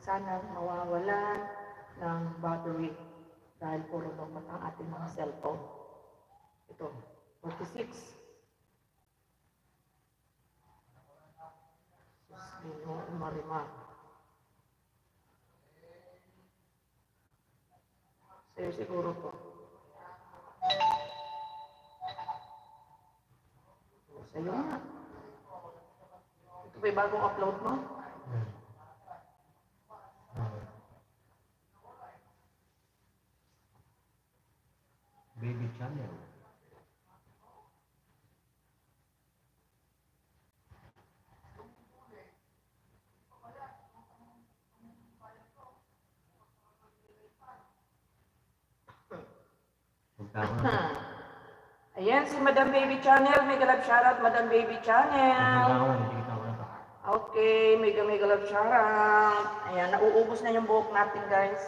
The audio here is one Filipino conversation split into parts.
sana mawawalan ng battery dahil puro lobat ang ating mga cellphone. Ito, 46. Susino Umarima. Sa'yo siguro to. Sa'yo nga. Ito ba yung bagong upload mo? Baby channel. Ayan, si Madam Baby Channel. Mega love shoutout, Madam Baby Channel. Okay, mega love shoutout. Ayan, nauubos na yung buhok natin, guys.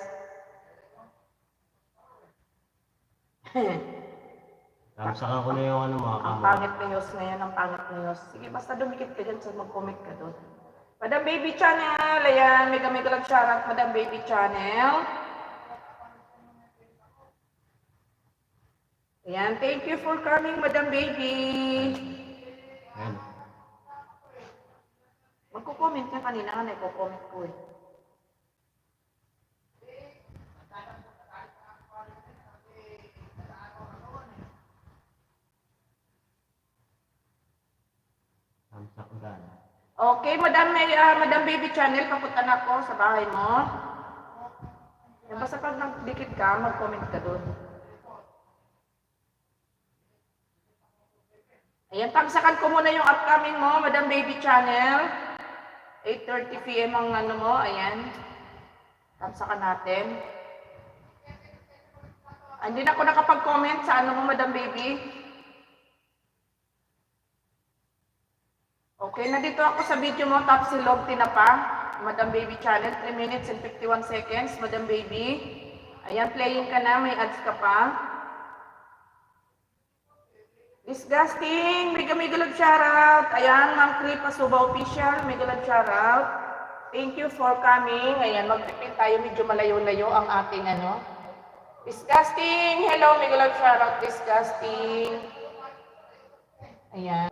Tamsakan ko na yung ano mga Ang pangit na news ngayon, ang pangit na news. Sige, basta dumikit ka dyan, so mag-comment ka doon. Madam Baby Channel, ayan, mega love shoutout, Madam Baby Channel. Ayan, thank you for coming, Madam Baby. Ayan. Magko-comment ka kanina, nagko-comment ko eh. Tamsak ko daan. Okay, Madam Baby Channel, papunta na ako sa bahay mo. Yan, basta pag nagdikit ka, mag-comment ka doon. Ayan, tamsakan ko muna yung upcoming mo, Madam Baby Channel. 8:30 PM ang ano mo, ayan. Tamsakan natin. Hindi na ako nakapag-comment sa ano mo, Madam Baby. Okay, nandito ako sa video mo, top silog, tinapa. Madam Baby Channel, 3 minutes and 51 seconds, Madam Baby. Ayan, playing ka na, may ads ka pa. Disgusting! Mega love shoutout! Ayan, Ma'am Kripa Suba Official, mega love shoutout. Thank you for coming. Ayan, magpipin tayo, medyo malayo-layo ang ating ano. Disgusting! Hello, mega love shoutout, Disgusting. Ayan.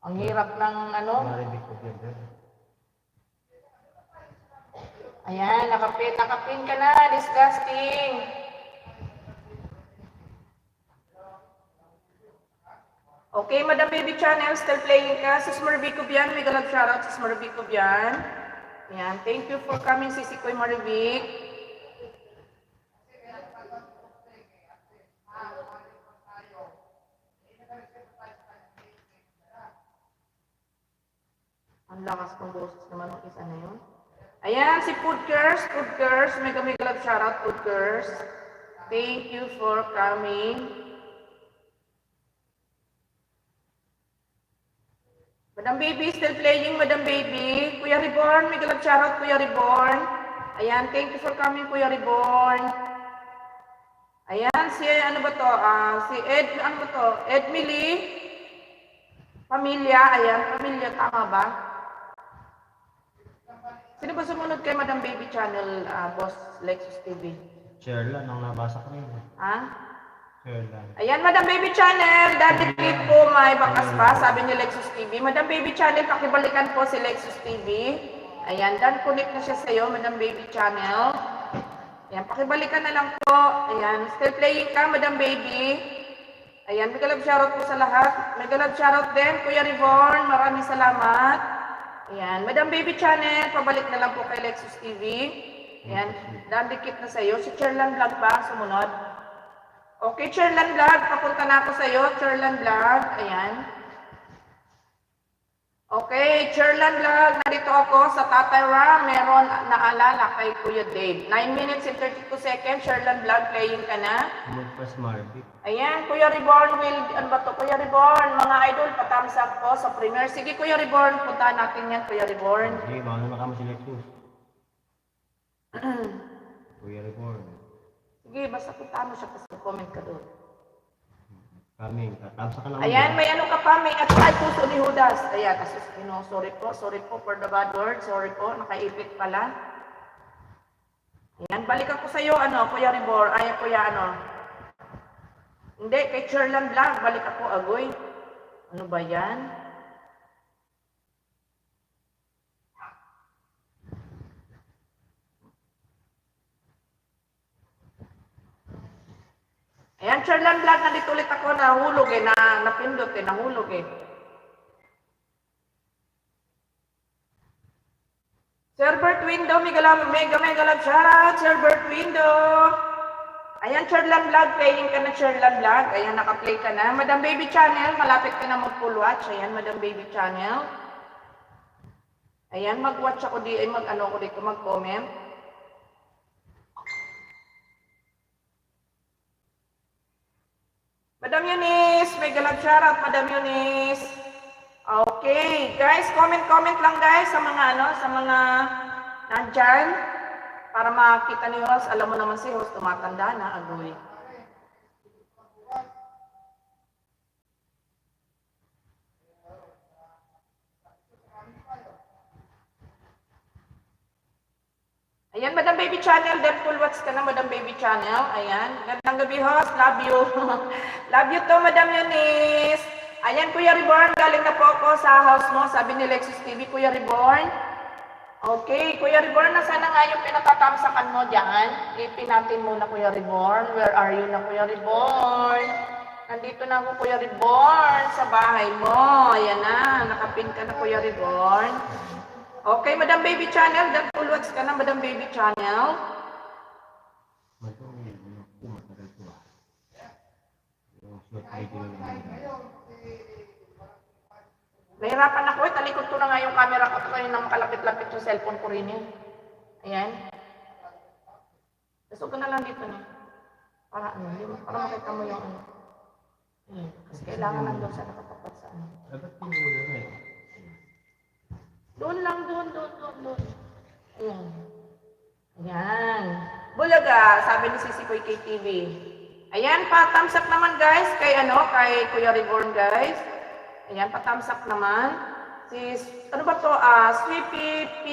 Ang hirap ng ano. Ayan, nakapin ka na, Disgusting. Okay, Madam Baby Channel, still playing ka. Sis Maribik Kubian, mega love shoutout, Sis Maribik Kubian. Ayan, thank you for coming, Sisi Koy Maribik. Ang lakas ng boses naman ng isa na yun. Ayan, si Foodkers, mega love shoutout, Foodkers. Thank you for coming. Madam Baby, still playing, Madam Baby. Kuya Reborn, mega love shoutout, Kuya Reborn. Ayan, thank you for coming, Kuya Reborn. Ayan, si ano ba to? Edmily. Pamilya, ayan, pamilya, tama ba? Sino ba sumunod kay Madam Baby Channel, Boss Lexus TV? Share lang, ang nabasa ko yun. Ha? Share lang. Ayan, Madam Baby Channel, Daddy Pete po may bakas pa, sabi ni Lexus TV. Madam Baby Channel, pakibalikan po si Lexus TV. Ayan, dan connect na siya sa'yo, Madam Baby Channel. Ayan, pakibalikan na lang po. Ayan, still playing ka, Madam Baby. Ayan, mega love shoutout po sa lahat. Mega love shoutout din, Kuya Reborn, maraming salamat. Ayan, Madam Baby Channel, pabalik na lang po kay Lexus TV. Ayan, dandikit na sa'yo. Si Cherlan Vlog ba, sumunod? Okay, Cherlan Vlog, papunta na ako sa'yo. Cherlan Vlog, ayan. Okay, Cherlan Vlog, nandito ako sa Tatay Ram. Meron naalala kay Kuya Dave. 9 minutes and 32 seconds, Cherlan Vlog, playing ka na. Magpas Marvick. Ayan, Kuya Reborn, ano ba to? Kuya Reborn, mga idol, patams up po sa premiere. Sige, Kuya Reborn, punta natin yan, Kuya Reborn. Sige, baka naman kami si Lexus. Kuya Reborn. Sige, basta punta mo siya kasi comment ka doon. Coming. Tatamsa ka lang. Ayan, may ano ka pa, may at ay puso ni Judas. Ayan, asus, sorry po for the bad word. Sorry po, nakaipit pala. Ayan, balik ako sa'yo, Kuya Ribor. Ay, Kuya, Hindi, kay Cherlan Vlog, balik ako, agoy. Ano ba yan? Ayan, Cherlan Vlog, nandito ulit ako, nahulog napindot nahulog Sir Bert Window, mega love, shoutout, Sir Bert Window. Ayan, Cherlan Vlog, playing ka na Cherlan Vlog. Ayan, naka-play ka na. Madam Baby Channel, malapit ka na mag-full watch. Ayan, Madam Baby Channel. Ayan, mag-watch ako di, ako dito, mag-comment. Madam Eunice, mega love, shoutout, Madam Eunice. Okay, guys, comment lang guys sa mga sa mga nandyan para makita ni host. Alam mo naman si host, tumatanda na, agoy. Ayan, Madam Baby Channel, full watch ka na, Madam Baby Channel. Ayan, gandang gabi host, love you. Love you to, Madam Eunice. Ayan, Kuya Reborn, galing na po ako sa house mo, sabi ni Lexus TV, Kuya Reborn. Okay, Kuya Reborn, nasaan na nga yung pinatatamsakan mo dyan? Ipin natin muna, Kuya Reborn. Where are you na, Kuya Reborn? Nandito na ako, Kuya Reborn, sa bahay mo. Ayan na, nakapin ka na, Kuya Reborn. Okay, Madam Baby Channel, full watch ka na, Madam Baby Channel. Nahirapan ako talikod ko na nga yung camera ko kayo nang makalapit-lapit yung cellphone ko rin yun. Ayan. Gusto ko na lang dito na. Para para makita mo yung Ayan. Kasi kailangan lang daw siya nakatapat sa Dapat pinulo na eh. Doon lang, doon. Ayan. Ayan. Bulaga, sabi ni Sisi Koy KTV. Ayan, pa-thumbs up naman guys, kay Kuya Reborn guys. Ayan, pa-thumbs-up naman. Ano ba to? Sweepy P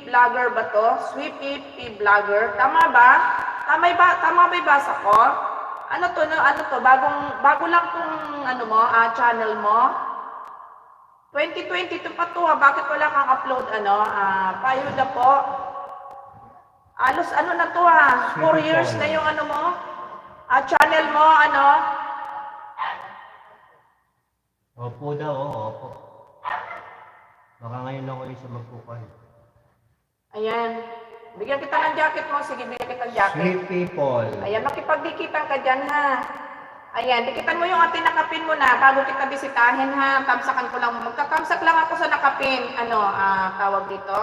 Vlogger ba to? Sweepy P Vlogger. Tama ba? Tama ba yung basa ko? Ano to? Bago lang tong channel mo. 2022 pa to Bakit wala kang upload Payuda po. Alos na to 4 years na yung mo. Channel mo Opo daw, opo. Baka ngayon lang ulit siya magpupay. Ayan. Bigyan kita ng jacket mo. Sige, bigyan kita ng jacket. Sweet people. Ayan, makipagdikitan ka dyan ha. Ayan, dikitan mo yung ating nakapin mo na bago kita bisitahin ha. Tamsakan ko lang. Magkatamsak lang ako sa nakapin. Tawag dito.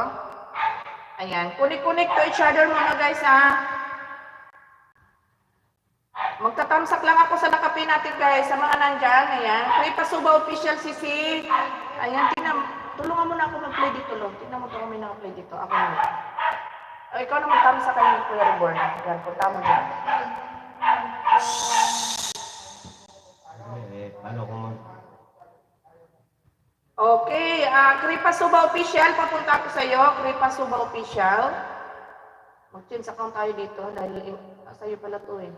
Ayan, kunik-kunik to each other mga guys ha. Magtatamsak lang ako sa nakapin natin guys, sa mga nandyan, ayan. Kay Pasuba Official Sisi. Ayan, tulungan mo na ako mag-play dito, Lord. Tingnan mo ito kami naka-play dito. Ako na. Ikaw na magtamsak kayo ni Kuya Reborn. Ayan, punta mo dyan. Paano kung Okay, Kripa Suba Official, papunta ako sa iyo. Kripa Suba Official. Mag-change account tayo dito dahil sa iyo pala to eh.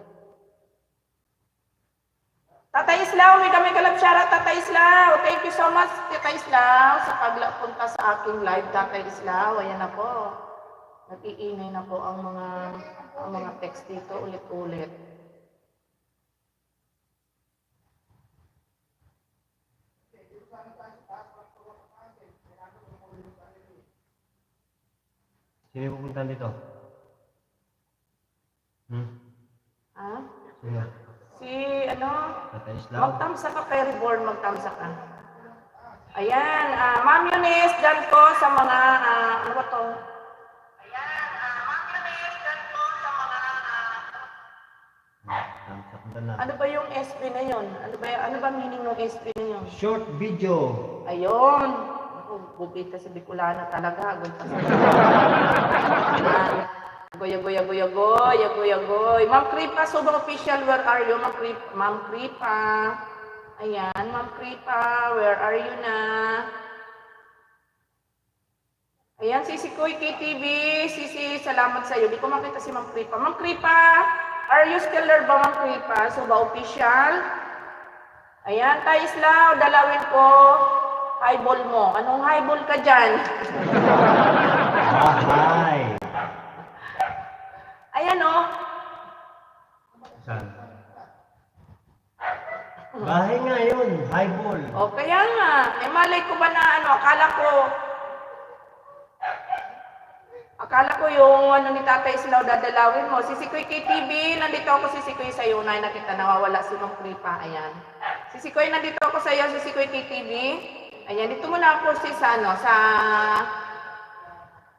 Tatay Islaw, may kalab shoutout, Tatay Islaw. Thank you so much, Tatay Islaw, sa pagpunta sa aking live, Tatay Islaw. Ayan na po. Nag-iingay na po ang mga text dito ulit-ulit. sino pupunta dito? Sino? Tatay Islaw. Magtamsa ka kay Reborn, magtamsa ka. Ayan, Ma'am Eunice, dyan po sa mga, ano ba to? Ayan, Ma'am Eunice, dyan po sa mga, ano ba yung SB na yun? Ano ba meaning ng SB na yun? Short video. Ayun. Ako, bubita si Bicolana talaga. Agad pa sa Goy. Ma'am Kripa, Subang Official, where are you? Ma'am Kripa. Ayan, Ma'am Kripa, where are you na? Ayan, si Kuy KTV, salamat sa iyo. Di ko makita si Ma'am Kripa. Ma'am Kripa, are you still there ba, Ma'am Kripa? So ba official? Ayan, Taislaw, dalawin ko. Highball mo. Anong highball ka dyan? Hi! Ayan o. Saan? Bahay nga yun, highball. O, kaya nga. Eh, malay ko ba na akala ko yung ni Tatay Islaw dadalawin mo. Si Sikoy KTV, nandito ako si Sikoy sa iyo. Nakita, nawawala si Ma'am Kripa. Ayan. Si Sikoy, nandito ako sa iyo, si Sikoy KTV. Ayan, dito muna ako sa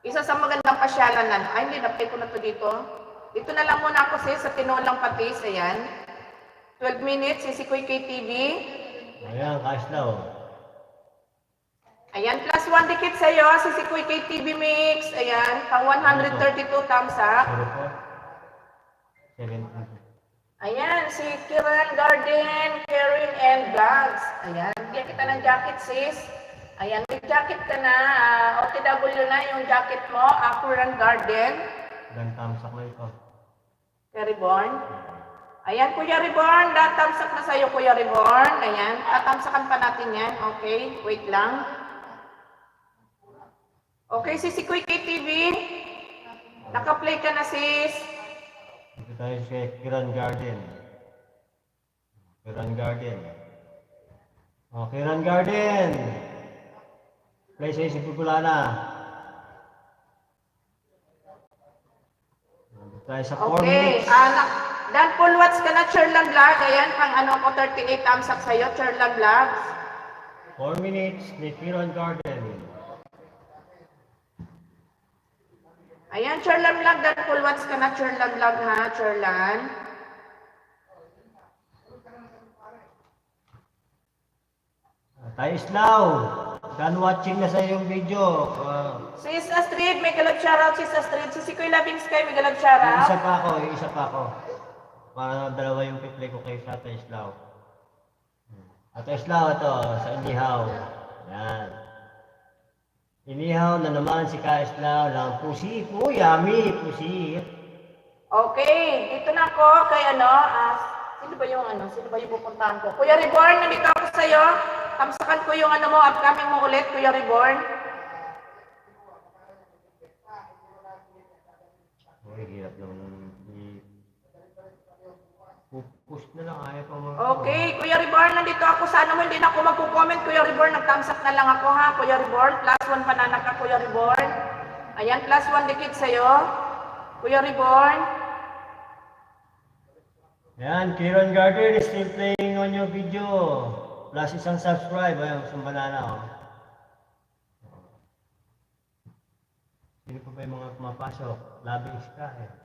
isa sa magandang pasyalan na. Ay, hindi, napay ko na to dito. Dito na lang muna ako sa Tinolang Patis. Ayan. 12 minutes, si Sikoy KTV. Ayan, Kaislaw. Ayan, plus 1 dikit sa iyo, si Sikoy KTV Mix. Ayan, pang 132 thumbs up. 7. Ayan, si Kiran Garden, Caring and Vlogs. Ayan, bigyan kita ng jacket, sis. Ayan, may jacket ka na. OTW na yung jacket mo, Kiran Garden. Ilang tamsak na ito. Kuya Reborn. Ayan, Kuya Reborn, tatamsak na sa'yo, Kuya Reborn. Ayan, tatamsakan pa natin yan. Okay, wait lang. Okay, si Sikoy KTV. Naka-play ka na, sis. Dito tayo sa Kiran Garden. Kiran Garden. Oh, Kiran Garden! Play sa'yo si Pupulana. Dito tayo sa 4 Okay, minutes. Dan full watch ka na, Cherlan Vlog. Ayan, pang 38 thumbs up sa'yo, Cherlan Vlogs. 4 minutes ni Kiran Garden. Ayan, Cherlan Vlog, dan full watch ka na, Cherlan Vlog ha, Cherlan. Tayo Islaw. Done watching na sa iyong video. Sis Astrid, may galab shoutout, Sis Astrid. Si Sikoy Loving Sky, may galab Yung shoutout. isa pa ako. Para dalawa yung piplay ko kay Tatay Islaw. Tatay Islaw, ito, sa Inihaw. Yan. Inihaw na naman si Ka Islaw ng pusi po, yummy, pusi. Okay, dito na ako kay sino ba yung pupuntahan ko? Kuya Reborn, nandito ako sa'yo. Tamsakan ko yung upcoming mo ulit, Kuya Reborn. Uy, hirap lang. Push na lang, ayaw pang mga... Okay, Kuya Reborn, nandito ako sa hindi na ako magko-comment, Kuya Reborn, nag-thumbs up na lang ako ha, Kuya Reborn, plus 1 panana ka, Kuya Reborn. Ayan, plus 1 dikit sa'yo, Kuya Reborn. Ayan, Kiran Garden is still playing on your video. Plus isang subscribe, ayan, isang banana, oh. Sino pa ba yung mga pumapasok? Labing ka, eh.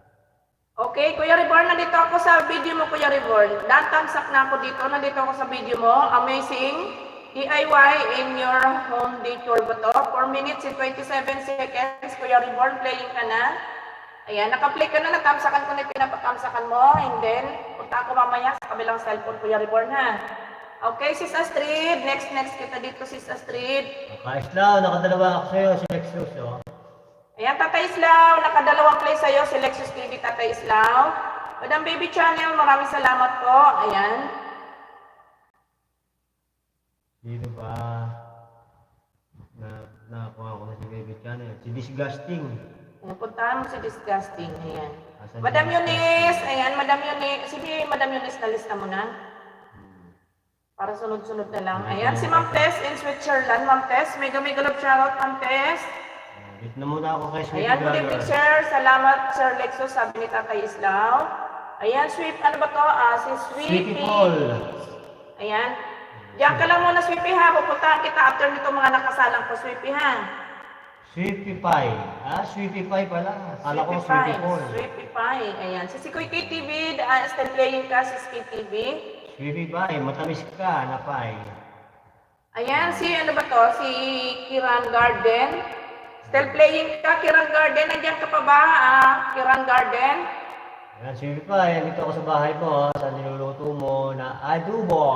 Okay, Kuya Reborn, nandito ako sa video mo, Kuya Reborn. Thumbs-up na ako dito, nandito ako sa video mo. Amazing DIY in your home decor ba to? 4 minutes and 27 seconds, Kuya Reborn, playing ka na. Ayan, naka-play ka na, natamsakan ko na yung pinapatamsakan mo. And then, punta ako mamaya sa kabilang cellphone, Kuya Reborn, ha? Okay, Sis Astrid. Next kita dito, Sis Astrid. Kaislaw, nakadalawa ako sa'yo, si Lexus, oh. Ayan, Tatay Islaw, nakadalawang play sa'yo, si Lexus TV, Tatay Islaw. Madam Baby Channel, maraming salamat po. Ayan. Dito ba? Nakakuha ko na si Baby Channel. Si Disgusting. Puntahan mo si Disgusting. Ayan. Asan Madam si Eunice, ayan, Madam Eunice. Sige, Madam Eunice, nalista mo na. Para sunod-sunod na lang. Ayan, si Ma'am Tess in Switzerland. Ma'am Tess, mega love shoutout, Ma'am Tess. Dito na muna ako kay Sweet Ayan, good evening, sir. Salamat, Sir Lexus, sabi ni Tatay Islaw. Ayan, Sweet, ano ba to? Si Sweetie Paul. Ayan. Diyan ka lang muna, Sweetie, ha. Pupuntahan kita after nito mga nakasalang po, Sweetie, ha. Sweetie Pie. Sweetie Pie pala. Akala ko Sweetie Paul. Sweetie Pie. Ayan. Si Sikoy KTV, still playing ka, si KTV. Sweetie Pie, matamis ka na pie. Ayan, si ano ba to? Si Kiran Garden. Still playing ka, Kiran Garden. Nandiyan ka pa ba, Kiran Garden? Ayan, Sweetie Pie, dito ako sa bahay ko, sa niluluto mo na adobo.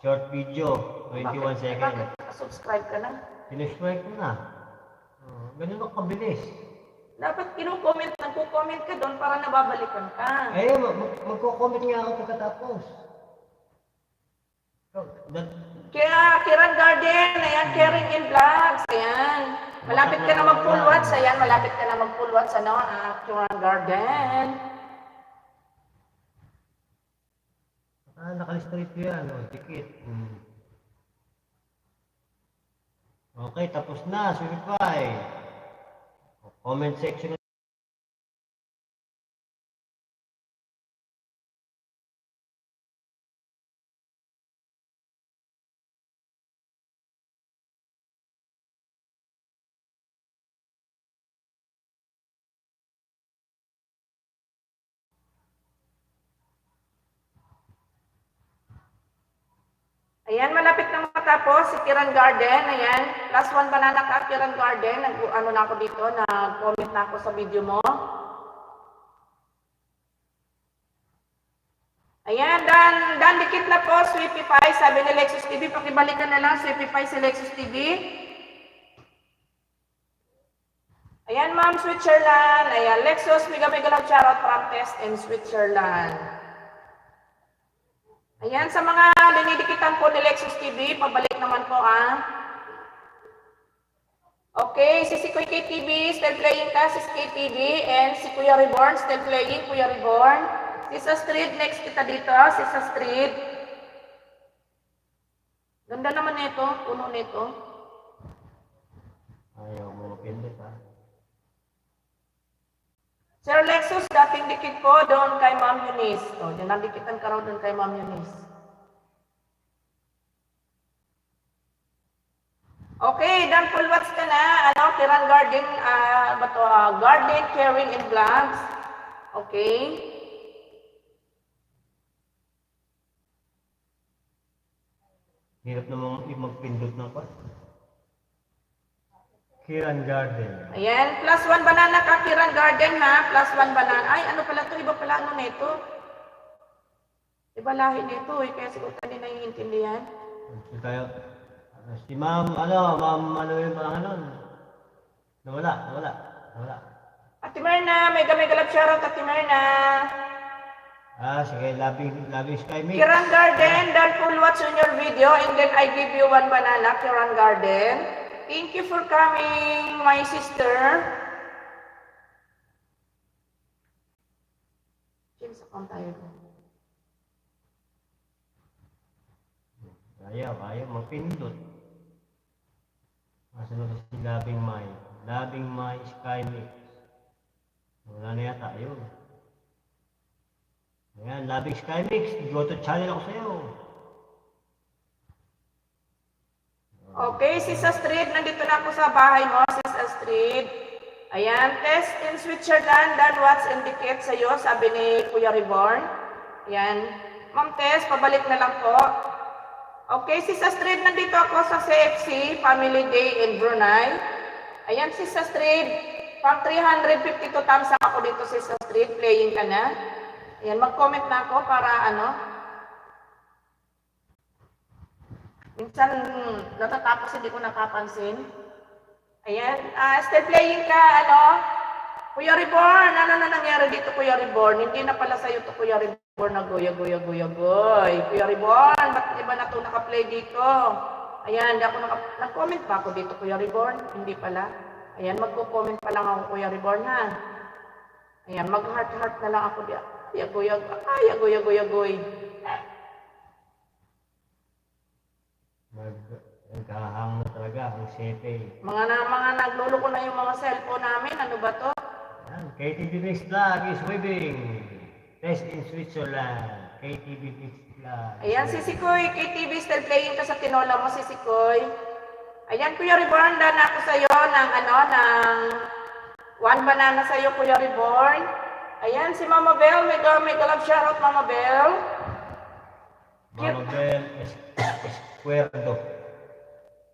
Short video, 21 seconds. Bakit subscribe ka na? Sinuswipe ko na. Ganun ako kabilis. Dapat nagko-comment ka doon para nababalikan ka. Eh, magko-comment nga ako pagkatapos. Kaya Kiran Garden, ayan, Caring in Vlogs, ayan. Malapit ka na mag-full watch, ayan, malapit ka na mag-full watch, ano, Kiran Garden. Nakalista rito yan, tikit. Okay, tapos na, Swiftify. Comment section. Ayan, malapit na matapos si Kiran Garden. Ayan, plus 1 banana ka, Kiran Garden. Ano na ako dito, nag-comment na ako sa video mo. Ayan, dan dikit na po, Sweepify. Sabi ni Lexus TV, pakibalikan na lang, Sweepify si Lexus TV. Ayan, Ma'am Switzerland. Ayan, Lexus, mega love shoutout from Test in Switzerland. Ayan, sa mga dinidikitan po ni Lexus TV, pabalik naman po Okay, si Kuya KTV, still playing ka, si KTV, and si Kuya Reborn, still playing, Kuya Reborn. Si Sa Street, next kita dito, si Sa Street. Ganda naman nito, puno nito. Ayaw mo mapindot Sir Lexus, dating dikit po doon kay Ma'am Eunice. O, dikitan ka raw doon kay Ma'am Eunice. Okay, dan full watch ka na. Kiran Garden, Garden Caring in Vlogs. Okay. Hirap namang magpindot ng pa. Kiran Garden. Ayan, plus 1 banana ka, Kiran Garden ha. Plus 1 banana. Ay, ano pala to? Iba pala ano nito? Iba lahi nito eh. Kaya siguro hindi naiintindihan. Si Ma'am, ano yung mga Nawala. Ate Merna, mega love shoutout, Ate Merna. Sige, labing Sky Mix. Kiran Garden, dan full watch on your video and then I give you 1 banana, Kiran Garden. Thank you for coming, my sister. James, account tayo. Ayaw, mapindot. Masunod si Labing May, Sky Mix. Wala na yata, ayun. Ayan, Labing Sky Mix, go to channel ako sa'yo. Okay, si Sa Street, nandito na ako sa bahay mo, si Sa Street. Ayan, Test in Switzerland, dan what's indicate sa'yo, sabi ni Kuya Reborn. Ayan, Ma'am Tess, pabalik na lang po. Okay, si Sa Street, nandito ako sa CFC, Family Day in Brunei. Ayan, si Sa Street, pang 352 thumbs up ako dito si Sa Street, playing ka na. Ayan, mag-comment na ako para minsan natatapos hindi ko napapansin. Ayan, still playing ka, Kuya Reborn, ano na nangyari dito, Kuya Reborn? Hindi na pala sa'yo to, Kuya Reborn, na goy. Kuya Reborn, ba't iba na to naka-play dito? Ayan, hindi ako nag-comment pa ako dito, Kuya Reborn? Hindi pala. Ayan, magko-comment pa lang ako, Kuya Reborn, ha? Ayan, mag-heart na lang ako diyan. Goy. Nagkahang na talaga ang sepe. Mga nagluloko na yung mga cellphone namin. Ano ba to? KTV Mix Vlog is waving. Test in Switzerland. KTV Mix Vlog. Ayan, si Sikoy. KTV still playing ka sa tinola mo, si Sikoy. Ayan, Kuya Reborn, dan ako sa'yo ng 1 banana sa'yo, Kuya Reborn. Ayan, si Mama Bell. Mega love shoutout, Mama Bell. Mama Bell Esquerdo.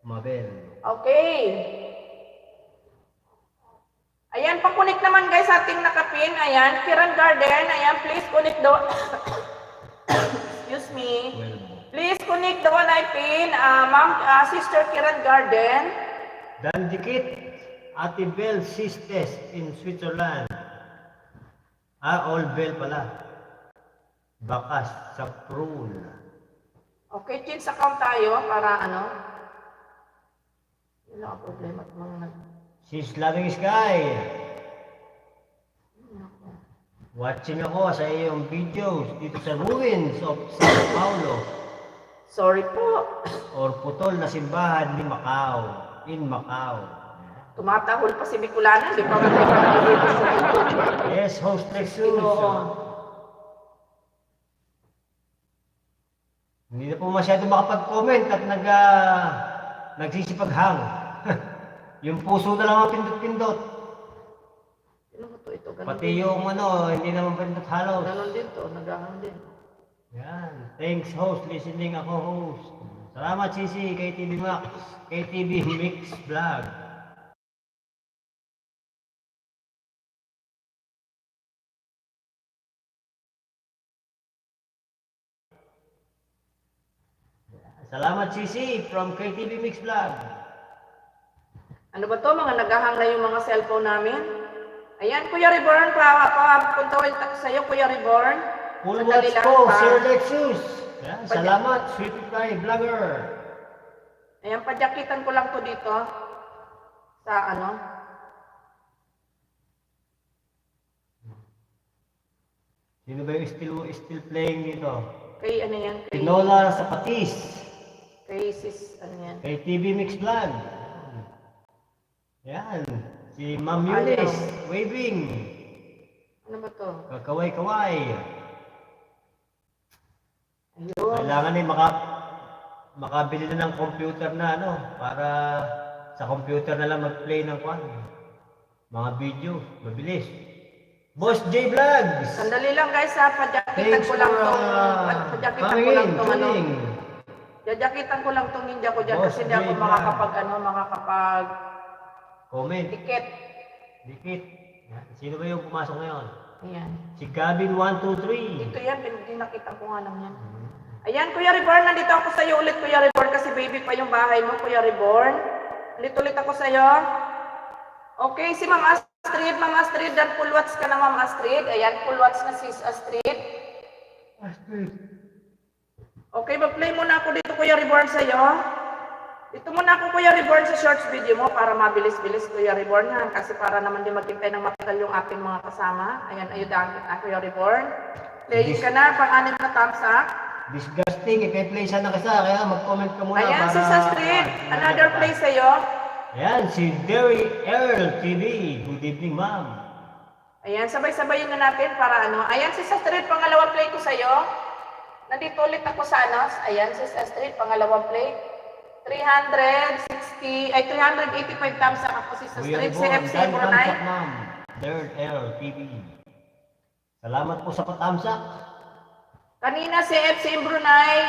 Mama Bell. Okay. Ayan, pakunik naman guys sa ating nakapin. Ayan, Kiran Garden. Ayan, please connect the... Excuse me. Please connect the 1 type in, Sister Kiran Garden. Dan dikit, Ate Bell Sisters in Switzerland. All Bell pala. Bakas sa Prul. Okay, change account tayo para ano. Yun lang ang problema. Sis Loving Sky. Watching ako sa iyong videos dito sa ruins of Sao Paulo. Sorry po. Or putol na simbahan ni Macau. In Macau. Tumatahol pa si Bicolana. Di pa matay pa nakikita sa Yes, host Lexus. Hindi na po masyado makapag-comment at nagsisipaghang. Yung puso na lang ang pindot-pindot. Ano ba to? Ito, ganun Pati din. yung hindi naman pindot halos. Ganon din to. Nagahang din. Yan. Thanks host, listening ako host. Salamat Sisi, KTV Max, KTV Mix Vlog. Salamat Sisi from KTV Mix Vlog. Ano ba to? Mga nagahang na yung mga cellphone namin. Ayan, Kuya Reborn. Papuntahin ko sa iyo, Kuya Reborn. Full Sandali watch lang po, pa. Sir Lexus. Yan, salamat, Sweetie Pie Vlogger. Ayan, padyakitan ko lang to dito. Sa ano. Sino ba yung still playing dito? Kay ano yan? Kay, Tinola Sapatis. kay sis, ano yan? Kay TV Mix Vlog. Yan. Si Ma'am Ayaw. Eunice, waving. Ano ba to? Kakaway-kaway. Ayun. Kailangan ay makabili na ng computer na para sa computer na lang mag-play ng mga video. Mabilis. Boss J Vlogs! Sandali lang guys ha, padyakitan Thanks ko for lang tong, padyakitan ko lang tong ano. tuning. Dadyakitan ko lang tong ninja ko dyan Boss kasi hindi ako J Vlog. makakapag Comment. ticket. Dikit. Yan. Sino ba yung pumasok ngayon? Ayan. Si Gavin 123. Dito yan, dinakita ko nga lang yan. Ayan, Kuya Reborn, nandito ako sa iyo ulit, Kuya Reborn, kasi baby pa yung bahay mo, Kuya Reborn. Nandito ulit ako sa iyo. Okay, si Ma'am Astrid, dan full watch ka na, Ma'am Astrid. Ayan, full watch na sis Astrid. Okay, mag-play muna ako dito, Kuya Reborn, sa iyo. Dito muna ako, Kuya Reborn, sa shorts video mo para mabilis-bilis, Kuya Reborn, ha? Kasi para naman din maghintay ng matagal yung ating mga kasama. Ayan, ayudahan kita, Kuya Reborn. Playing ka na, pang-anim na thumbs up. Disgusting. I-play sana kita. Kaya mag-comment ka muna Ayan, para... sis Astrid, another play sa iyo. Ayan, si Derry Earl TV. Good evening, ma'am. Ayan, sabay-sabayin na natin para ano. Ayan, sis Astrid, pangalawang play ko sa iyo. Nandito ulit ako sa ano. Ayan, sis Astrid, pangalawang play. 385 thumbs up ako, sis Astrid. Si FC Brunei. ma'am. Derry Earl TV. Salamat po sa patamsak. Kanina si FC Brunei,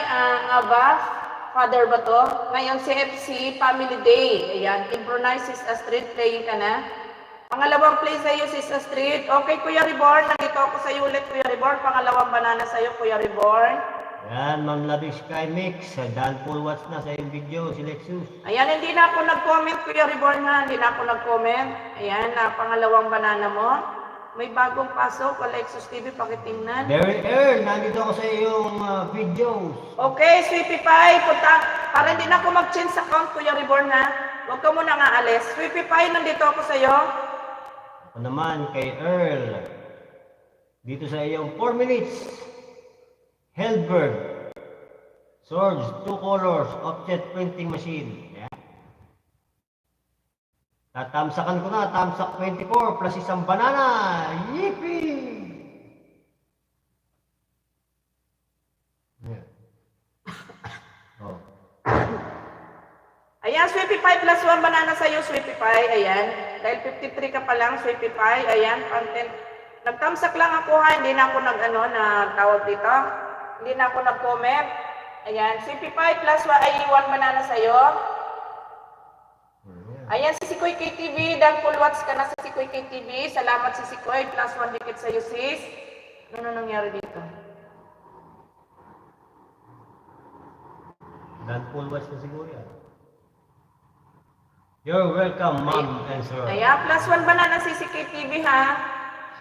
Father ba to? Ngayon si FC Family Day. Ayan, in Brunei, sis Astrid, playing ka na. Pangalawang play sa iyo, sis Astrid. Okay, Kuya Reborn, nandito ako sa iyo ulit, Kuya Reborn. Pangalawang banana sa iyo, Kuya Reborn. Ayan, Ma'am Loving Sky Mix. Dan full watch na sa iyong video, si Lexus. Ayan, hindi na ako nag-comment, Kuya Reborn, ha. Hindi na ako nag-comment. Ayan, pangalawang banana mo. May bagong pasok, Alexis TV, pakitingnan. Derry Earl, nandito ako sa iyong videos. Okay, Sweepy Pie, punta. Para hindi na ako mag-change account, Kuya Reborn, ha. Huwag ka muna nga alis. Sweepy Pie, nandito ako sa iyo. Ako naman kay Earl. Dito sa iyong 4 minutes. Hellberg. Swords, 2 colors, offset printing machine. Ayan. Tatamsakan ko na, tamsak 24 plus isang banana. Yippee! Yeah. Oh. Ayan, Sweepy Pie plus 1 banana sa iyo, Sweepy Pie. Ayan. Dahil 53 ka pa lang, Sweepy Pie. Ayan, content. Nagtamsak lang ako, ha. Hindi na ako nagtawag dito. Hindi na ako nag-comment. Ayan, Sweepy Pie plus 1 banana sa iyo. Ayan, si Sikoy KTV, dan full watch ka na sa Sikoy KTV. Salamat si Sikoy, plus 1 dikit sa iyo, sis. Ano nangyari dito? Non-full watch na siguro yan. You're welcome, ma'am and sir. Ayan, +1 banana CCK TV ha.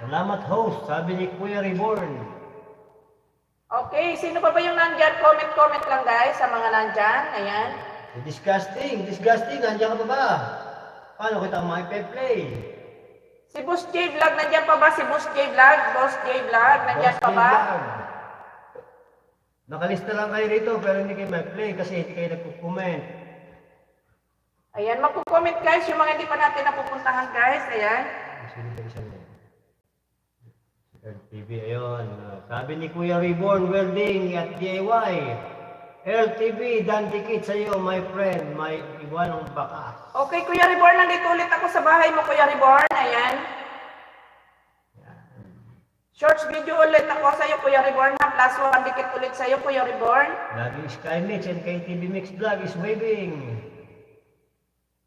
Salamat host, sabi ni Kuya Reborn. Okay, sino pa ba yung nandyan? Comment lang guys sa mga nandyan. Ayan. Disgusting, nandiyan ka pa ba? Paano kita maipe-play? Si Boss J Vlog, nandyan pa ba? Si Boss J Vlog? Boss J Vlog, nandyan pa ba? Nakalista lang kayo rito pero hindi kayo may-play kasi hindi kayo nagko-comment. Ayan, magko-comment guys, yung mga hindi pa natin napupuntahan guys. Ayan. Sino ba isa niya? LTV, ayun. Sabi ni Kuya Reborn, welding at DIY. LTV, dandikit sa'yo, my friend, may iwanong bakas. Okay, Kuya Reborn, nandito ulit ako sa bahay mo, Kuya Reborn. Ayan. Shorts video ulit ako sa'yo, Kuya Reborn. +1 dikit ulit sa'yo, Kuya Reborn. Lagi Sky Mix and KTV Mix Vlog is waving.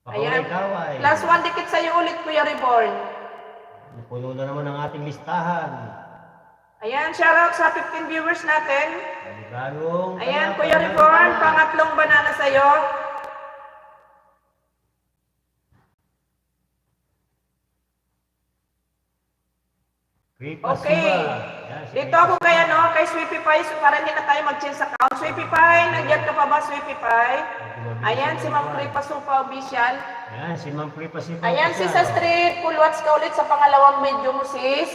Ayan. Pakaway-kaway. +1 dikit sa'yo ulit, Kuya Reborn. Puno na naman ang ating listahan. Ayan, shoutout sa 15 viewers natin. Bagong Ayan, Kuya Reborn, pangatlong banana sa'yo. Okay. Dito ako kay kay Sweepy Pie, para hindi na tayo mag-change account. Sweepy Pie, nandiyan ka pa ba, Sweepy Pie? Ayan, si Ma'am Kripa Supa Official. Ayan, si Ma'am Kripa Supa. Ayan, si sa street, full watch ka ulit sa pangalawang video mo, sis.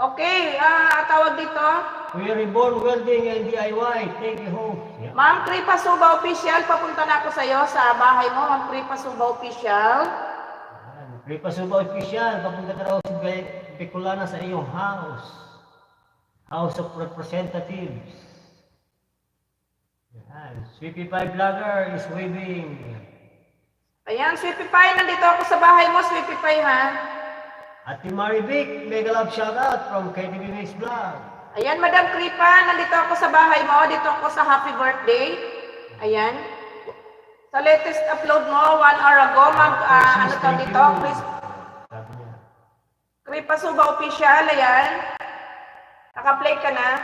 Okay, tawag dito. Kuya Reborn, welding and DIY. Thank you, host. Yeah. Ma'am Kripa Suba Official, papunta na ako sa'yo sa bahay mo, Ma'am Kripa Suba Official. Kripa Suba Official, papunta ka raw sa Bicolana sa iyong house. House of Representatives. Ayan, Sweepy Pie Vlogger is waving. Ayan, Sweepy Pie, nandito ako sa bahay mo, Sweepy Pie ha. Ate Marivic, mega love shoutout from KTV Mix Vlog. Ayan, Madam Kripa, nandito ako sa bahay mo, dito ako sa happy birthday. Ayan. Sa latest upload mo, 1 hour ago, ano to dito? Kripa Suba Official, ayan. Naka-play ka na.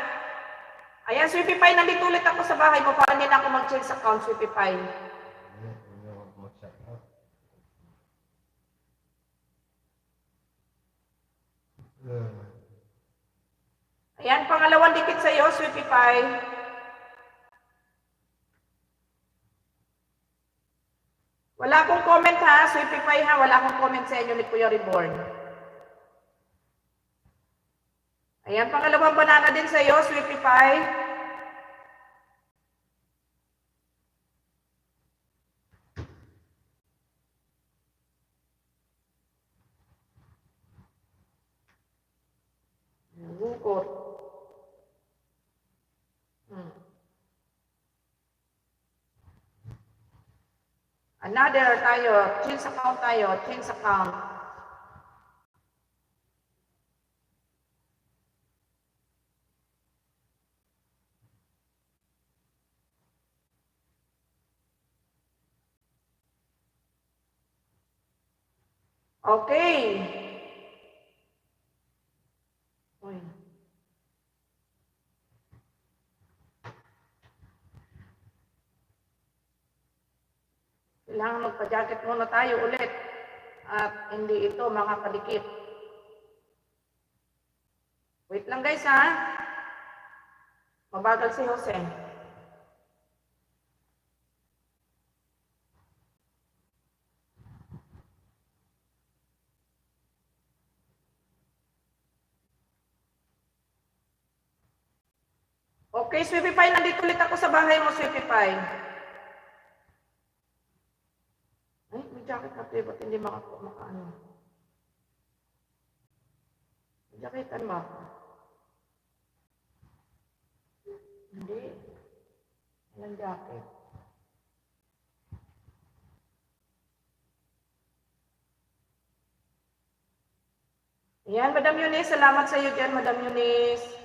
Ayan, Sweepy Pie, nandito ulit ako sa bahay mo para hindi na ako mag-change account, Sweepy Pie. Ayan, pangalawang dikit sa'yo, Sweepy Pie. Wala akong comment ha, Sweepy Pie ha, wala akong comment sa inyo ni Kuya Reborn. Ayan, pangalawang banana din sa'yo, Sweepy Pie. Bukot. Another tayo, change account tayo, change account. Okay. Uy. Kailangan magpa-jacket muna tayo ulit. At hindi ito makakadikit. Wait lang guys ha. Mabagal si Jose. Okay, Sweepy Pie, nandito ulit ako sa bahay mo, Sweepy Pie. Ay, may jacket na ito, ba't hindi makaano? May jacketan mo ako. Hindi. Walang jacket. Ayan, Madam Eunice, salamat sa iyo dyan, Madam Eunice.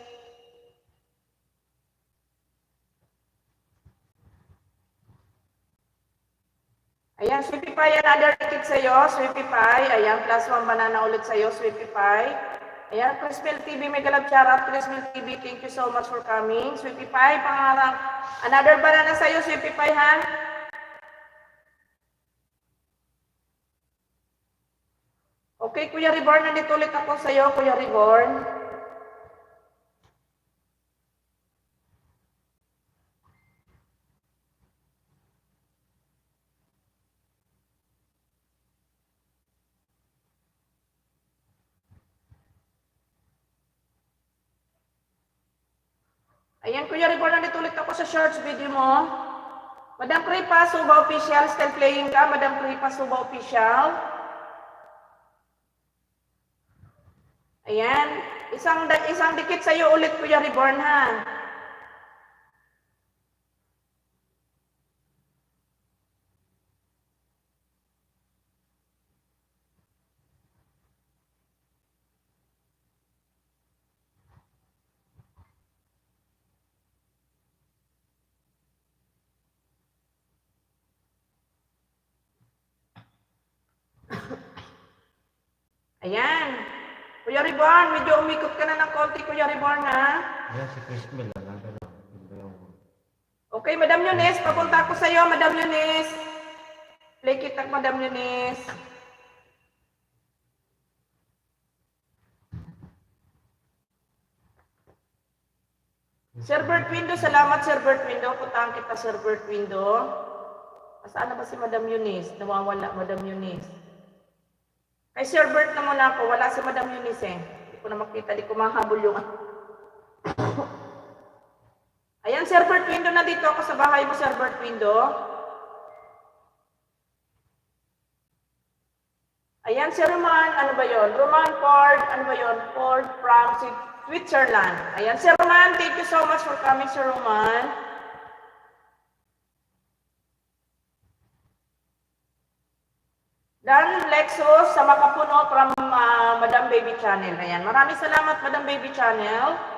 Ayan, Sweepy Pie, another ticket sa'yo, Sweepy Pie. Ayan, +1 banana ulit sa'yo, Sweepy Pie. Ayan, Crispel TV, mega love shoutout. Crispel TV, thank you so much for coming. Sweetie Pie, pangarang. Another banana sa'yo, Sweetie Pie, ha? Okay, Kuya Reborn, nandito ulit ako sa'yo, Kuya Reborn. Ayan, Kuya Reborn, nandito ulit ako sa shorts video mo. Madam Kripa, Suba Official, still playing ka, Madam Kripa, Suba Official. Ayan, isang dikit sa'yo ulit, Kuya Reborn, ha? Ayan. Kuya Reborn, medyo umikot ka na ng konti, Kuya Reborn, ha? Ayan, si Crispel lang. Okay, Madam Eunice, papunta ako sa'yo, Madam Eunice. Play kita, Madam Eunice. Sir Bert Window, salamat Sir Bert Window. Puntahan kita, Sir Bert Window. Saan na ba si Madam Eunice? Nawawala, Madam Eunice. Kay Sir Bert na muna ako. Wala si Madam Eunice eh. Hindi ko na makita, di ko mahabol yung... Ayan, Sir Bert Window, nandito ako sa bahay mo, Sir Bert Window. Ayan, si Roman, ano ba yon? Roman Ford, ano ba yon? Ford from Switzerland. Ayan, Sir Roman, thank you so much for coming, Sir Roman. Dan Lexus sa Makapuno from Madam Baby Channel. Ayan, maraming salamat, Madam Baby Channel.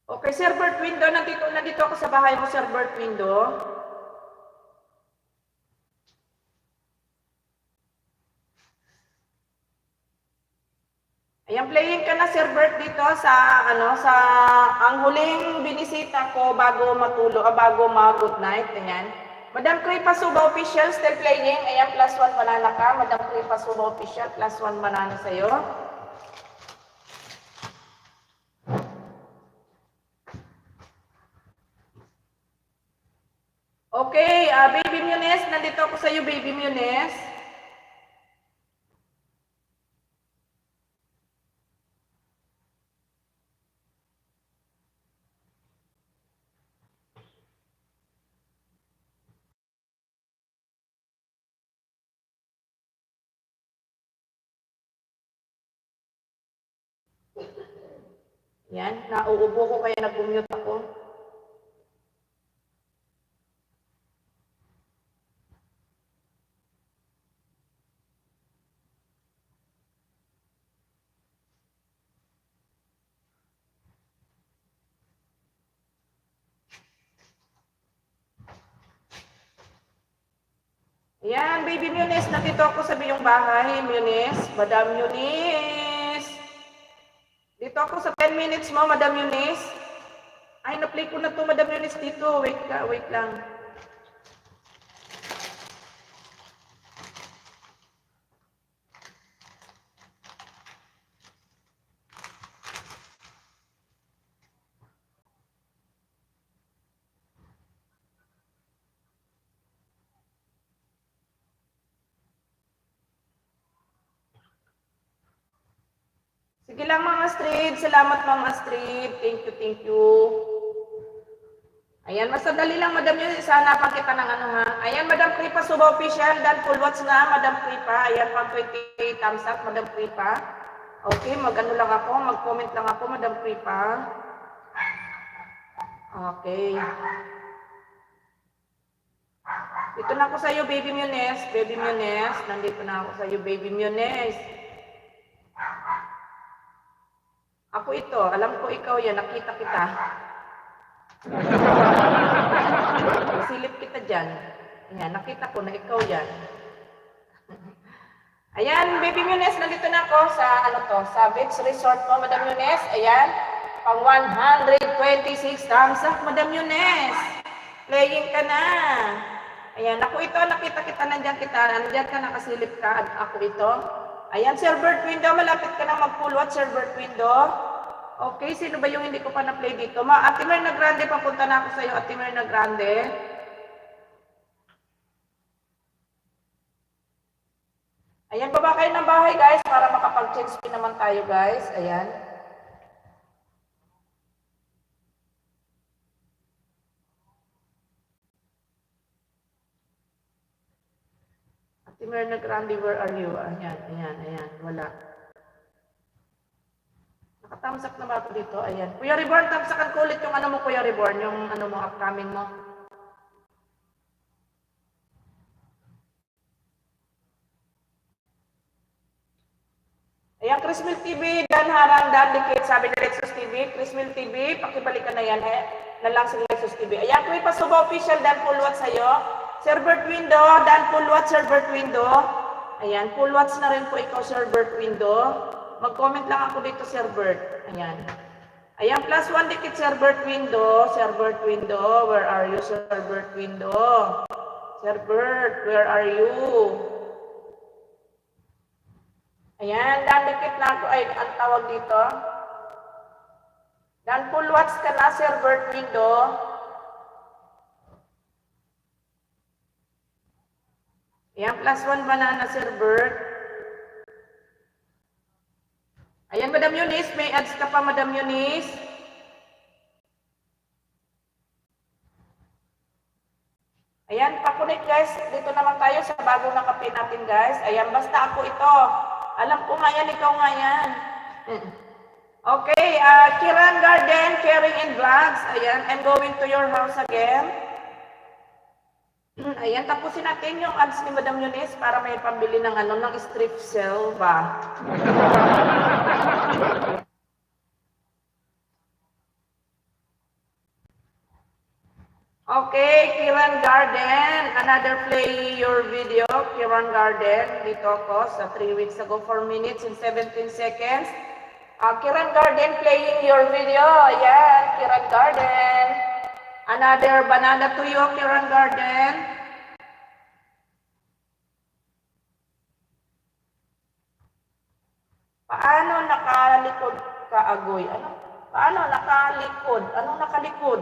Okay, Sir Bert Window, nandito ako sa bahay mo, Sir Bert Window. Ayan, playing ka na, Sir Bert, dito sa, ang huling binisita ko bago matulog, bago mag-good night. Ayan. Madam Kripa Suba Official, still playing. Ayan, +1 banana ka. Madam Kripa Suba Official, +1 banana sa'yo. Okay, Baby Munes, nandito ako sa iyo, Baby Munes. Yan, nauubo ko kaya nag-mute ako. Yan, Baby Munes, nandito ako sa iyong bahay, Munes. Madam Munes. Dito ako sa 10 minutes mo, Madam Munes. Ay, na-play ko na to, Madam Munes, dito. Wait lang. Sige lang, Ma'am Astrid. Salamat, Ma'am Astrid. Thank you. Ayan, mas sadali lang, Madam Yun. Hanapan kita ng ano, ha. Ayan, Madam Kripa, Suba Official. Dan full watch na, Madam Kripa. Ayan, pang 28 thumbs up, Madam Kripa. Okay, mag-ano lang ako. Mag-comment lang ako, Madam Kripa. Okay. Dito na ako sa iyo, Baby Munes. Baby Munes. Nandito na ako sa iyo, Baby Munes. Ako ito, alam ko ikaw yan, nakita kita. Silip kita dyan. Ayan, nakita ko na ikaw yan. Ayan, Baby Munes, nandito na ako sa, sa beach resort mo, Madam Munes. Ayan, pang 126 thumbs up, Madam Munes. Playing ka na. Ayan, ako ito, nakita kita, nandyan ka, nakasilip ka, ako ito. Ayan, Sir Bert Window, malapit ka na mag-full watch, Sir Bert Window. Okay, sino ba yung hindi ko pa na-play dito? Ate Merna Grande, papunta na ako sa'yo, Ate Merna Grande. Ayan, baba kayo ng bahay, guys, para makapag-change pin naman tayo, guys. Ayan. Ate Merna Grande, where are you? Ayan, wala. Nakatamsak na ba ako dito? Ayan. Kuya Reborn, tamsakan ko ulit yung mo, Kuya Reborn, yung mo, upcoming mo. Ayan, Chris Mil TV, Dan Harang, Dan Dikit, sabi ni Lexus TV. Chris Mil TV, pakibalikan na yan, na lang si Lexus TV. Ayan, Kuya Pasuba Official, Dan full watch sa'yo. Sir Bert Window, Dan full watch, Sir Bert Window. Ayan, full watch na rin po ikaw, Sir Bert Window. Mag-comment lang ako dito, Sir Bert. Ayan. Ayan, +1 Dikit, Sir Bert Window. Sir Bert Window, where are you, Sir Bert Window? Sir Bert, where are you? Ayan, Dan Dikit na ako, ay, ang tawag dito. Dan full watch ka na, Sir Bert Window. Ayan, +1 banana, Sir Bert. Ayan, Madam Eunice, may ads ka pa, Madam Eunice. Ayan, pakunik guys, dito naman tayo sa bago na kape natin guys. Ayan, basta ako ito. Alam ko nga yan, ikaw nga yan. Okay, Kiran Garden, Caring and Vlogs. Ayan, I'm going to your house again. Ayan, tapusin natin yung ads ni Madam Eunice para may pambili ng ng strip sale ba? Okay, Kiran Garden, another play your video, Kiran Garden, dito ako sa 3 weeks ago, 4 minutes and 17 seconds. Kiran Garden, playing your video, ayan, Kiran Garden. Another banana to you, Kiran Garden. Paano nakalikod ka, Agoy? Ano? Paano nakalikod? Ano nakalikod?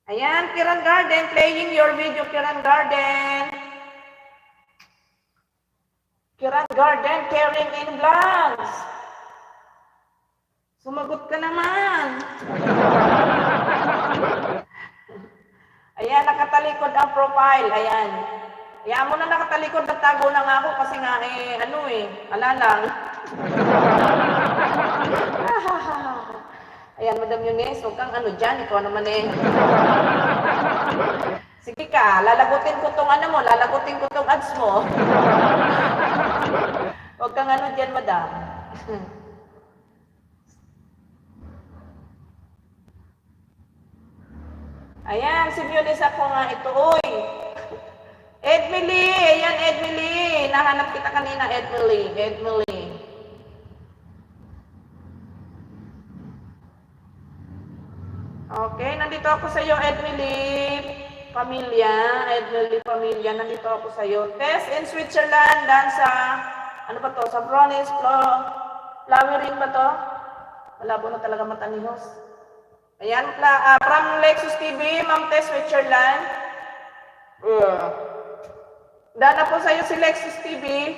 Ayan, Kiran Garden, playing your video, Kiran Garden. Kiran Garden, Caring in Vlogs. Sumagot ka naman. Ayan, nakatalikod ang profile. Ayan. Ayan mo na nakatalikod, nagtago na nga ako kasi nga ala lang. Ayan, Madam Eunice, huwag kang dyan, ikaw naman Sige ka, lalagutin ko tong lalagutin ko tong ads mo. Huwag kang dyan, Madam. Ayan, si Eunice ako nga ito, uy. Edmily, ayan Edmily, nahanap kita kanina, Edmily. Okay, nandito ako sa iyo, Edmily Pamilya, nandito ako sa iyo. Tess in Switzerland, dan sa, ba to? Sa Bronis, flowering ba to? Malabo na talaga mata ni host. Ayan, from Lexus TV, Ma'am Tess, Switzerland. Dana po sa iyo si Lexus TV.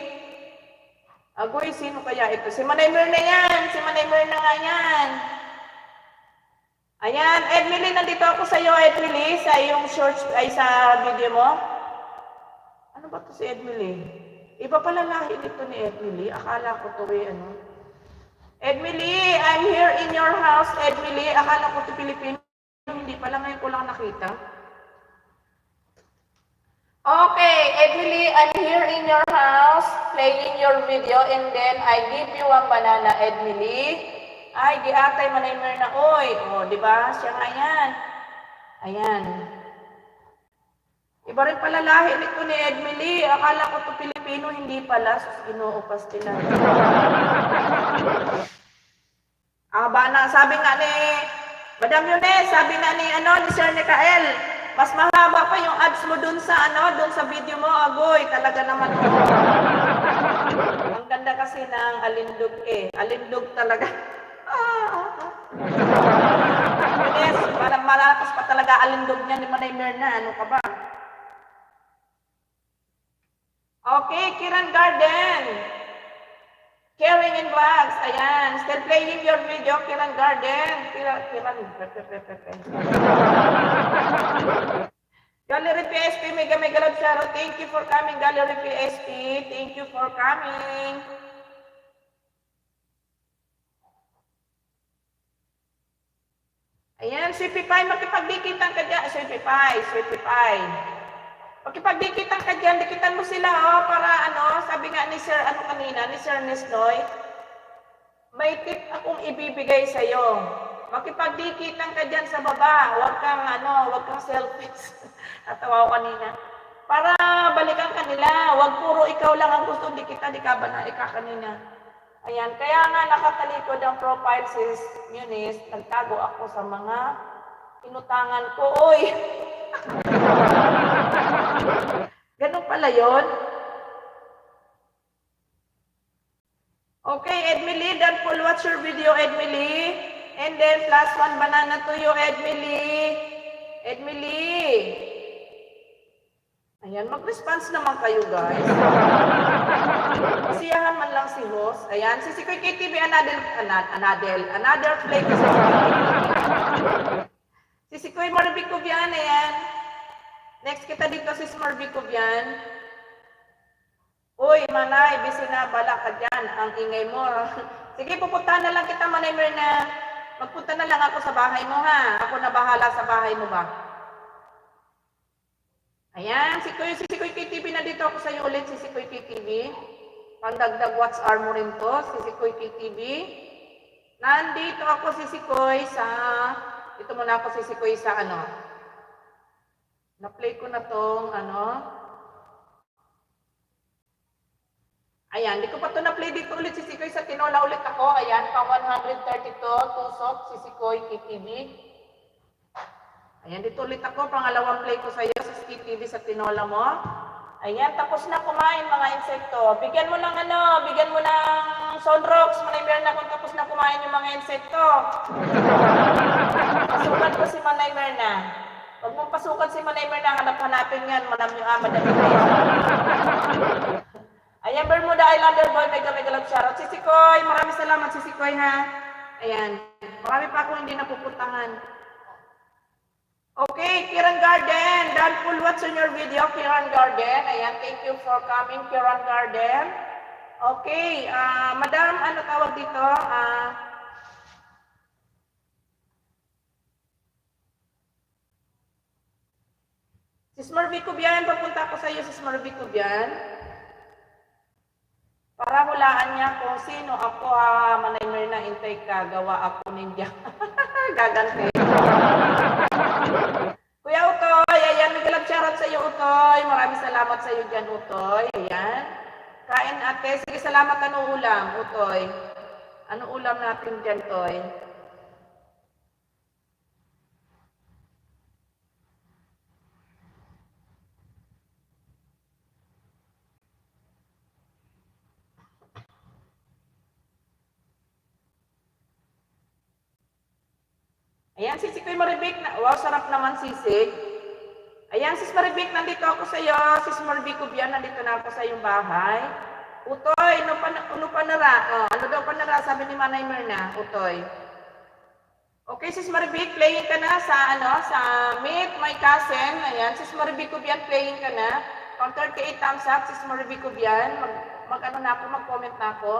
Agoy, sino kaya ito? Si Manay Mirna yan, nga yan. Ayan, Edmily, nandito ako sa iyo, Edmily, sa iyong short, sa video mo. Ano ba to si Edmily? Iba pala lahi nito ni Edmily. Akala ko to Edmily, I'm here in your house, Edmily. Akala ko to Pilipino. Hindi pala, ngayon ko lang nakita. Okay, Emily, I'm here in your house playing your video and then I give you one banana, Emily. Ay, di atay manaymer na, oy. O, di ba? Siya nga yan. Ayan. Iba rin pala lahi nito ni Emily. Akala ko to Pilipino, hindi pala. Sus, Ginoo pastila. Bana, sabi nga ni Madam Yunes, sabi na ni Sir Nikael, mas mahaba pa yung ads mo dun sa dun sa video mo, agoy, talaga naman. Ang ganda kasi ng alindog alindog talaga. Yunes, malakas pa talaga alindog niya ni Manay Mirna, ano ka ba? Okay, Kiran Garden. Caring in vlogs, ayan. Still playing your video, Kiran Garden. Kiran. Gallery PSP, mega love Charo. Thank you for coming, Gallery PSP. Thank you for coming. Ayan, Sweetie Pie, makipagdikitan ka dyan. Sweetie Pie. Makipagdikitan ka dyan, dikitan mo sila, para sabi nga ni Sir, kanina, ni Sir Nesnoy, may tip akong ibibigay sa'yo. Makipagdikitan ka dyan sa baba, huwag kang selfies. Natawa ko kanina. Para balikan ka nila, huwag puro ikaw lang ang gusto, di ka ba na ika kanina. Ayan, kaya nga nakatalikod ang profile sis Eunice, nagtago ako sa mga inutangan ko. Oy! Ganun pala yun. Okay, Edmily, done full watch your video, Edmily. And then, plus one banana to you, Edmily. Ayan, mag-response naman kayo, guys. Siyahan man lang si host. Ayan, si Sikoy KTV, another play ko sa si Sikoy Marbicovian, ayan. Next kita dito si Marbicovian. Uy, Manay, busy na, bala ka dyan. Ang ingay mo. Sige, pupunta na lang kita, Manay Mirna. Magpunta na lang ako sa bahay mo, ha? Ako na bahala sa bahay mo ba? Ayan, si Sikoy KTV na dito ako sa iyo ulit, si Sikoy KTV. Pandagdag what's R mo rin to, si Sikoy KTV. Nandito ako si Sikoy sa, dito muna ako si Sikoy sa na-play ko na tong ayan, di ko pa ito na-play dito ulit si Sikoy sa Tinola ulit ako. Ayan, pa 132, tusok si Sikoy KTV. Ayan, dito ulit ako, pangalawang play ko sa iyo sa KTV sa Tinola mo. Ayan, tapos na kumain mga insekto. Bigyan mo ng bigyan mo ng Sonrox, Manay Mirna kung tapos na kumain yung mga insekto. Pasukan ko si Manay Mirna. Huwag mong pasukan si Manay Mirna, hanap-hanapin yan, manam yung madami. Ayan, Bermuda Islander Boy, mega love shoutout. Si Sikoy, maraming salamat si Sikoy, ha. Ayan, marami pa akong hindi napupuntahan. Okay, Kiran Garden, done full watch on your video, Kiran Garden. Ayan, thank you for coming, Kiran Garden. Okay, madam, ano tawag dito? Sis Marvico Bian, papunta ako sa iyo, Sis Marvico Bian. Para hulaan niya kung sino ako, Manay Mirna, hintay ka, gawa ako ninja. Gagante. Kuya Utoy, ayan, may galap shoutout sa iyo, Utoy. Maraming salamat sa iyo dyan, Utoy. Ayan. Kain ate. Sige, salamat. Ano ulam, Utoy? Ano ulam natin dyan, Toy? Ayan, Sisig Koy Maribik. Wow, sarap naman, Sisig. Ayan, Sis Maribik, nandito ako sa iyo. Sis Maribik Kubian, nandito na ako sa iyong bahay. Utoy, ano panara? Ano daw panara? Sabi ni Manay Mirna, Utoy. Okay, Sis Maribik, playing ka na sa sa Meet My Cousin. Ayan, Sis Maribik Kubian, playing ka na. Pang 38 thumbs up, Sis Maribik Kubian. Mag-comment na ako.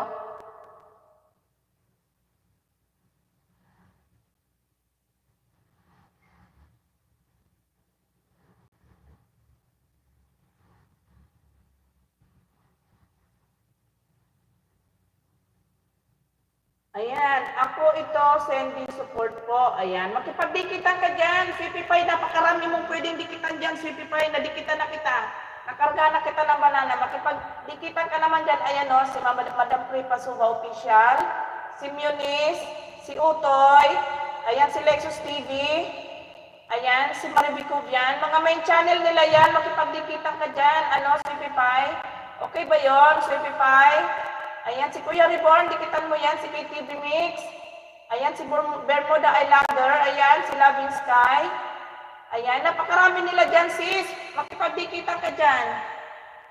Ayan, ako ito, sending support po. Ayan, makipagdikitan ka dyan. Sweepify, napakarami mong pwedeng dikitan dyan. Sweepify, nadikitan na kita. Nakarga na kita ng banana. Makipagdikitan ka naman dyan. Ayan o, si Madam Pri Pasuba Official, si Munis, si Utoy, ayan si Lexus TV, ayan si Maribicubian. Mga main channel nila yan, makipagdikitan ka dyan. Ano, Sweepify? Okay ba yun, Sweepify? Ayan, si Kuya Reborn, dikitan mo yan, si KTV Mix. Ayan, si Bermuda Islander. Ayan, si Loving Sky. Ayan, napakarami nila dyan, sis. Makipagdikitan ka dyan.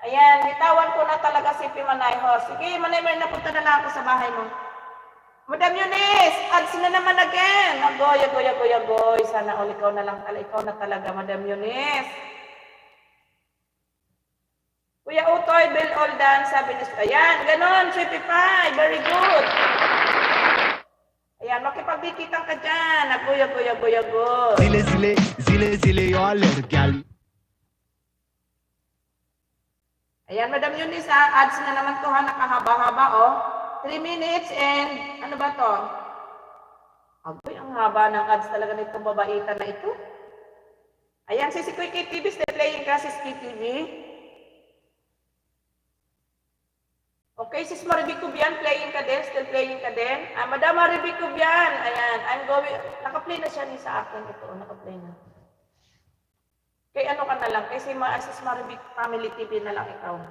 Ayan, bitawan ko na talaga si Pimanayho. Sige, Manay, napunta na lang ako sa bahay mo. Madam Eunice, ads na naman again. Agoy. Sana all ikaw na talaga, Madam Eunice. Kuya Utoy, Bill Oldan, sabi ni ayan, ganon, Sweepify, very good. Ayan, makipagdikitan ka dyan. Agoy. Zile, yoler, gel. Ayan, Madam Eunice, ads na naman to, nakahaba-haba, oh. 3 minutes and, ano ba to? Agoy, ang haba ng ads talaga nitong babaitan na ito. Ayan, si Kuya KTV, still playing ka, sis KTV. Okay, sis Maribicubian, playing ka din, still playing ka din. Madam Maribicubian, ayan, I'm going, naka-play na siya ni sa akin ito, naka-play na. Kay ano ka na lang, kay sis Maribic Family TV na lang ikaw.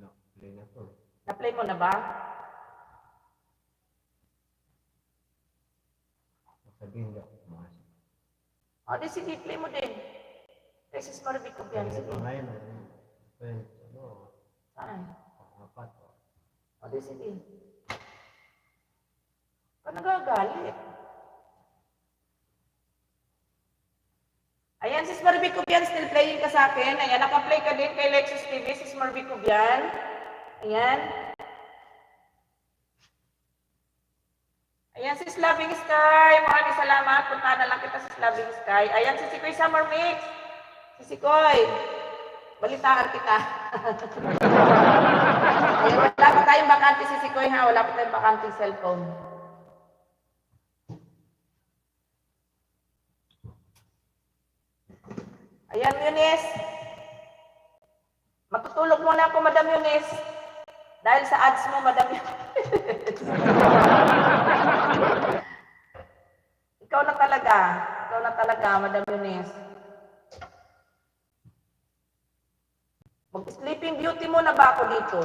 No, play na po. Na-play mo na ba? Sabihin niya, mas. O, di sige, play mo din. Kay sis Maribicubian, sige. Ngayon, Saan? apat. O, di sige. Ka nagagalit. Ayan, sis Maribicubian, still playing ka sa akin. Ayan, naka-play ka din kay Lexus TV, sis Maribicubian. Ayan. Ayan, sis Loving Sky. Maraming salamat. Punta na lang kita, sis Loving Sky. Ayan, si Sikoy Summer Mix. Si Sikoy. Balitaan kita. Ayan, wala pa tayong bakante si Sikoy ha. Wala pa tayong bakante cellphone. Ayan, Eunice. Matutulog muna ako, Madam Eunice. Dahil sa ads mo, Madam Eunice. Ikaw na talaga, Madam Eunice. Mag-sleeping beauty muna ba ako dito?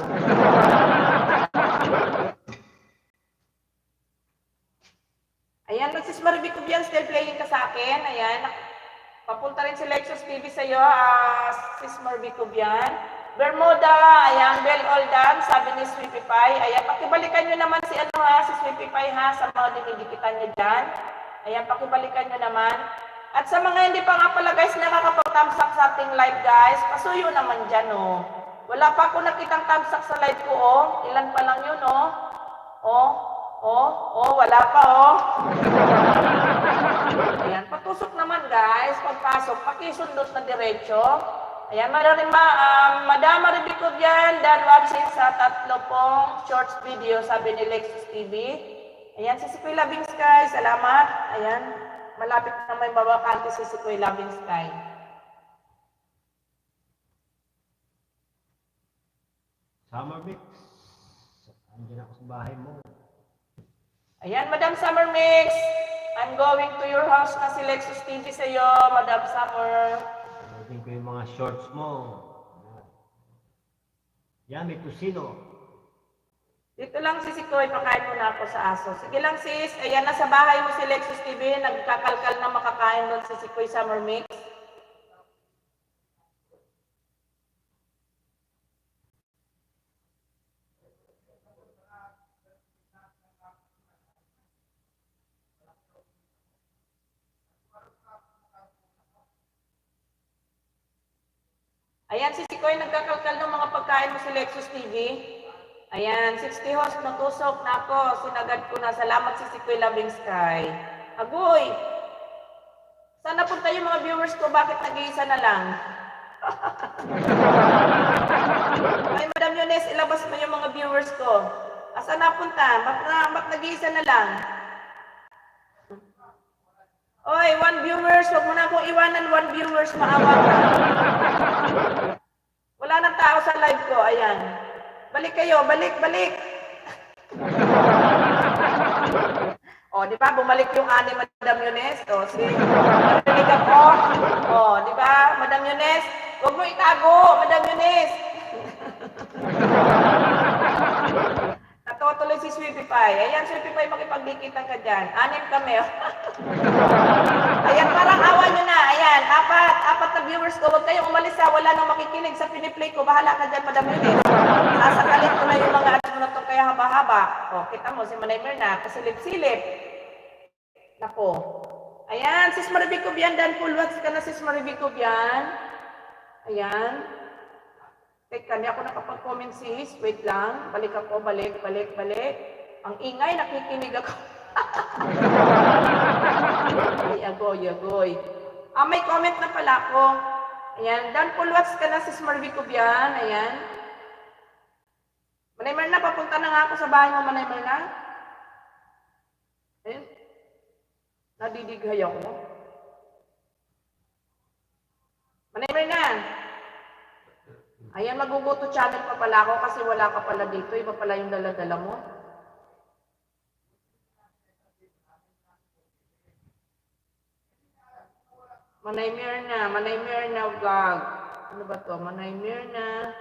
Ayan, sis Maribicubian, still playing ka sa akin. Ayan, papunta rin si Lexus TV sa'yo, sis Maribicubian. Bermuda, ayan, Bell Oldan, sabi ni Sweepify. Ayan, pakibalikan nyo naman si si Sweepify ha, sa mga dinidikitan niya dyan. Ayan, pakibalikan nyo naman. At sa mga hindi pa nga pala guys, nakakapag-thumbsuck sa ating live guys, pasuyo naman dyan oh. Wala pa ako nakitang thumbsuck sa live ko oh. Ilan pa lang yun oh. Wala pa oh. Ayan, patusok naman guys, pagpasok, pakisundot na diretso. Ayan, Madam Maribicubian, dan watching sa 3 pong shorts video, sabi ni Lexus TV. Ayan, si Sikoy Loving Sky, salamat. Ayan, malapit na may babakante si Sikoy Loving Sky. Summer Mix. Andiyan ako sa bahay mo. Ayan, Madam Summer Mix. I'm going to your house na si Lexus TV sa'yo, Madam Summer. Pagdating ko yung mga shorts mo. Yan, may kusino. Dito lang si Sikoy, pakain muna ako sa aso. Sige lang sis, ayan, nasa bahay mo si Lexus TV, nagkakalkal na makakain doon si Sikoy Summer Mix. Ayan, si Sikoy, nagkakalkal ng mga pagkain mo si Lexus TV. Ayan, 60 host, natusok na ako. Sinagad ko na. Salamat si Sikoy Loving Sky. Agoy! Saan napunta yung mga viewers ko? Bakit nag-iisa na lang? Ay, Madam Eunice, ilabas mo yung mga viewers ko. Asan napunta? Ba't nag-iisa na lang? Oy, 1 viewers. Huwag mo na akong iwanan 1 viewers. Maawa ka. Wala nang tao sa live ko. Ayan. Balik kayo. Balik. O, di ba? Bumalik yung ani, Madam Yunes. O, si narinig ako. O, di ba? Madam Yunes, huwag mo itago, Madam Yunes. Natawa tuloy si Sweetie Pie. Ayan, Sweetie Pie, makipagdikitan ka dyan. 6 kami. Ayan, parang awa nyo na. Ayan, apat na viewers ko. Huwag kayong umalis ha. Wala nang makikinig sa piniplay ko. Bahala ka dyan, Madam Yunes. Sasakalin ko na yung mga ads mo na itong kaya haba-haba. O, kita mo, si Manay Mirna, kasilip-silip. Nako. Ayan, Sis Marivic Cubian, dan full watch ka na, Sis Marivic Cubian. Ayan. Teka, hindi ako nakapag-comment, sis. Wait lang. Balik ako, balik. Ang ingay, nakikinig ako. Ay, agoy. May comment na pala ako. Ayan, dan full watch ka na, Sis Marivic Cubian. Ayan. Manay Mirna, papunta na nga ako sa bahay mo, Manay Mirna. Ayan. Nadidighay ako. Manay Mirna. Ayan, maguguto channel pa pala ako kasi wala ka pala dito. Iba pala yung dala-dala mo. Manay Mirna vlog. Ano ba to? Manay Mirna.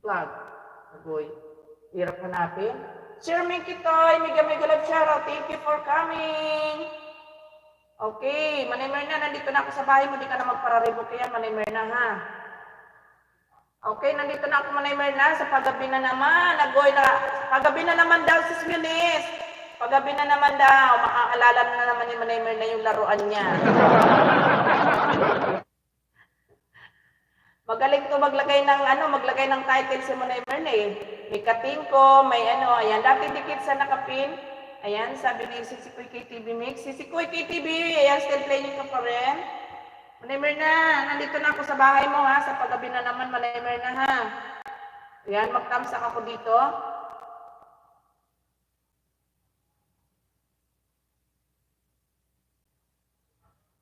Vlog. Agoy. Hirap hanapin. Sir Minky Toy, mega love shoutout. Thank you for coming. Okay, Manay Mirna, nandito na ako sa bahay mo. Di ka na magpararibok yan, Manay Mirna, ha? Okay, nandito na ako, Manay Mirna. Sa paggabi na naman. Paggabi na naman daw, Sis Munis. Paggabi na naman daw. Makaalala na naman ni Manay Mirna yung laruan niya. Magaling to maglagay ng title si Manay Mirna eh. May katingko, may ayan. Dati dikit sa nakapin. Ayan, sabi ni Sisikoy KTV Mix. Sisikoy KTV, ayan, still playing ka pa rin. Manay Mirna, nandito na ako sa bahay mo ha. Sa paggabi na naman, Manay Mirna ha. Ayan, magtamsak ako dito.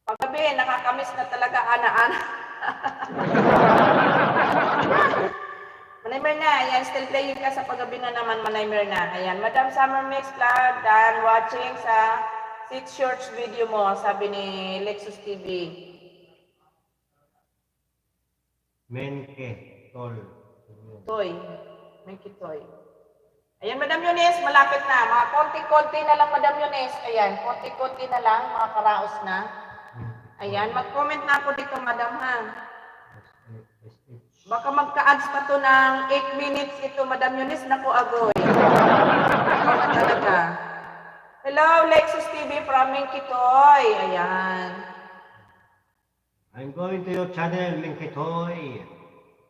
Paggabi, nakakamiss na talaga ana-ana. Manay Mirna, ayan, still playing ka sa paggabi na naman, Manay Mirna. Ayan, Madam Summer Mix Vlog, dan watching sa 6 shorts video mo, sabi ni Lexus TV. Menke, tol. Toy. May kitoy. Ayan, Madam Yunes, malapit na. Mga konti-konti na lang, Madam Yunes. Ayan, konti-konti na lang, mga karaos na. Ayan, mag-comment na ako dito, Madam, ha. Baka magka-ads pa to ng 8 minutes ito, Madam Yunis. Naku, agoy. Ikaw na talaga. Hello, Lexus TV from Minky Toy. Ayan. I'm going to your channel, Menke Toy.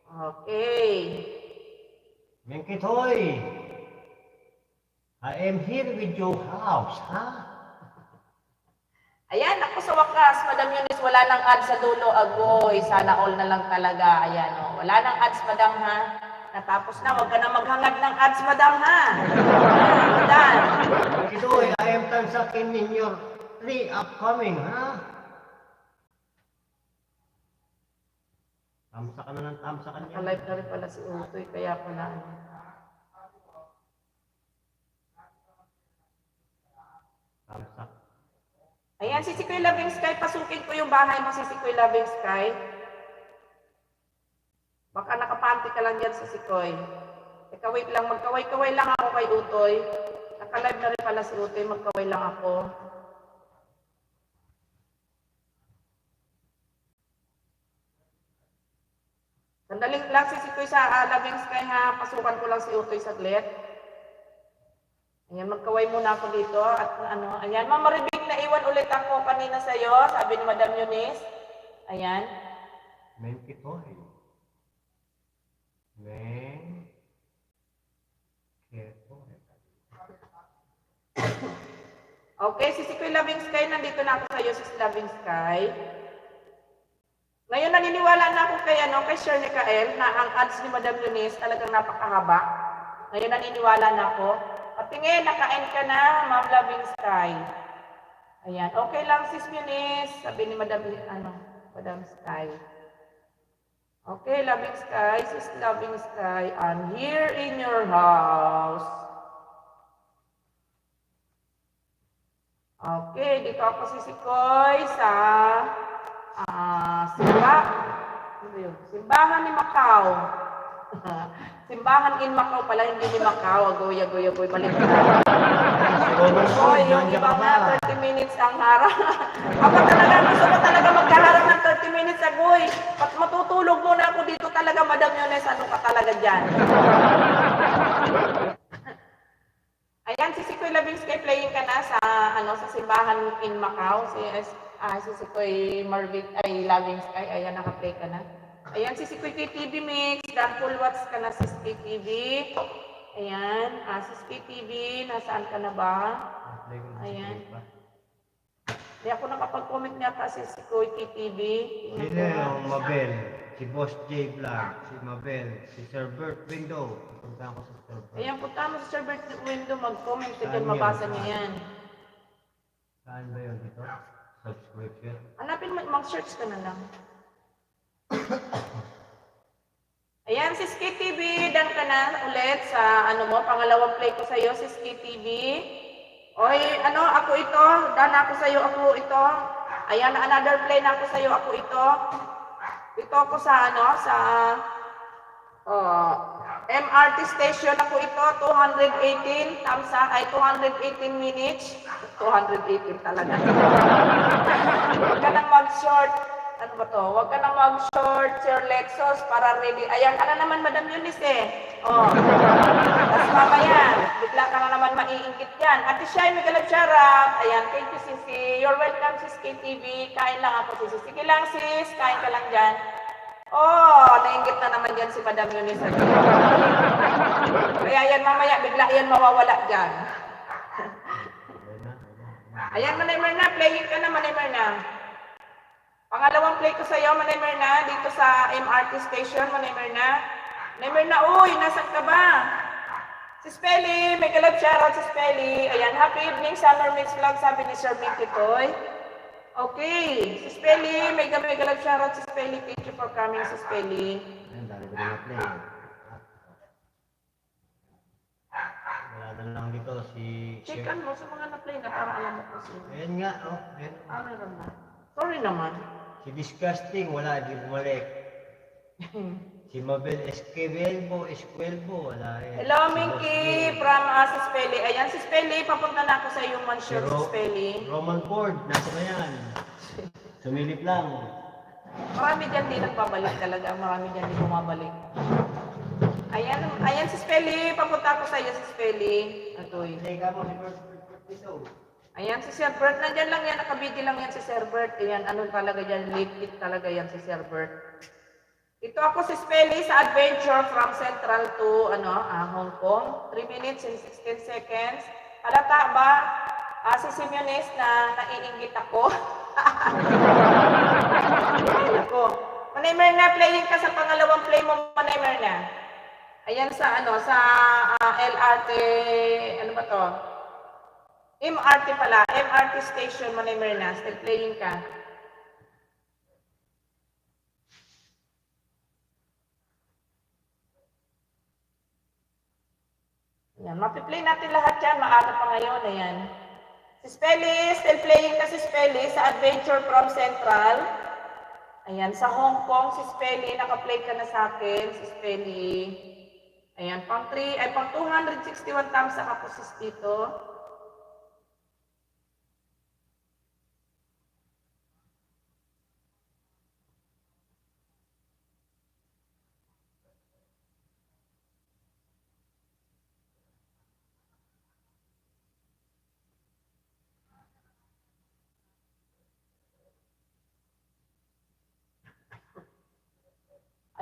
Okay. Menke Toy. I am here with your house, ha? Ayan, ako sa wakas, Madam Yunis, wala nang ads sa dulo, agoy. Sana all na lang talaga. Ayan, o. Wala nang ads, Madam, ha? Natapos na, huwag ka na maghangad ng ads, Madam, ha? Madam. Menke Toy, I am transacting in your 3 upcoming, ha? Tamsa ka na ng tamsa ka niya. Naka-live na rin pala si Utoy, kaya pala. Tamsa. Ayan, si Sikoy Loving Sky, pasukin ko yung bahay mo, si Sikoy Loving Sky. Baka nakapanty ka lang dyan sa Sikoy. Teka, wait lang, magkaway-kaway lang ako kay Utoy. Naka-live na rin pala si Utoy, magkaway lang ako. Sandali lang si Sikoy sa Loving Sky ha, pasukan ko lang si Utoy saglit. Ayan, magkaway muna ako dito at ayan, Ma'am Maribig, naiwan ulit ako kanina sa iyo, sabi ni Madam Yunis. Ayan. Menke Toy. Menke Toy. Okay, si Sikoy Loving Sky, nandito na ako sa iyo, Sis Loving Sky. Ngayon naniniwala na ako kay Sir Nicael na ang ads ni Madam Eunice talagang napakahaba. Ngayon naniniwala na ako. Patingin, nakain ka na, Ma'am Loving Sky. Ayan, okay lang sis Eunice, sabi ni Madam Sky. Okay, Loving Sky, sis Loving Sky, I'm here in your house. Okay, dito ako sisikoy sa simbahan ni Macau. Simbahan in Macau pala, hindi ni Macau. Agoy, balik na. Oy, yung iba nga, 30 minutes ang harap. Ako talaga, gusto ko talaga magkaharap ng 30 minutes, agoy. Matutulog muna ako dito talaga, Madam Eunice, ano ka talaga dyan? Ayan, si Sikoy Loving Sky, playing ka na sa simbahan in Macau. Si Sikoy Loving Sky, ayan, naka-play ka na. Ayan, si Sikoy KTV Mix, dan full watch ka na si KTV. Ayan, si KTV, nasaan ka na ba? Ayan. Hindi ako nakapag-comment niya kasi si Sikoy KTV. Sino yung Mabel? Si Boss J Vlog, si Mabel, si Sir Bert Window. Punta ko sa Sir Bert. Ayan, punta mo sa Sir Bert Window, mag-comment ka dyan, mabasa niya yan. Saan ba yun dito? Subscription. Hanapin mo, mag-search ka na lang. Ayan, si Ski TV, dan ka na ulit sa pangalawang play ko sa iyo, si Ski TV. Oy, ako ito, dan ako sa iyo, ako ito. Ayan, another play na ako sa iyo, ako ito. Ito ako sa MRT station, ako ito, 218 218 minutes. 218 talaga. Huwag ka nang mag-short. Ano ba to? Huwag ka nang mag-short, Sir Lexus, para ready. Ayan ka na naman, Madam Eunice eh. Tapos mamaya, bigla ka na naman maiingit yan. Ate Shai, Miguel Charap. Ayan, thank you, Sisi. You're welcome, Sis KTV. Kain lang ako, Sisi. Sige lang, Sis. Kain ka lang dyan. Nainggit na naman dyan si Madam Eunice. Kaya yan, mamaya, bigla yan mawawala dyan. Ayan, Manay Merna, playing ka na, Manay Merna. Pangalawang play ko sa iyo, Manay Merna, dito sa MRT station, Manay Merna. Manay Merna, uy, nasan ka ba? Si Spelly, may galap shoutout si Spelly. Ayan, happy evening, Summer Mix Vlog, sabi ni Sir Mickey Toy. Okay, si Spelly, may galap shoutout si Spelly. Thank you for coming, si Spelly. Ayan, dali ko na play. Wala na lang dito si... Checkan mo sa mga na-play na para alam mo ko sino. Ayan nga, Ayan. Meron na. Sorry naman. Si Disgusting, wala, di bumalik. Si Mabel Esquivelbo, wala eh. Hello, Minky, from si Spelly. Ayan, si Spelly, papunta na ako sa iyong mansion, si Spelly. Roman Ford, nasa na yan. Sumilip lang. Marami dyan di nagbabalik talaga. Marami dyan di bumabalik. Ayan si Spelly. Papunta ako sa iyo, si Spelly. Atoy. Teka mo, si Bert dito. Ayan si Sir Bert. Nandyan lang yan. Nakabidi lang yan si Sir Bert. Ayan, talaga dyan. Late talaga yan si Sir Bert. Ito ako si Spelly sa adventure from Central to Hong Kong. 3 minutes and 16 seconds. Halata ba? Si Simeones na naiinggit ako. Ako. Manay Merna, playing ka sa pangalawang play mo, Manay Merna. Ayan sa LRT, ano ba to? MRT pala, MRT station, Manay Merna. Still playing ka. Ayan, mapiplay natin lahat yan. Maaga pa ngayon. Ayan. Si Spelly, still playing ka si Spelly sa Adventure from Central. Ayan, sa Hong Kong, si Spelly, naka-play ka na sa akin, si Spelly. Ayan, pang 261 times sa kapusis dito.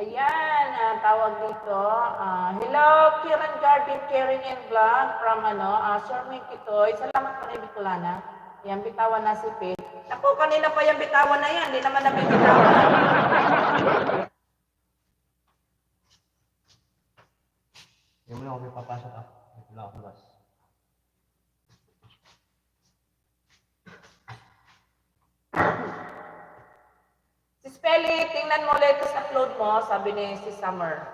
Ayan, tawag dito. Hello, Kiran Garden, Karen and Vlog from Sir Minky Toy. Salamat po na Bicolana. Ayan, bitawan na si Pete. Ako, kanina pa yung bitawan na yan. Hindi naman namin bitawan. Hindi mo lang ako may papasok ah. Ito lang ako labas. Si Spelly, tingnan mo latest upload mo, sabi ni si Summer.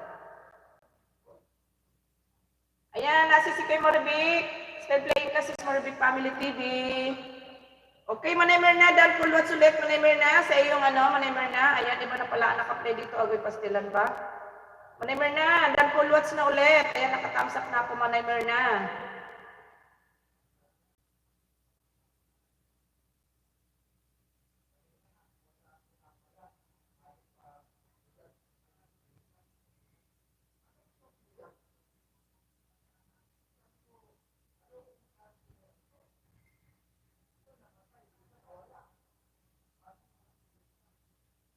Ayan, nasisikoy mo, Rubik. Still playing ka si Rubik Family TV. Okay, Manaymer na, dahil full watch ulit, Manaymer na, sa iyong Manaymer na. Ayan, iba na pala nakaplay dito, agoy pastilan ba? Manaymer na, dahil full watch na ulit. Ayan, nakatamsak na ako, Manaymer na.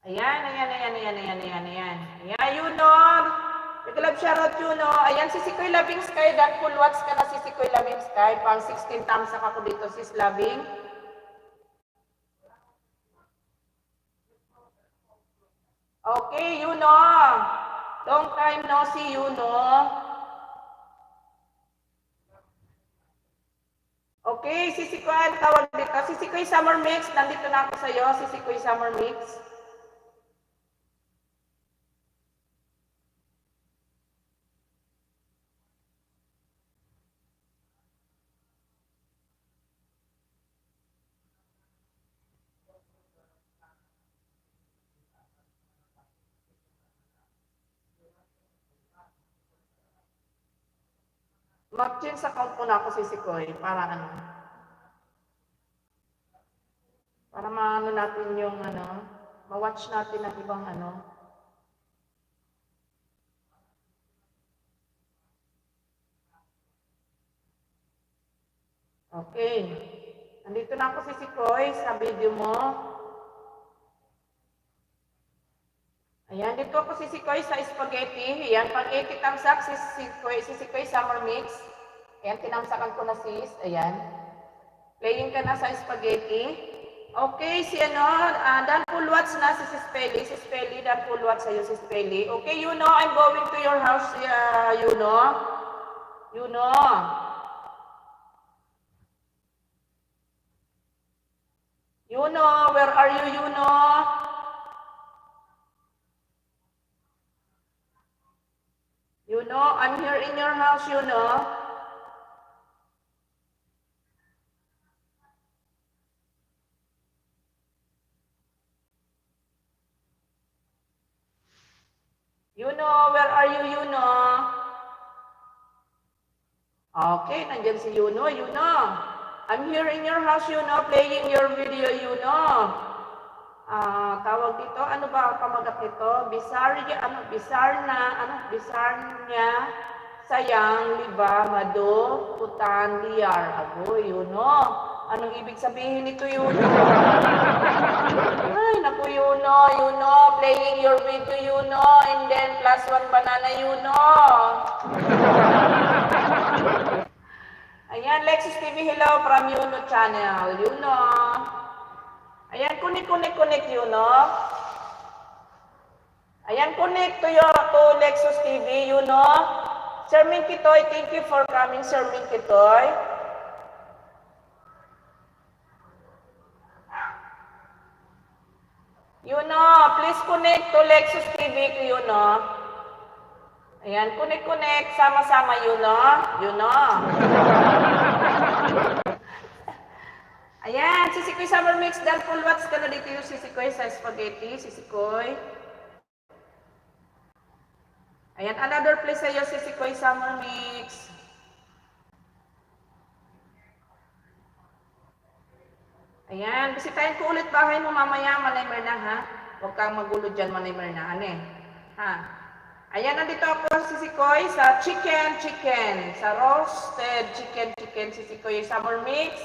Ayan. Ayan, Yunor. Nag-love shoutout, Yuno. Ayan, si Sikoy Labing Sky. Dan full watch ka na si Sikoy Labing Sky. Pang 16 times ako dito, sis Labing. Okay, Yuno. Long time no see, Yuno. Okay, si Sikoy, tawag dito. Si Sikoy Summer Mix. Nandito na ako sa'yo, si Sikoy Summer Mix. Mag-change sa account ko na ako si Sikoy para para maano natin yung ma-watch natin ang ibang Okay. Nandito na ako si Sikoy sa video mo. Ayan, dito ako si Sikoy sa spaghetti. Ayan, pag 80 tamsak, si Sikoy Summer Mix. Ayan, tinamsakan ko na sis. Ayan. Playing ka na sa spaghetti. Okay, si Dan full watch na si Spelly. Si Spelly, Dan full watch sa'yo si Spelly. Okay, you know, I'm going to your house, you know. You know. You know, where are you, you know? You know, I'm here in your house, you know. You know, where are you, you know? Okay, nandyan si Yuno, Yuno. I'm here in your house, Yuno, playing your video, Yuno. Tawag dito, ano ba ang pamagat nito? Bisarnya, sayang, liba, mado, putan, liar. Ago, Yuno. Anong ibig sabihin nito, Yuno? Ay, naku, Yuno, playing your video, Yuno, and then +1 banana, Yuno. Ayan, Lexus TV, hello from Yuno channel, Yuno. Ayan, connect, Yuno. Ayan, connect to Lexus TV, Yuno. Sir Minkitoy, thank you for coming, Sir Minkitoy. Yuno, please connect to Lexus TV, Yuno. Ayan, connect, sama-sama, Yuno. Ayan, si Sikoy Summer Mix, dahil full watch ka na dito yung si Sikoy sa spaghetti, si Sikoy. Ayan, another place sa'yo, si Sikoy Summer Mix. Ayan, bisitahin ko ulit bahay mo mamaya, Manaymer na, ha? Huwag kang magulo dyan, Manaymer na, ha? Ayan, nandito ako si Sikoy sa chicken, sa roasted chicken, si Sikoy Summer Mix.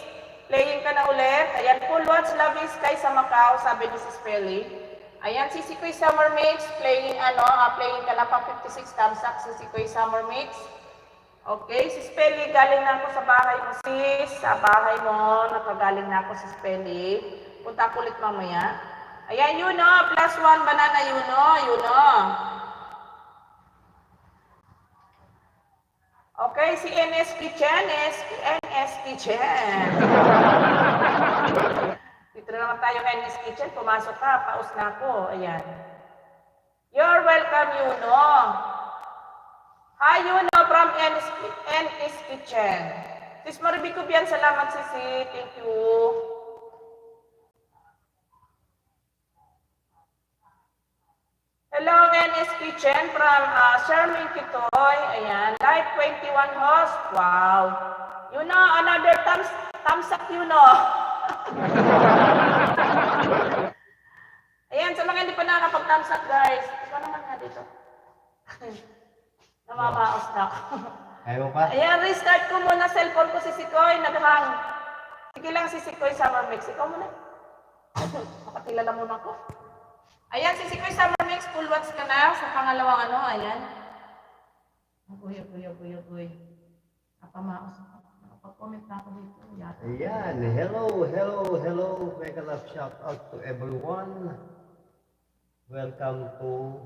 Playing ka na ulit. Ayan, full watch, Loving Sky sa Macau, sabi ni si Spelly. Ayan, si Sikoy Summer Mix, playing ka na pa 56 tamsak, si Sikoy Summer Mix. Okay, si Spelly, galing na ako sa bahay mo, sis. Sa bahay mo, nakagaling na ako si Spelly. Punta ako ulit mamaya. Ayan, Yuno, +1 banana, Yuno. Okay, si NS Kitchen, NS Kitchen. Dito na naman tayo NS Kitchen. Pumasok ka, paus na ako. Ayan. You're welcome, Yuno. Hi, Yuno from NS Kitchen. Sis Maribico Bian, salamat sisi. Thank you. Hello, NS Kitchen from Sherman Kitoy. Ayan, Live 21 host. Wow. Yuno, another thumbs up, Yuno. Ayan, sa mga hindi pa nakakapag-thumbs up, guys. Ikaw naman nga dito. Namamaos na ako. Ayaw pa? Ayan, restart ko muna cellphone ko si Sikoy. Naghang. Sige lang si Sikoy Summer Mix. Ikaw muna. Makakilala muna ako. Ayan, si Sikoy Summer Mix. Full watch ka na sa pangalawang ano. Ayan. Agoy. Napamaos ako. Nakapag-comment na ako dito. Yata. Ayan, hello. Mega love shout out to everyone. Welcome to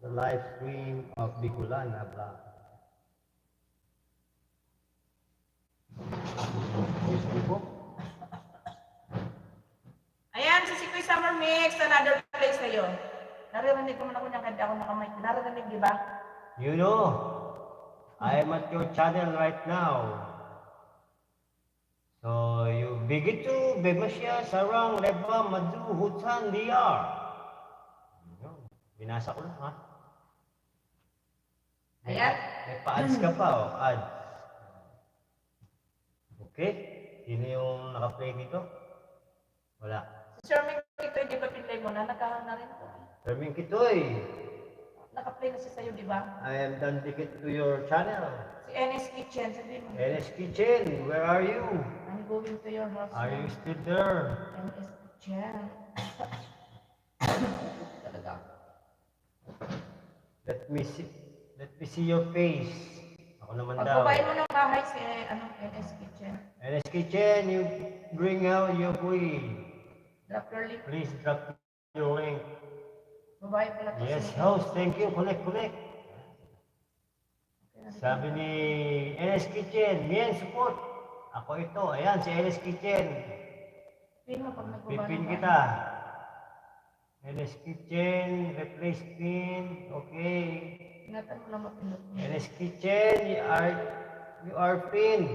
the live stream of Bicolana Vlog. Ayan, si Sikoy Summer Mix. Another place na yun. Naririnig ko man ako niya kahit ako nakamay. Naririnig, di ba? You know, I am at your channel right now. So, you bigitu, bemasya, sarang, leba, madu, hutan, diyar. Binasa ko lang, ha? Ayan. May pa-ads ka pa, oh, ads. Okay? Sino yung naka-play dito? Wala. Si Sir Ming Kitoy, di ba pinlay mo na? Nagkahang na rin po. Terming Kitoy, Naka-play na siya sa'yo, di ba? I am done ticket to your channel. Si NS Kitchen, sabi mo. NS Kitchen, where are you? I'm going to your house. Are now. you still there? NS Kitchen. Talaga. Let me see your face. Ako naman daw. Pagbabayin mo ng bahay si NS Kitchen. NS Kitchen, you bring out your boy. Drop your link. Please drop your link. Babae pala to. Yes, si- host, thank you. Connect. Okay, Sabi ni NS Kitchen, Mien, support. Ako ito. Ayan, si NS Kitchen. Pin mo pag nagbaba Pipin ng kita. NS Kitchen, replace pin. Okay. Ingatan mo lang mapindot mo. NS Kitchen, you are pinned.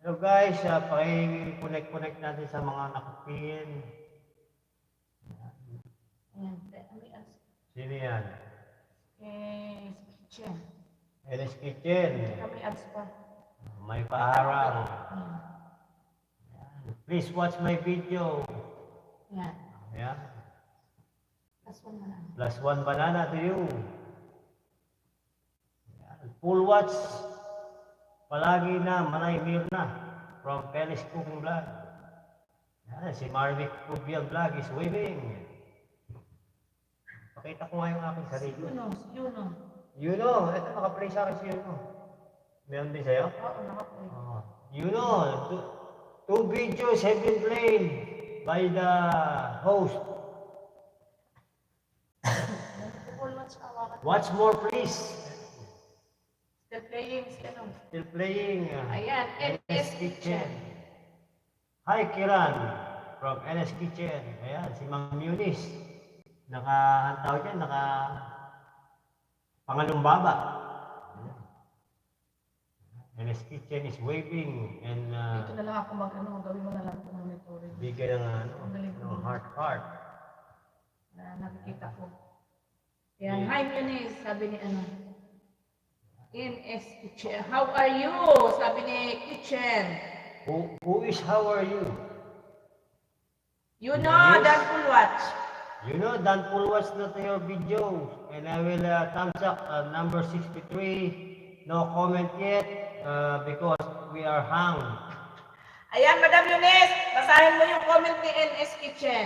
Hello guys, paki-connect natin sa mga nakapin. Ayan. May ads. Sino yan? NS Kitchen. NS Kitchen. Kami ads pa. May paharang. Ayan. Please watch my video. Ayan. Ayan. Last one na lang. +1 banana to you. Ayan. Full watch. Palagi na, Manay Mirna. From Pelis Cooking Vlog. Ayan, si Marvic Cubial Vlog is waving. Pakita ko nga yung aking sarili. Yuno. You know, ito naka-play sa akin si Yuno. Meron din sa'yo? Oo, nakaplay. You know, two videos have been played by the host. Full watch awakan. Watch more please. Still playing si ano. Still playing. Ayan, NS Kitchen. Hi Kiran from NS Kitchen. Ayan, si Mang Munis. Ang tawag dyan, pangalumbaba. NS Kitchen is waving and Dito na lang ako gawin mo na lang itong monitoring. bigay ng Magaling ko. heart. Na nakikita ko. Yan, hi Eunice, sabi ni ano. NS Kitchen. How are you? Sabi ni Kitchen. Who is how are you? You know, Yes. that full watch. You know, don't full watch na to your video. And I will thumbs up number 63. No comment yet because we are hung. Ayan, Madam Eunice, basahin mo yung comment ni NS Kitchen.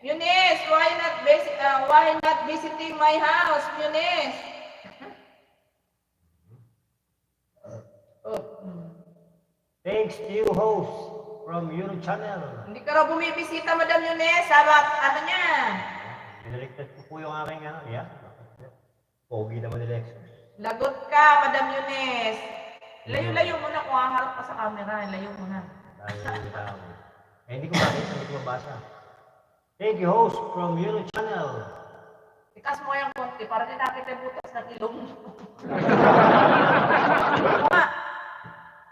Eunice, why not visiting my house, Eunice? Oh. Thanks to you, host from your channel. Hindi ka raw bumibisita, Madam Eunice. Sabat, ano niya? Binaligtad ko po yung aking yeah. Pogi naman ni Lexus. Lagot ka, Madam Yunes. Layo-layo muna kung haharap ka sa camera. Layo muna. Dahil daw. Eh, hindi ko makita, hindi ko mabasa. Thank you, host from Yuno Channel. Ikas mo yung konti para di nakita yung butas ng ilong mo.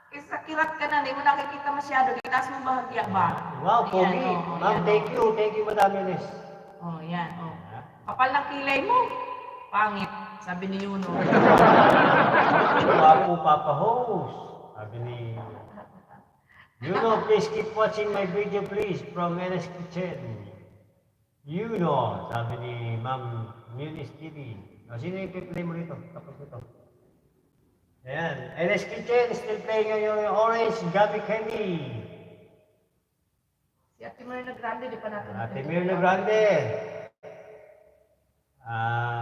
Isa kirat ka na, hindi mo nakikita masyado. Ikas mo bahagya ba? Wow, Ayan, pogi. oh, Ma'am, ayan, thank you. Thank you, Madam Yunes. Oh, yan. Oh. Kapal ng kilay mo. Pangit, sabi ni Yuno. Wapo, Papa Host. Sabi ni... Yuno, please keep watching my video, please, from NS Kitchen. Yuno, sabi ni Ma'am Yunis TV. O, sino yung play mo rito? Tapos ito. Ayan. NS Kitchen, still playing on your orange Gabi Candy. Si Ate Myrna Grande, di pa natin. Ate Mirna Grande.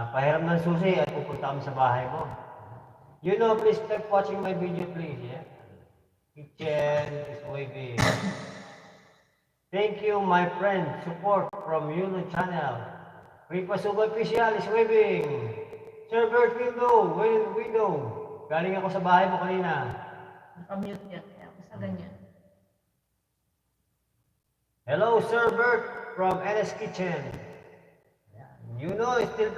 Pahiram ng susi at pupunta kami sa bahay mo. Yuno, please keep watching my video, please. Yeah? Kitchen is waving. Thank you, my friend. Support from Yuno Channel. Ripa Suba Official is waving. Server window. Galing ako sa bahay mo kanina. Nakamute yan, kaya basta ganyan. Hello, Sir Bert from NS Kitchen. You know, still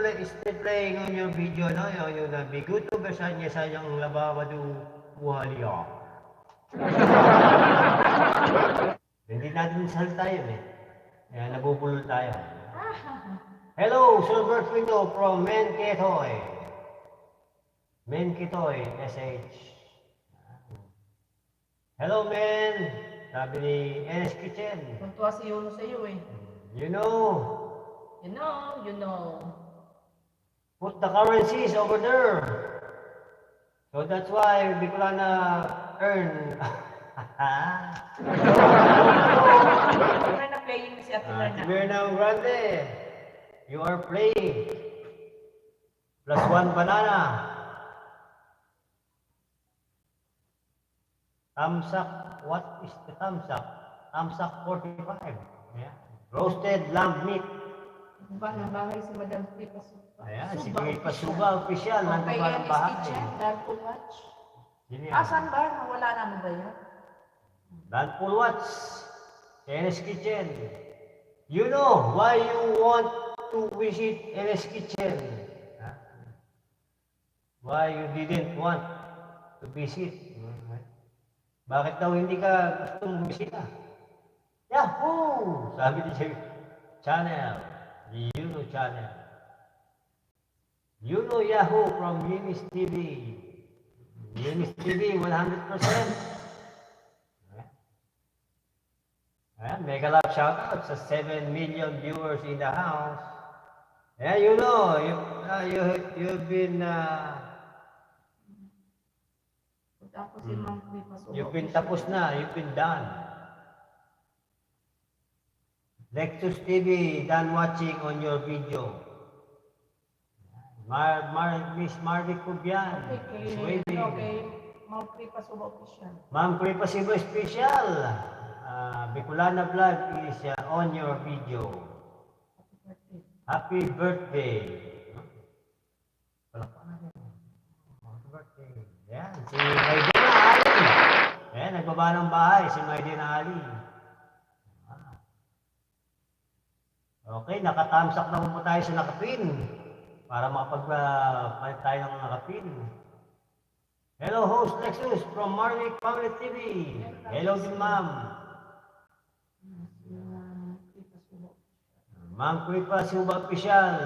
playing on your video, no? Yung biguto version niya sa yung lababadu waliya. Hindi natin salita yun eh. Kaya nabubulol tayo. Hello, Sir Bert Window from Menketoy. Menketoy, SH. Hello, men. Sabi ni NS Kitchen. Tuntua si Yuno sa iyo eh. You know. You know. Put the currencies over there. So that's why Bicolana earn. May na playing si Ate Myrna. Mirna Grande, you are playing. +1 banana. Tamsak, what is the tamsak? Tamsak 45. Yeah. Roasted lamb meat. Bahay si Madam Pipa Suba. Ayan, si Pipa Suba, official. Okay, Nandun yan ng is bahay. kitchen. Darful watch. Sino yan? Asan ba? Nawala namin ba yan? Danful Watch, NS Kitchen. You know why you want to visit NS Kitchen? Huh? Why you didn't want to visit? Bakit daw hindi ka gustong bisita? Yahoo! Sabi ni channel, Yuno Channel. Yuno Yahoo from Yunis TV. Yunis TV 100%. Ayan, mega love shoutout sa 7 million viewers in the house. Ayan, you know, you've been Tapos si Ma'am Pipa Suba. you've been tapos na, you've been done. Lexus TV, done watching on your video. Miss Marvic Cubian, is waiting. Okay, Ma'am Pipa Suba official. Ma'am Kripa Sibo Special, Bicolana Vlog is on your video. Happy birthday. Palakpakan natin. Happy birthday. Yan, si Maydena Ali. Ayan, nagbaba ng bahay, si Maydena Ali. Okay, nakatamsak na po tayo sa nakapin para makapagpalit tayo ng nakapin. Hello, host Lexus from Marvic Family TV. Hello din, ma'am. Ma'am Kripa Suba Official,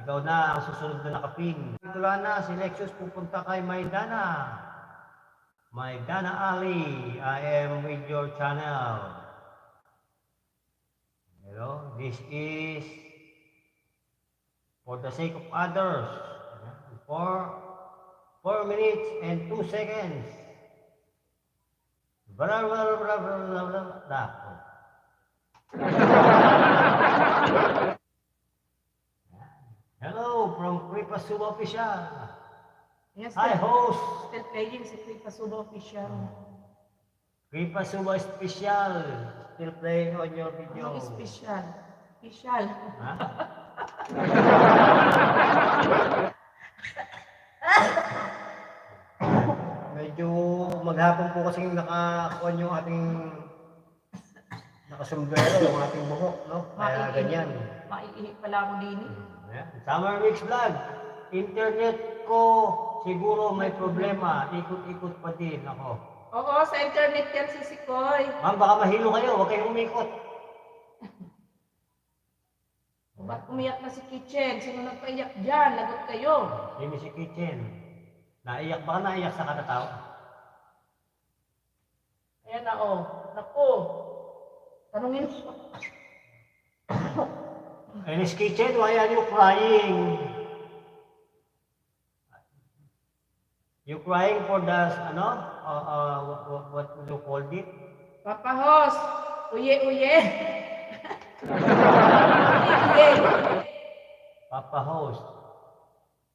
ikaw na ang susunod na nakapin. Ito lang na, si Lexus pupunta kay Maydana. Maydana Ali, I am with your channel. Hello, this is for the sake of others. For 4 minutes and 2 seconds. Blah, blah, blah, blah, blah, blah, blah. Hello from Kripa Suba Official. Yes, Hi, host. still playing si Pipa Suba official. Kripa Suba Special. Still playing on your video. Ano special? Official. Ha? maghapon po kasi nakakuha yung ating nakasombrero, yung ating buhok, no? Kaya ganyan. Maiihi pala ako din. Ayan. Summer Mix Vlog. Internet ko siguro may problema. Ikot-ikot pa din ako. Oo, sa internet yan si Sikoy. Ma'am, baka mahilo kayo. Huwag kayong umikot. Ba't umiyak na si Kitchen? Sino nagpaiyak dyan? Lagot kayo. Sino si Kitchen? Naiyak, baka naiyak sa katataw. Ayan na, oh. Naku. Tanungin mo. Miss Kitchen, why are you crying? You crying for the, what you called it? Papa Hos. Uye. Uye. Papa host.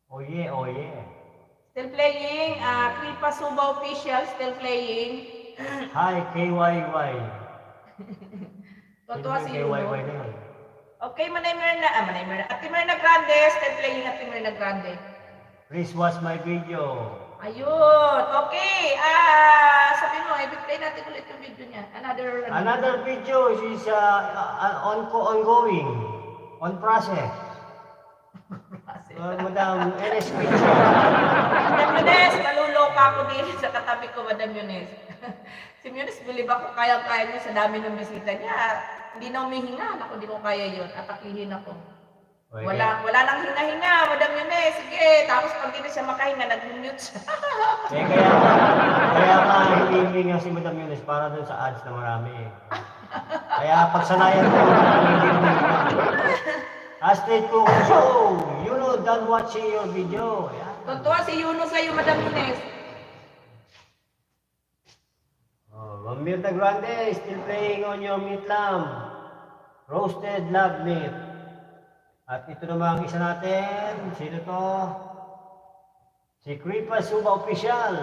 Oh yeah. Still playing. Kripa Suba Official. Still playing. Hi, KYY. Totoo si KYY Yuno. na yun. Okay, Manay Merna. Ate Merna Grande. Still playing Ate Merna Grande. Please watch my video. Ayun. Okay. Sabi mo, i-play natin ulit yung video niya. Another video is ongoing, on process. Madam Enes Kitchen. Madam Yunes, maluloka ako din sa katabi ko, Madam Yunes. Si Yunes, bilib ako kaya-kaya niya sa dami ng bisita niya. Hindi na umihinga. Ako, di ko kaya yun. Atakihin ako. Okay. Wala nang hinga-hinga, Madam Yunes. Sige, tapos pag di na siya makahinga, nag-mute siya. Kaya nga hindi huminga si Madam Yunes para dun sa ads na marami. Kaya pagsanayan ko, hindi huminga. Astrid Cooking Show, you know, done watching your video. Yan. Totoo si Yuno sa'yo, Madam Yunes. Ma'am Mirna Grande, still playing on your meat lamb. Roasted lab meat. At ito naman ang isa natin. Sino to? Si Kripa Suba Official.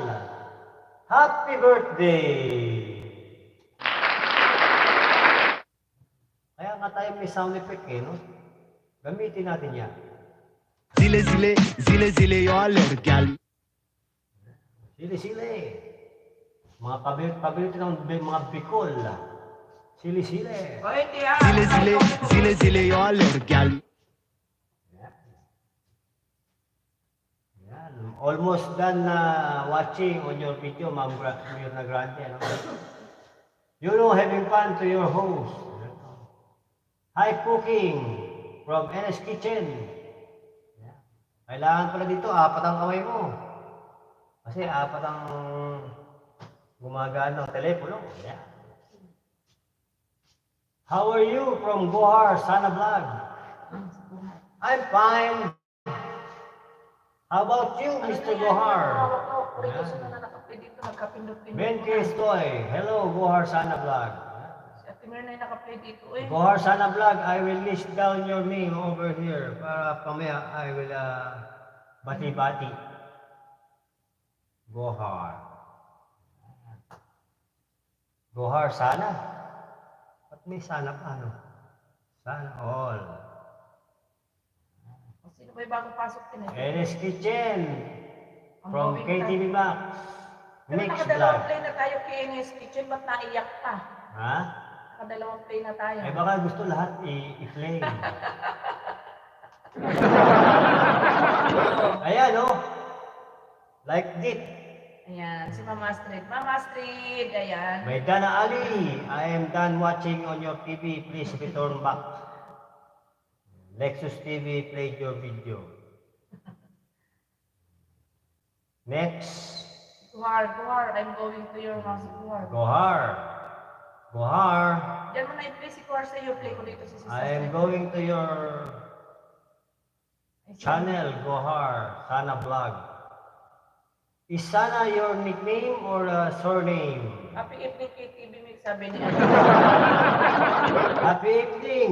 Happy birthday! Kaya nga tayo may sound effect no? Gamitin natin yan. Zile yoller gel. Sili-sili. Mga paborito ng mga Bicol. Sili-sili. O, ito yan. Zile yoller gel. Yan. Almost done na watching on your video, Ma'am Mirna Grande. No? You know, having fun to your host. Hi cooking from Enes Kitchen. Yan. Kailangan pala dito, 4 ang kamay mo. Kasi 4 ang gumagana ng telepono. Yan. How are you from Gohar, Sana Vlog? I'm fine. How about you, Mr. Gohar? Ben Kristoy. Hello, Gohar Sana Vlog. Si Ate Merna yung nakaplay dito. Eh. Gohar Sana Vlog, I will list down your name over here. Para pamaya, I will bati-bati. Gohar. Gohar Sana. Ba't may sana pa, ano? Sana all. Sino ba yung bagong pasok din eh? Enes Kitchen. Ang From going KTV Max. Pero Mix nakadalawang Vlog. play na tayo kay Enes Kitchen, ba't naiyak pa? Ha? Nakadalawang play na tayo. Eh baka gusto lahat i-play. Ayan oh. Like this. Ayan, si Mama Astrid. Mama Astrid, ayan. May Dana Ali. I am done watching on your TV. Please return back. Lexus TV played your video. Next. Guhar, I'm going to your house, Guhar. Gohar. Diyan mo na i-play si Guhar sa iyo, play ko dito si Sister. I am going to your channel, Gohar, Sana Vlog. Is Sana your nickname or surname? Happy evening, KTV Mix, sabi niya. Happy evening,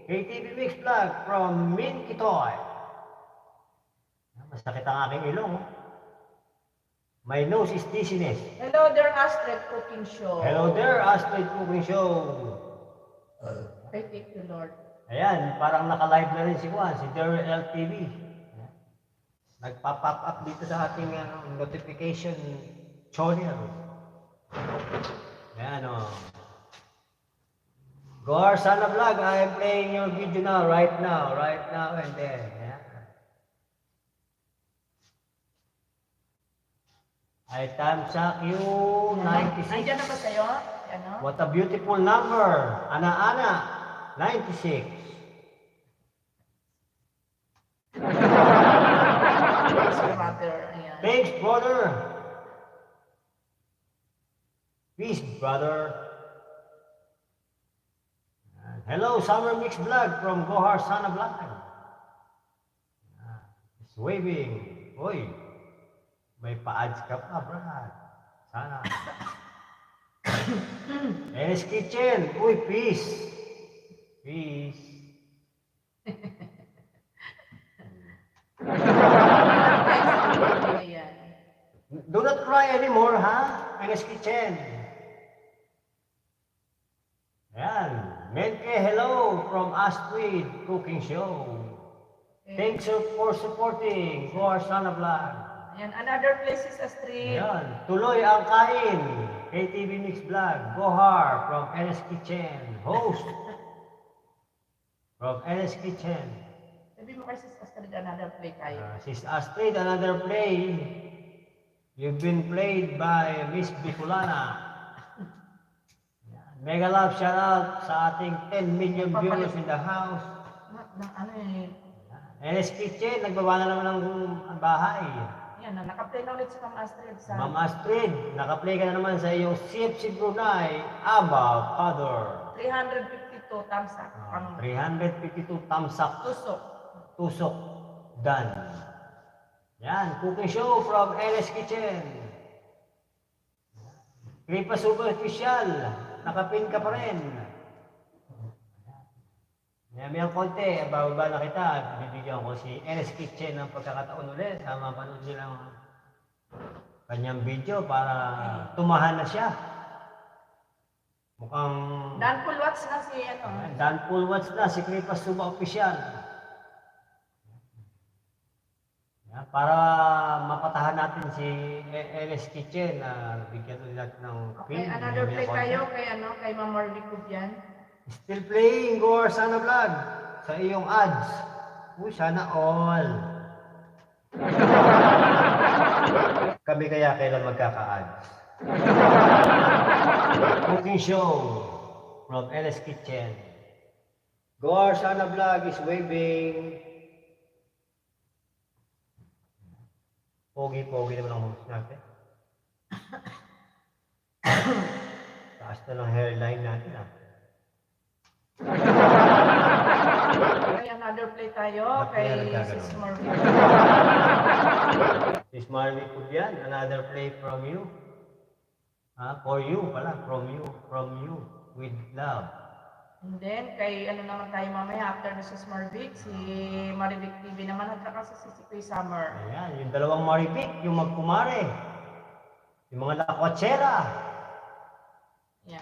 KTV Mix Vlog from Min Kitoy. Masakit ang aking ilong. My nose is dizziness. Hello there, Astrid Cooking Show. Hello there, Astrid Cooking Show. I thank you, Lord. Ayan, parang naka-live na rin si Juan, si Daryl LTV. Nagpa-pop up dito sa ating notification channel. Yan o. Gohar Sana Vlog, I am playing your video now, right now, and then. Yan. I tamsak you 96. Nandiyan na ba sa'yo? Ano? What a beautiful number. Ana-ana, 96. Yes, your mother. Ayan. Thanks, brother. Peace, brother. Hello, Summer Mix Vlog from Gohar Sana Vlog. It's waving. Uy, may pa-ads ka pa, brad. Sana. Enes Kitchen. Uy, peace. Peace. Ayan. Do not cry anymore, ha? Enes Kitchen. Ayan. Menke, hello from Astrid Cooking Show. Thanks for supporting Gohar Sana Vlog. Ayan, another place is Astrid. Ayan. Tuloy ang kain. KTV Mix Vlog. Gohar from NS Kitchen. Host from NS Kitchen. Sabi mo kay Sis Astrid, another play tayo. Sis Astrid, another play. You've been played by Miss Bicolana. Mega love shout out sa ating 10 million viewers in the house. Ano eh. NS Kitchen, nagbaba na naman ng bahay. Yan, naka-play na ulit si Ma'am Astrid sa... Ma'am Astrid, naka-play ka na naman sa iyong CFC Brunei, Aba Father. 352 thumbs up. Ang 352 thumbs up. tusok. Tusok. Done. Yan, cooking show from NS Kitchen. Kripa Super Official. Nakapin ka pa rin. Mayami ang konti, bababa na kita. Bibigyan ko si NS Kitchen ng pagkakataon ulit. Mapanood nilang kanyang video para tumahan na siya. Mukhang Dan full watch na si ano. Dan full watch na si Kripa Super Official. Yan, para mapatahan natin si NS Kitchen na bigyan ulit natin ng Okay, another play tayo kay ano, kay Ma'am Marley Cubian. Still playing Gohar Sana Vlog sa iyong ads. Uy, sana all. Kami kaya kailan magkaka-ads? Cooking show from NS Kitchen. Gohar Sana Vlog is waving. Pogi-pogi naman ang host natin. Taas na ng hairline natin ah. Okay, another play tayo Ba't kay kaya nagkaganon? Sis Marley. Sis Marley Cubian, another play from you. For you pala, from you, with love. And then, kay ano naman tayo mamaya after ni Sis Marvic, si Marivic TV naman at saka si Kuy Summer. Ayan, yung dalawang Maripic, yung magkumare. Yung mga lakwatsera. Yan.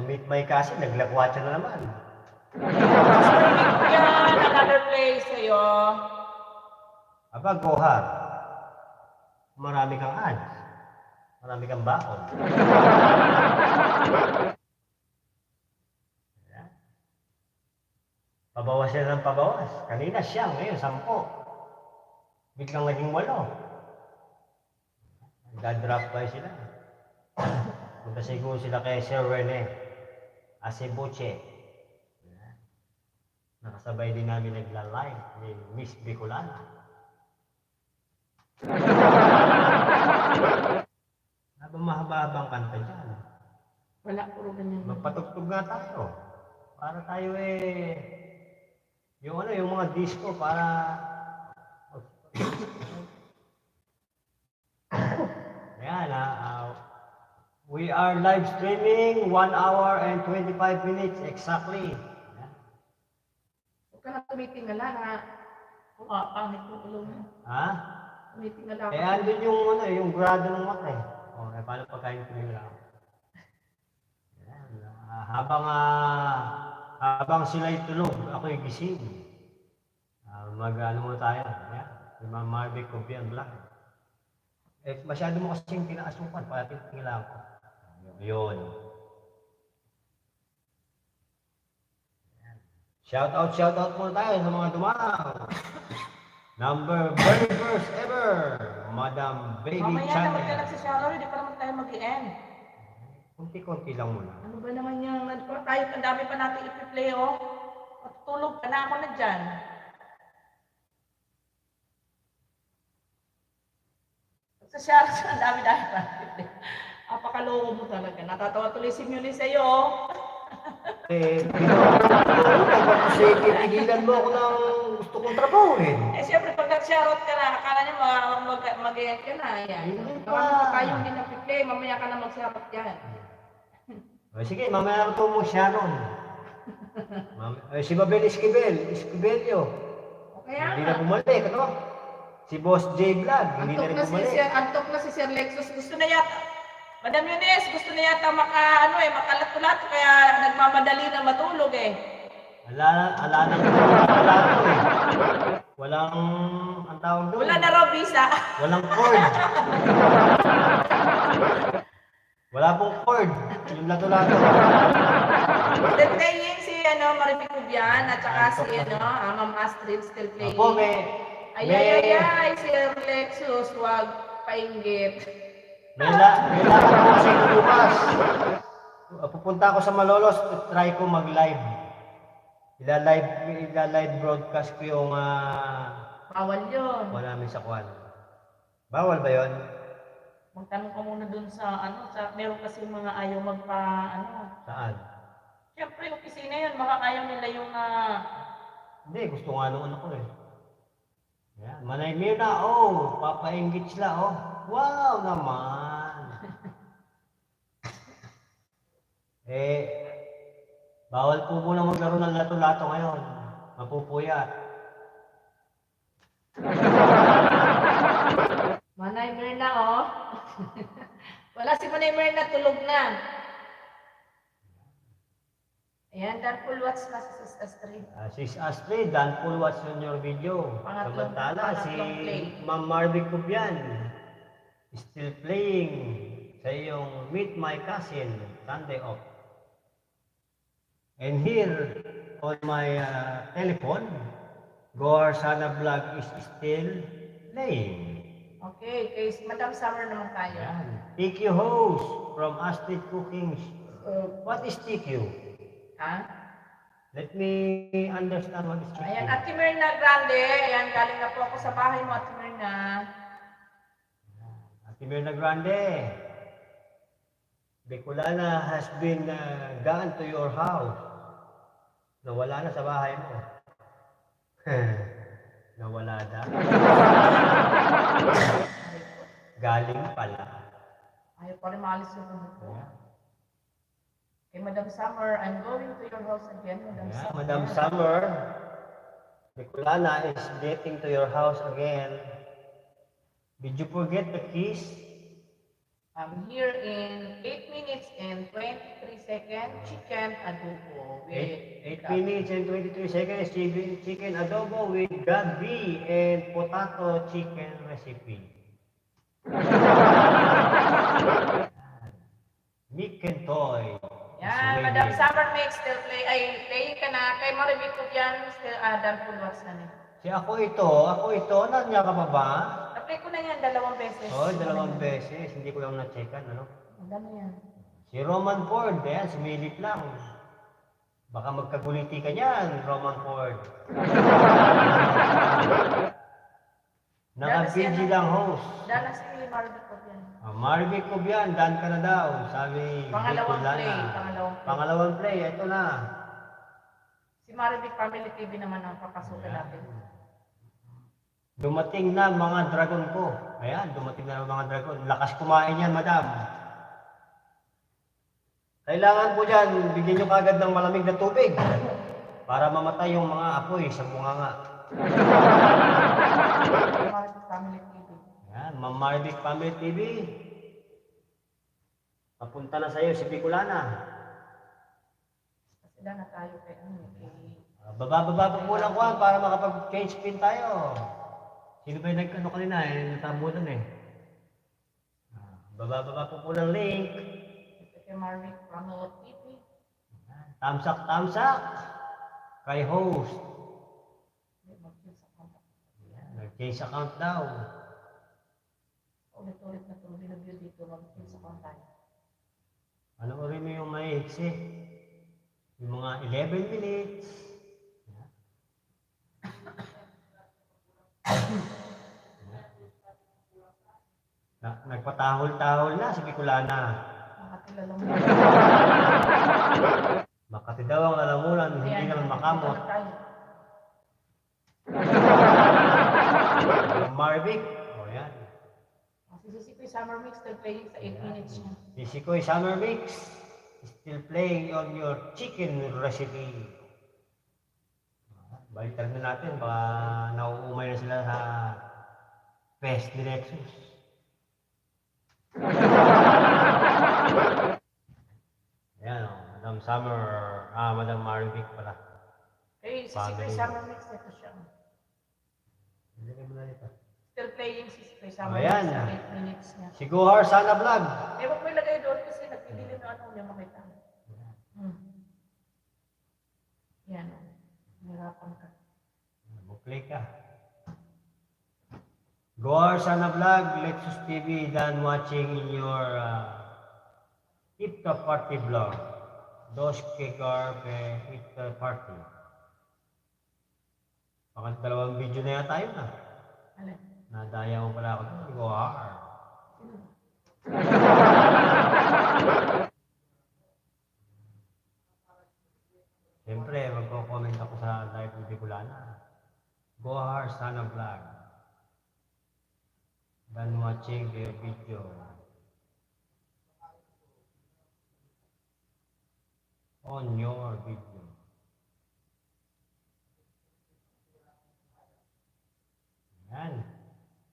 Meet my cousin, naglakwatsa na naman. Sis Marvic yan, another play sa'yo. Aba, Gohar. Marami kang ads. Marami kang baon. Ayan. Pabawas sila ng pabawas. Kanina siyang, ngayon 10. Biglang naging 8. Nagda-drop by sila. Punta siguro sila kay Sir Rene. Acebuche. Ayan. Nakasabay din namin nagla-live ni Miss Bicolana. Habang mahaba-habang kanta dyan. Wala, puro ganyan. Magpatugtog nga tayo. Para tayo yung yung mga disco para Ayan we are live streaming 1 hour and 25 minutes exactly. Ayan. Huwag ka na tumitingala na pangit yung ulo mo. Ha? Tumitingala ka. Andun yung grado ng mata eh. Paano pagkain ko nila? Habang sila'y tulog, ako'y gising. Mag-ano mo tayo. Ayan. Si Ma'am Marvic Cubian Vlog. Eh, masyado mo kasing tinaasukan, kaya tingnan ko. Yun. Shout out muna tayo sa mga dumaraw. Number very first ever, Madam Baby Mamaya naman Channel. ka nagsishoutout, hindi pa naman tayo mag-i-end. Kunti-kunti lang muna. Ano ba naman yung, tayo, ang dami pa natin ipi-play, oh. Matutulog ka na ako na dyan. Sa shoutout, ang dami-dami pa natin i-play. Apakaloko mo talaga. Natatawa tuloy si Muni sa'yo, oh. Eh, kasi titigilan mo ako ng gusto kong trabahuin. Eh, siyempre, pag nag-shoutout ka na, akala niya mag-i-end ka na. Ayan. Hindi pa. Baka mo tayo hindi na-play, mamaya ka na mag-shoutout dyan. O, sige, mamaya ko mo Sharon. Si Babel Esquivelio. O kaya Hindi nga. na bumalik, ano? Si Boss J Vlog, hindi na rin bumalik. Antok na si Sir Lexus. Gusto na yata. Madam Yunes, gusto na yata makalat-ulat kaya nagmamadali na matulog eh. Ala nang wala ko eh. Walang, ang tawag doon. Wala na raw visa. Walang cord. Wala pong cord. Yung lato-lato. Still playing si Maribik Cubian at saka si Ma'am Astrid still playing. Opo, may Sir Lexus, wag painggit. May lakad ko kasi bukas. Pupunta ako sa Malolos, try ko mag-live. Ila-live broadcast ko yung Bawal yun. wala namin sa kwan. Bawal ba yon? Magtanong ka muna dun sa meron kasi mga ayaw Saan? Siyempre, yung opisina yun, baka ayaw nila yung Hindi, gusto nga nung ano ko eh. Yan, Manay Mirna, oh, papainggit sila, oh. Wow naman. Bawal po muna maglaro ng lato-lato ngayon. Mapupuyat. Manay Mirna, oh. Wala si Manay Mirna, tulog na. Ayan, Dan full watch na si Sis Astrid. Sis Astrid, dan full watch on your video. Samantala, si Ma'am Marvic Cubian, still playing sa iyong Meet My Cousin, Sunday off. And here, on my telephone, Goar Sana Vlog is still playing. Okay, kay Madam Summer naman tayo. TQ host from Astrid Cookings. What is TQ? Ha? Let me understand what is TQ. Ayan, Ate Mirna Grande. Ayan, galing na po ako sa bahay mo, Ate Mirna. Ate Mirna Grande, Bicolana has been gone to your house. Nawala na sa bahay mo. Nawala na. Galing pala. Ayaw pa rin maalis yung ulo ko. Kay Madam Summer, I'm going to your house again, Madam Summer. Madam Summer, Bicolana is getting to your house again. Did you forget the keys? I'm here in 8 minutes and 23 seconds, chicken adobo. 8 minutes and 23 seconds, chicken adobo with gabi and potato chicken recipe. Mick and Toy. Yan, Madam Summer Mix still playing ka na. Kay Maribik ko yan, still Dan full watch na niya. Ako ito, nandiyan ka pa ba? Na-play ko na yan 2 beses. Oo, 2 beses, hindi ko lang na-checkan, ano? Ang dami yan. Si Roman Ford, ayan, sumilip lang. Baka magkaguliti ka niyan, Roman Ford. Naka-PG lang host. Dala si Maribik ko yan. Marvic Cubian, dan ka na daw, sabi Pangalawang Bicolana. play. Pangalawang play, ito na. Si Maribik Family TV naman ang papasukan natin. Dumating na mga dragon ko. Ayan, dumating na mga dragon. Lakas kumain yan, madam. Kailangan po dyan, bigyan nyo kagad ng malamig na tubig para mamatay yung mga apoy sa bunganga. Maribik Family TV. Ayan, Ma'am Marvic Family TV. Papunta na sa'yo si Bicolana. Sila na tayo kay Baba po muna kuhan para makapag-change pin tayo. Sino ba yung nagkano kanina eh? Natabunan eh. Baba po ng link. Ito kay Marvick Ramelo TV. Tamsak kay host. Mag-kill sa contact. Nag-change account daw. Ulit-ulit na itong binagyo dito. Mag-kill sa contact. Panoorin mo yung may iksi. Yung mga 11 minutes. Nagpatahol-tahol na si Bicolana. Makakilala mo. Makati daw ang lalamunan, hindi naman makamot. Marvick. O yan. Si Sikoy Summer Mix still playing sa 8 minutes niya. Si Sikoy Summer Mix. Still playing on your chicken recipe. Balitan na natin, baka nauumay na sila sa Pest ni Lexus. Ayan o, Madam Summer, Madam Marvick pala. Si Sikoy Summer Mix, ito siya. Hindi mo na ito. Still playing si Sikoy Summer Ayan. Mix sa 8 minutes niya. Si Gohar Sana Vlog. Huwag mo ilagay doon kasi nagpidilim na ano niya makita. Yan o. Nahirapan ka. Mag-play ka. Gohar Sana Vlog, Lexus TV, done watching your Ipta Party vlog. Dos Kekar pe Ipta Party. Baka dalawang video na yata yun ah. Alin? Nadaya mo pala ako doon, Gohar. Siyempre, magko-comment ako sa live ng Bicolana. Gohar Sana Vlog. Done watching the video. On your video. Yan.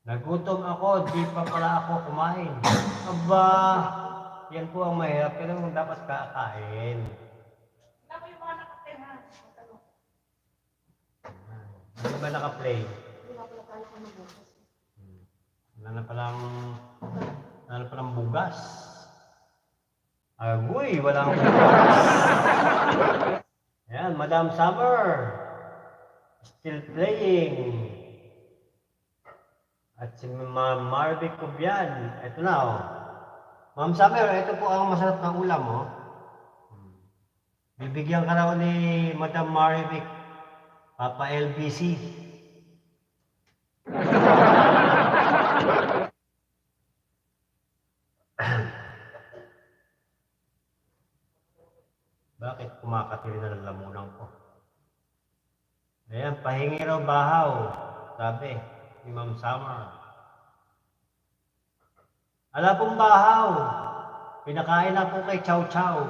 Nagutom ako, di pa pala ako kumain. Aba, yan po ang mahirap. Kaya mo dapat kakain. Ako yung mga nakatenhan. Hindi ba naka-play? Hindi na pala tayo kung nabukas. Wala na palang bugas. Agoy, walang bugas. Ayan, Madam Summer. Still playing. At si Ma'am Marvick Cubian. Ito na oh. Ma'am Summer, ito po ang masarap na ulam oh. Bibigyan ka raw ni Madam Marvick. Papa LBC. Bakit kumakatiri na ng lamunan ko? Ayan, pahingi raw bahaw. Sabi ni Ma'am Summer. Ala pong bahaw. Pinakain na po kay Chow Chow.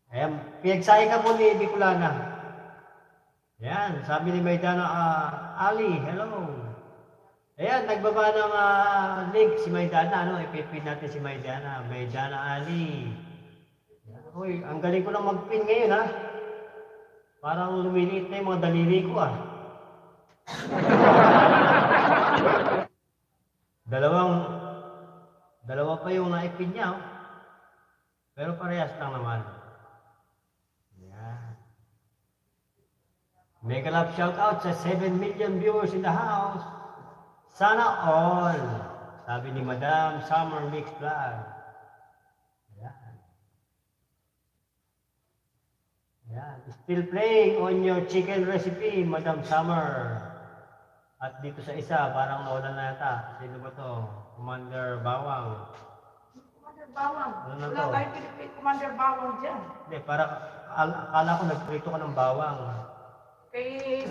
Ayan, pinagsahin ka po ni Bicolana. Ayan, sabi ni Maydana, Ali, hello. Ayan, nagbaba ng link si Maydana, ano, ipipin natin si Maydana. Maydana Ali. Uy, ang galing ko lang mag-pin ngayon, ha? Parang lumiliit na yung mga daliri ko, ah. Dalawa pa yung naipin niya, oh. Pero parehas lang naman. Ayan. Mega love shout out sa 7 million viewers in the house. Sana all. Sabi ni Madam Summer Mix Vlog. Ayan. Ayan. Still playing on your chicken recipe, Madam Summer. At dito sa isa, parang nawala na yata. Sino ba to? Commander Bawang. Commander Bawang. Ano na Wala to? tayong Philippine Commander Bawang dyan. Hindi, parang akala ko nagprito ka ng bawang. Kay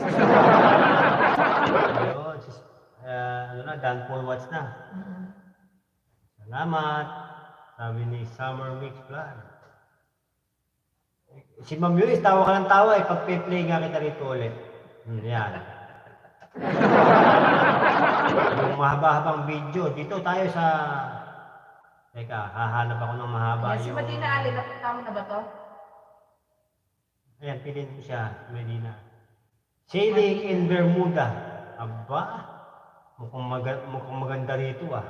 Ayun, ano na, Dan Paul Watts na. Salamat. Sabi ni Summer Mix Vlog. Si Ma'am Yuis, tawa ka ng tawa eh. Pag-play nga kita rito ulit. Yan. Yung mahaba-habang video. Dito tayo sa... Teka, hahanap ako ng mahaba si Medina Ali, napunta mo na ba to? Ayan, pilin ko siya. Medina. Sailing in Bermuda. Aba. mukhang maganda rito ah.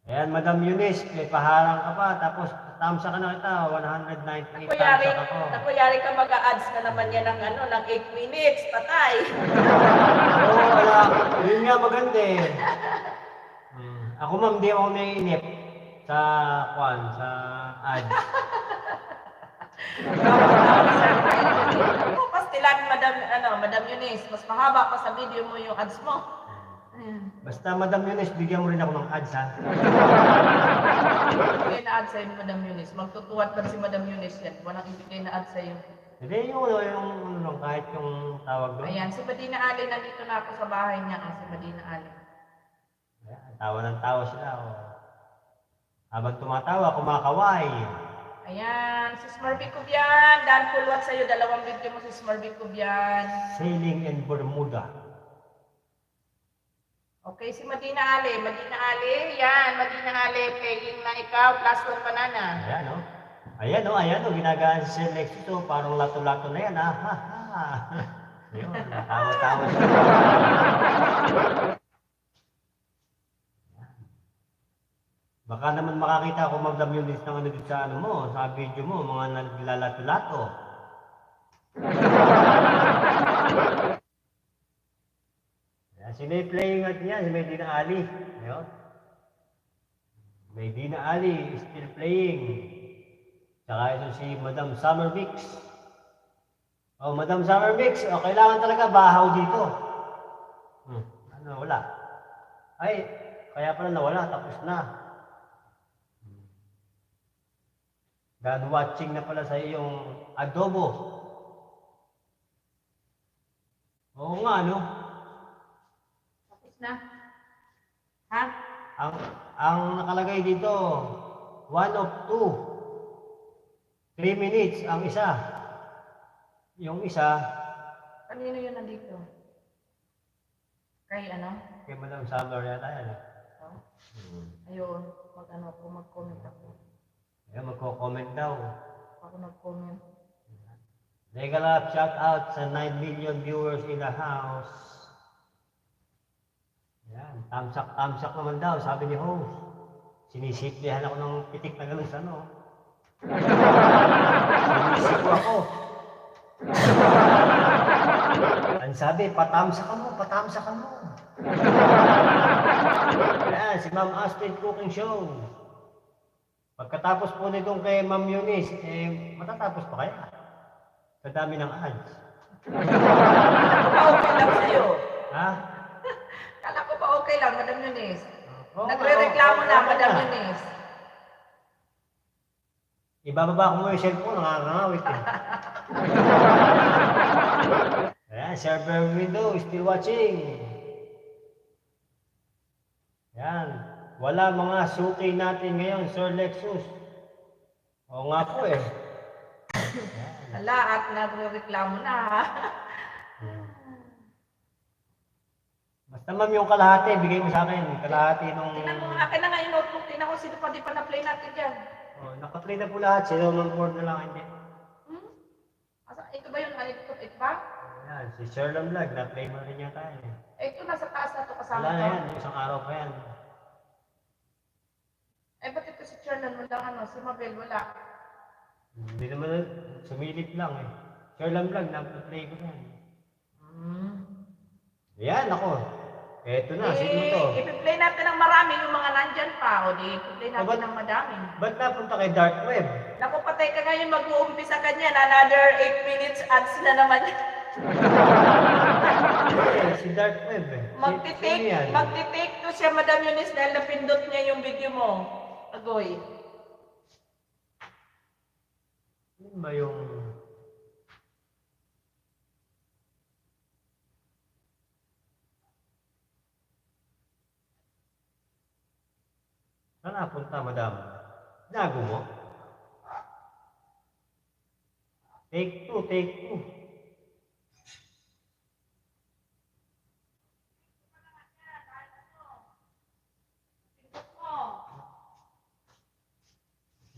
Ayan, Madam Eunice, may paharang ka pa, tapos tamsa ka na kita, 198 Kuyari, tamsa ako. nakuyari ka mag-a-ads na naman yan ng ano, ng 8 minutes, patay. Oo, wala. Yun nga maganda eh. Ako ma'am, di ako naiinip sa sa ads. Pastilan, Madam Eunice, mas mahaba pa sa video mo yung ads mo. Ayan. Basta Madam Eunice, bigyan mo rin ako ng ads ha. Ibigay na ads sa'yo ni Madam Eunice. Magtutuwat lang si Madam Eunice yan. Walang ibigay na ads sa'yo. Hindi yung kahit yung tawag doon. Ayan, si Madina Ali, nandito na ako sa bahay niya. Si Madina Ali. Ayan, tawa ng tawa sila. Oh. Habang tumatawa, kumakaway. Ayan, si Smurby Kubian. Dan pulwat sa'yo. Dalawang video mo si Smurby Kubian. Sailing in Bermuda. Okay, si Madina Ali. Madina Ali, yan. Madina Ali, playing na ikaw. Plus 1 banana. Ayan o. Ayan o. Ginagaan si Sir Lexus o. Parang lato-lato na yan ha. Ayun, tawa-tawa siya. Baka naman makakita ako Madam Eunice ng ano dito sa ano mo, sa video mo, mga naglalato-lato. Sino yung playing at niya? Si Medina Ali. Ayun. Medina Ali is still playing. Saka ito si Madam Summer Mix. Oh, Madam Summer Mix. Oh, kailangan talaga bahaw dito. Wala. Ay, kaya pala nawala. Tapos na. God watching na pala sa iyong adobo. Oo nga, no? Na? Ha? Ang nakalagay dito, 1 of 2. 3 minutes ang isa. Yung isa, Kanino yun nandito? Kay ano? kay Madam Summer yata yan. Oh. Ayun, mag-comment ako. Ayan, magko-comment daw. Ako nag-comment. Legal up, shout out sa 9 million viewers in the house. Yan, tamsak naman daw, sabi ni host. Sinisiplihan ako ng pitik na gano'n sa ano. Sinisip ako. Ang sabi, patamsak ka mo. Yan, si Ma'am Astrid Cooking Show. Pagkatapos po nitong kay Ma'am Eunice, matatapos pa kaya? Sa dami ng ads. Okay lang sa'yo. Ha? Kala ko ba okay lang, Madam Eunice? Oo, Nagre-reklamo oo, na, oo, Madam oo. Eunice. Ibababa ko mo yung cellphone, nakakangawit eh. Ayan, server window, still watching. Ayan, wala mga suki natin ngayon, Sir Lexus. Oo nga po eh. Hala, at nagre-reklamo na ha. Basta ma'am yung kalahati, bigay mo sa akin. Kalahati nung... Tingnan mo, akin na nga yung notebook. Tingnan ko sino pa di pa na-play natin dyan. Oh, nakaplay na po lahat. Sila man board na lang, hindi. Ito ba yun? Ito ba? Ayan, si Sir Lamlag, na-play mo rin yata yan eh. Ito nasa taas na ito kasama Wala na ko. yan, isang araw pa yan. Ba't ito si Charlan? Wala si Mabel, wala. Hindi naman, sumilip lang eh. Sir Lamlag, na-play ko yan. Ayan, ako. Eto na, sino to? I-play natin ng marami yung mga nandyan pa. O di, i-play natin ng madami. Ba't napunta kay Dark Web? Naku, patay ka ngayon, mag-uumpisa ka niyan. Another 8 minutes ads na naman. Si Dark Web eh. Sino yan? Magtitake to siya, Madam Eunice, dahil napindot niya yung video mo. Agoy. Yun ba yung... Saan napunta, madam? Nago mo? Take 2, take 2.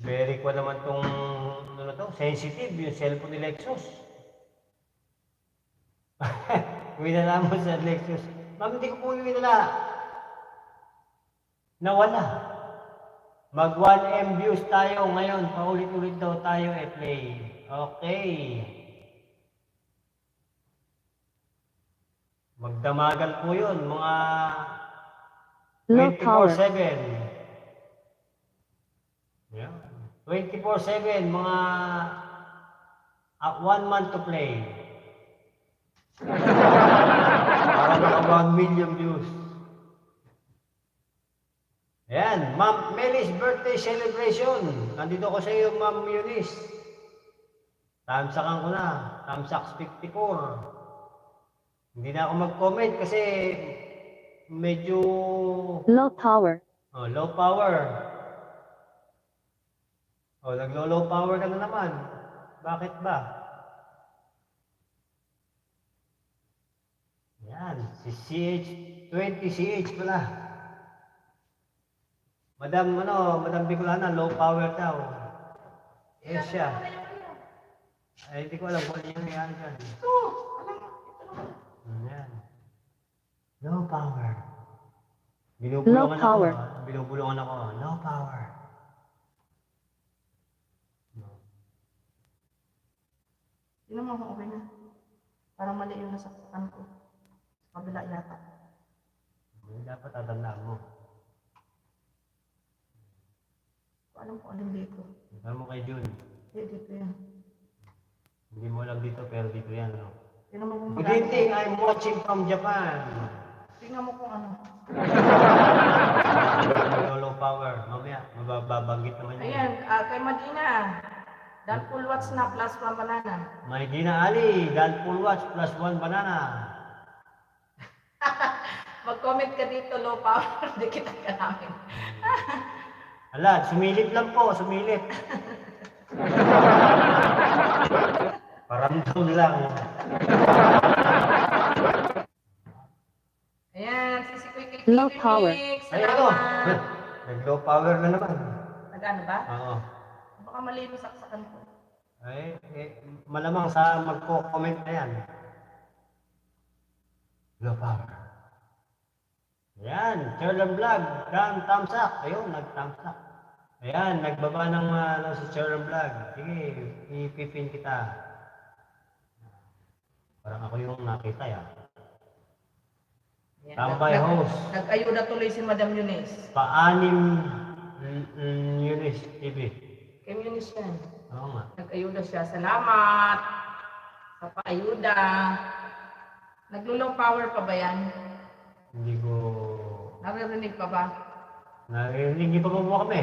Very ko naman tong ano na to, sensitive yung cellphone ni Lexus. Winala mo sa Lexus. Ma'am, hindi ko po winala. Nawala. Mag 1M views tayo ngayon. Paulit-ulit daw tayo play. Okay. Magdamagan po yun. Mga Low power. 24/7. Yeah. 24/7. Mga 1 month to play. Para mga 1 million views. Ayan, Ma'am Melis birthday celebration. Nandito ko sa iyo, Ma'am Eunice. Tamsakan ko na. Tamsaks 54. Hindi na ako mag-comment kasi medyo Low power. low power. Naglo-low power ka na naman. Bakit ba? Yan, si CH20CH pala. Madam Bicolana, low power daw. Yes siya. Ay, hindi ko alam kung ano yung nangyari dyan. Ito, alam mo, ito. Yan. Low power. Low power. Binubulungan ako. Low power. Tingnan mo kung okay na. Parang mali yung nasaktan ko. Sa kabila yata. Hindi dapat tatandaan mo. Alam ko alin dito. Alam mo kay Jun. Dito yan. Hindi mo alam dito pero dito yan. Ano? Tingnan mo kung Good evening, I'm watching from Japan. Tingnan mo kung ano. Low power. Mamaya, mababanggit naman yun. Ayan, kay Madina. Dan full watch na plus 1 banana. May Gina Ali, Dan full watch plus 1 banana. Mag-comment ka dito, low power. Hindi kita ka namin. Ala, sumilip lang po, sumilip. Paramdam lang. Ayan, sisikoy kay Low Kitty power. Mix. Ay, ano? Salamat. Nag-low power na naman. Nag-ano ba? Oo. Baka mali mo saksakan ko. Malamang sa magko-comment na yan. Low power. Ayan, Cherlon Vlog, Dan thumbs up. Ayun, nag-thumbs up. Ayan, nagbaba ng si Cherlon Vlog. Sige, ipipin kita. Parang ako yung nakita ya. Ayan, Tambay host. Nag-ayuda tuloy si Madam Eunice. Paanim Eunice TV. Kay Eunice yan. Oo nga. Nag-ayuda siya. Salamat sa paayuda. Naglo-low power pa ba yan? Hindi ko... Naririnig pa ba? Narinig pa mo kami.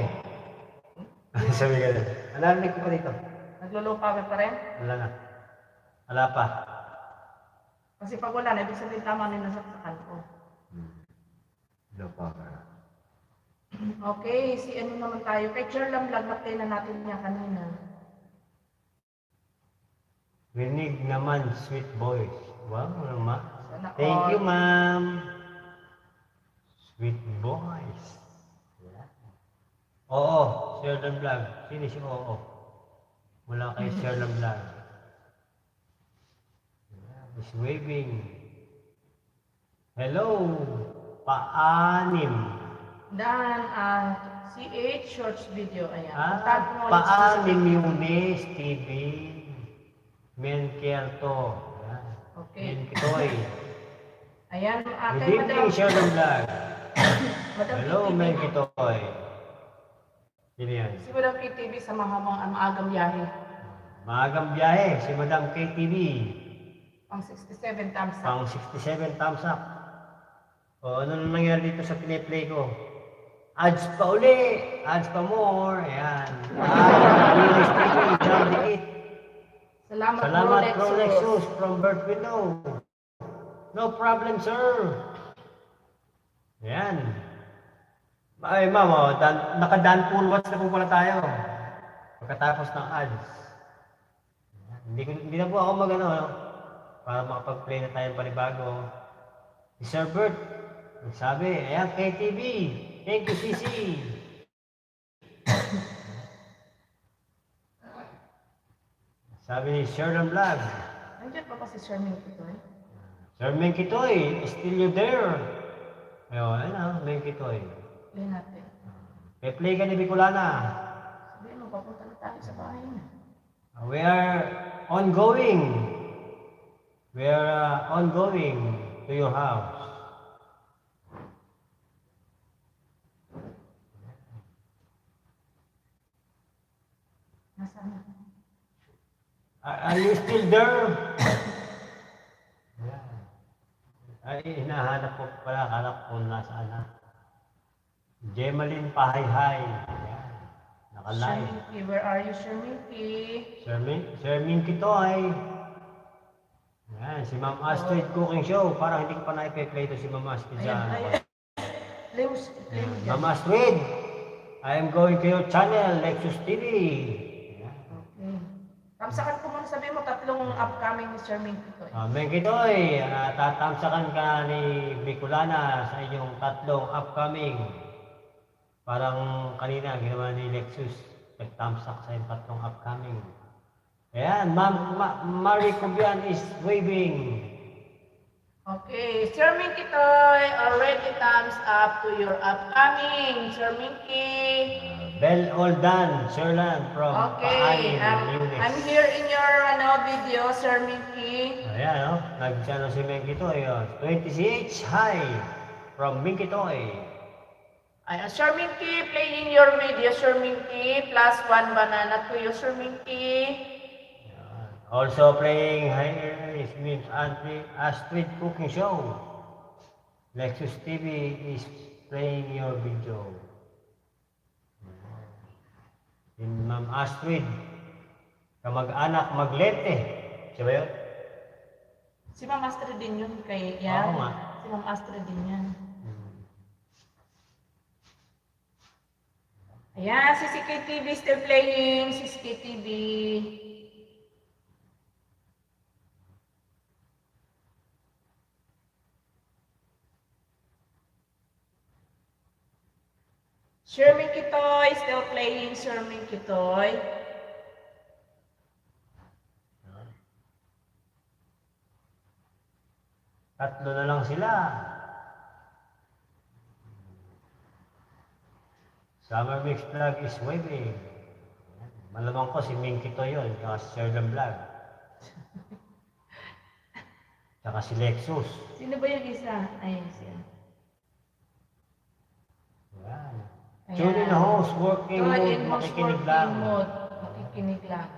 Sabi ka na. Narinig ko pa dito. Naglo-low power pa rin? Wala na. Wala pa. Kasi pag wala na, ibig sabihin tama na yung nasaksakan ko. Low power. Okay, si ano naman tayo. Kay Cherlam Vlog, matay na natin niya kanina. Rinig naman, sweet voice. Wow, ma. Sana Thank all. you, ma'am. Sweet voice. Yeah. Oo, Sheldon Vlog. Sino si Oo? Mula kay Sheldon Vlog. Yeah, he's waving. Hello, paanim. Dan, CH Shorts Video. Ayan. Tag mo ulit Paanim sa- Yunis TV. Men Kerto. Yan. Okay. Men Kitoy. Ayan, Good kay evening, Madam. Sheldon Vlog. Madam Hello, KTV. Men Kitoy. Sino yan? Si Madam KTV sa maagang biyahe. Maagang biyahe, si Madam KTV. Pang 67 thumbs up. Pang 67 thumbs up. O, ano nang nangyari dito sa piniplay ko? Ads pa uli! Ads pa more! Ayan. Venus TV, John Diit. Salamat, Salamat, Pro Pro Lexus. Lexus from Bird Window. No problem, sir. Ayan. Ay, ma'am, naka-dan full watch na po pala tayo. Pagkatapos ng ads. Hindi na po ako mag-ano, para makapag-play na tayo panibago. Si Sir Bert, nagsabi, ayan, KTV. Thank you, CC. Sabi ni Sheldon Vlog. Nandiyan pa ba si Sherman ito eh? Sir Menkitoy, still you there? Ayun, ayun na, Menkitoy. Play natin. Play ka ni Bicolana. Sabihin mo, papunta na tayo sa bahay na. We are ongoing. We are ongoing to your house. Nasaan na? Are you still there? Yeah. Ay, hinahanap ko pala, akala ko kung nasaan na. Gemaline Pahayhay. Ayan. Naka-live. Sherminky, where are you, Sherminky? Sir Minky Toy. Ayan, si Ma'am Astrid Cooking Show. Parang hindi ko pa na-play to si Ma'am Astrid Ayan, sa ayan. Play mo dyan. Ma'am Astrid, I am going to your channel, Lexus TV. Ayan. Okay. Tamsakan ko muna, sabihin mo, 3 upcoming ni Sherminky to. Minky Toy, tatamsakan ka ni Bicolana sa inyong 3 upcoming. Parang kanina, ginawa ni Lexus. Nagtamsak sa yung 3 upcoming. Ayan, Marie Cubian is waving. Okay, Sir Minky Toy, already thumbs up to your upcoming, Sir Minky. Bell Oldan, Sherland from Okay, Paanin, Lunes. I'm here in your video, Sir Minky. Ayan, oh, nag-channel si Minky Toy. 20CH, hi, from Minky Toy. Ayan, Sir Minky, playing your video, Sir Minky, +1 banana to you, Sir Minky. Also playing It means Astrid Cooking Show. Lexus TV is playing your video. In Ma'am Astrid, kamag-anak Maglete. Siya ba yun? Si Ma'am Astrid din yun kay yan. Oo nga. Si Ma'am Astrid din yan. Ayan, si CKTV still playing, si CKTV. Shermin Kitoy still playing, Shermin Kitoy. Tatlo na lang sila. Summer Mix Vlog is waving. Malamang ko si Minky to yun, saka si Sherland Vlog. Saka si Lexus. Sino ba yung isa? Ayun siya. Yan. Ayan. Tune in host, working Tune mode, in host, makikinig working lang. mode. Makikinig lang.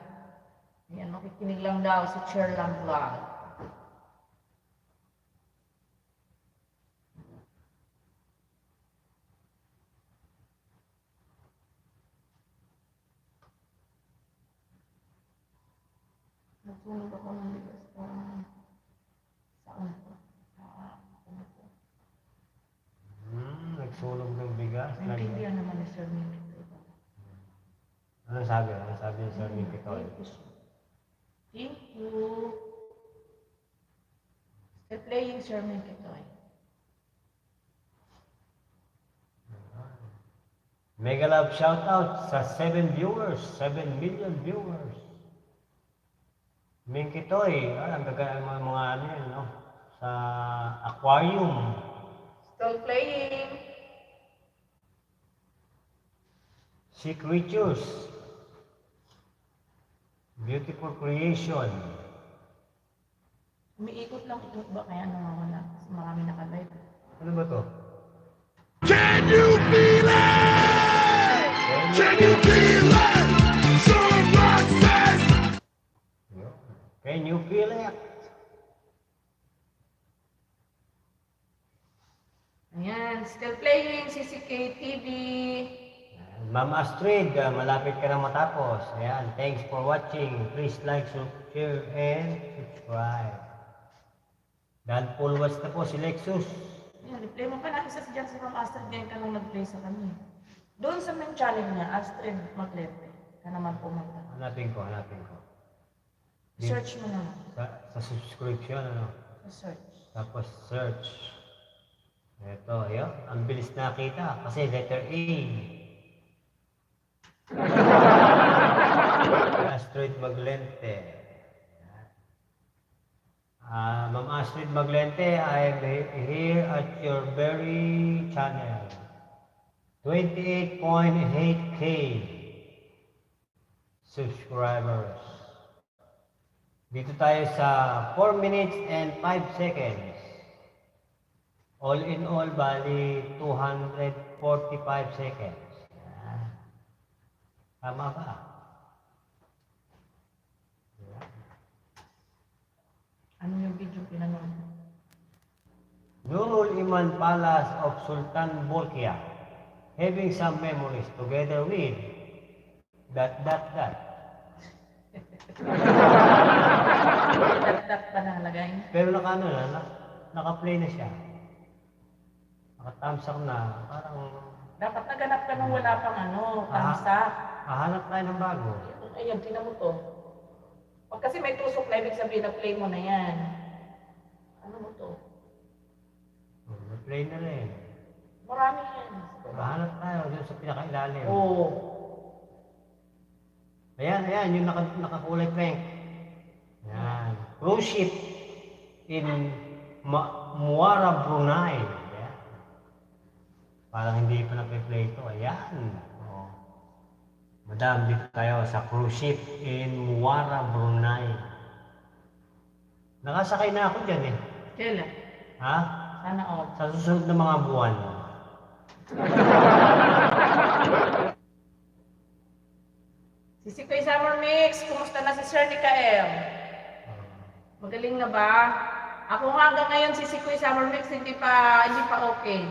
Ayan, makikinig lang daw si Sherland Vlog. Nagsunog ako ng bigas para saan ko. Nagsunog ng bigas. Naintindihan naman ni Sir Minky. Ano sabi? Ano sabi ni Sir Minky to? Thank you. Still playing Sir Minky Toy. Mega love shoutout sa 7 viewers, 7 million viewers. Minky Toy, ang gagawin mo mga ano yan, no? Sa aquarium. Still playing. Sea creatures. Beautiful creation. Umiikot lang ito ba kaya nawawala? Kasi marami nakalive. Ano ba to? Can you feel it? Can you feel it? Someone says. Can you feel it? Ayan, still playing CCK TV. Ma'am Astrid, malapit ka na matapos. Ayan, thanks for watching. Please like, share, and subscribe. Dan full watch na po si Lexus. Ayan, replay mo pa na isa dyan si Ma'am Astrid. Ganyan ka lang nag-play sa kanya. Doon sa main channel niya, Astrid Maglete. Ka naman pumunta. Hanapin ko, hanapin ko. Search mo naman. Sa subscription, ano? Search. Tapos search. Ito, yun. Ang bilis nakita kasi letter A. Astrid Maglente. Ma'am Astrid Maglente, I am here at your very channel. 28.8K subscribers. Dito tayo sa 4 minutes and 5 seconds. All in all, bali 245 seconds. Yan. Tama ba? Ano yung video pinanood? Nurul Iman Palace of Sultan Bolkiah, having some memories together with that. Dat pa nakalagay. Pero naka-play na siya. Naka-thumbs up na. Parang Dapat naganap ka nung wala pang tamsak. hahanap tayo ng bago. Ayan, tingnan mo to. Pag kasi may tusok na, ibig sabihin na play mo na yan. Ano mo to? Play na rin. Marami yan. Hahanap tayo dun sa pinakailalim. Oo. Ayan, yung nakakulay pink. Ayan. Cruise ship in Muara, Brunei. Ayan. Parang hindi pa na-play ito. Ayan. Oh. Madam, dito tayo sa cruise ship in Muara, Brunei. Nakasakay na ako dyan eh. Kailan? Ha? Sana all. Sa susunod na mga buwan. Si Kuya Summer Mix, kumusta na si Sir Nikael? Magaling na ba? Ako nga hanggang ngayon si Kuya Summer Mix hindi pa okay.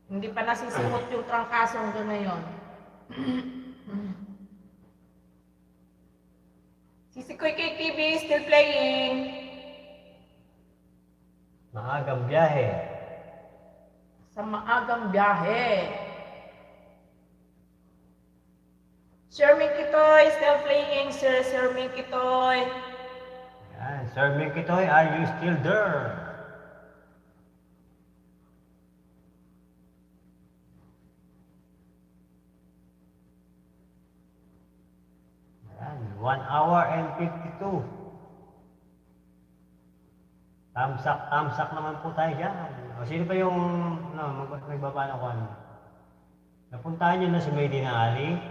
Hindi pa nasisimot yung trangkaso hanggang ngayon. Si Kuya KTV still playing. Maagang biyahe. Sa maagang biyahe. Sir Minkitoy still playing, Sir Minkitoy. Ayan. Sir Mikitoy, are you still there? Ayan. 1 hour and 52. Tamsak naman po tayo dyan. O sino pa yung magbaba na kwan? Napuntahan nyo na si Medina Ali?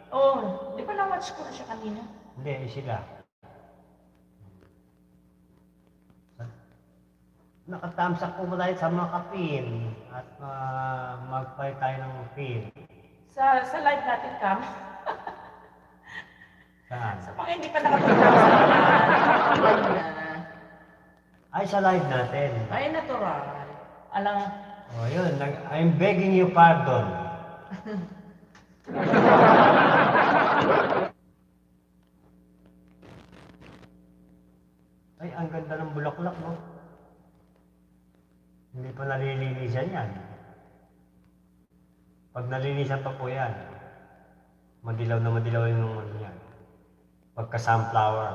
Oh, di ba na-watch ko na siya kanina? Hindi, sila. Nakatamsak po ba tayo sa mga kapin at magpay tayo ng pin? Sa live natin, Cam. Saan? Sa mga hindi pa nakapunta sa live na. Ay, sa live natin. Ay, natural. Alang, O yun, I'm begging you pardon. Ay, ang ganda ng bulaklak, no? Hindi pa nalilinisan yan. Pag nalinisan pa po yan, madilaw na madilaw yung ano yan. Pagka-sunflower.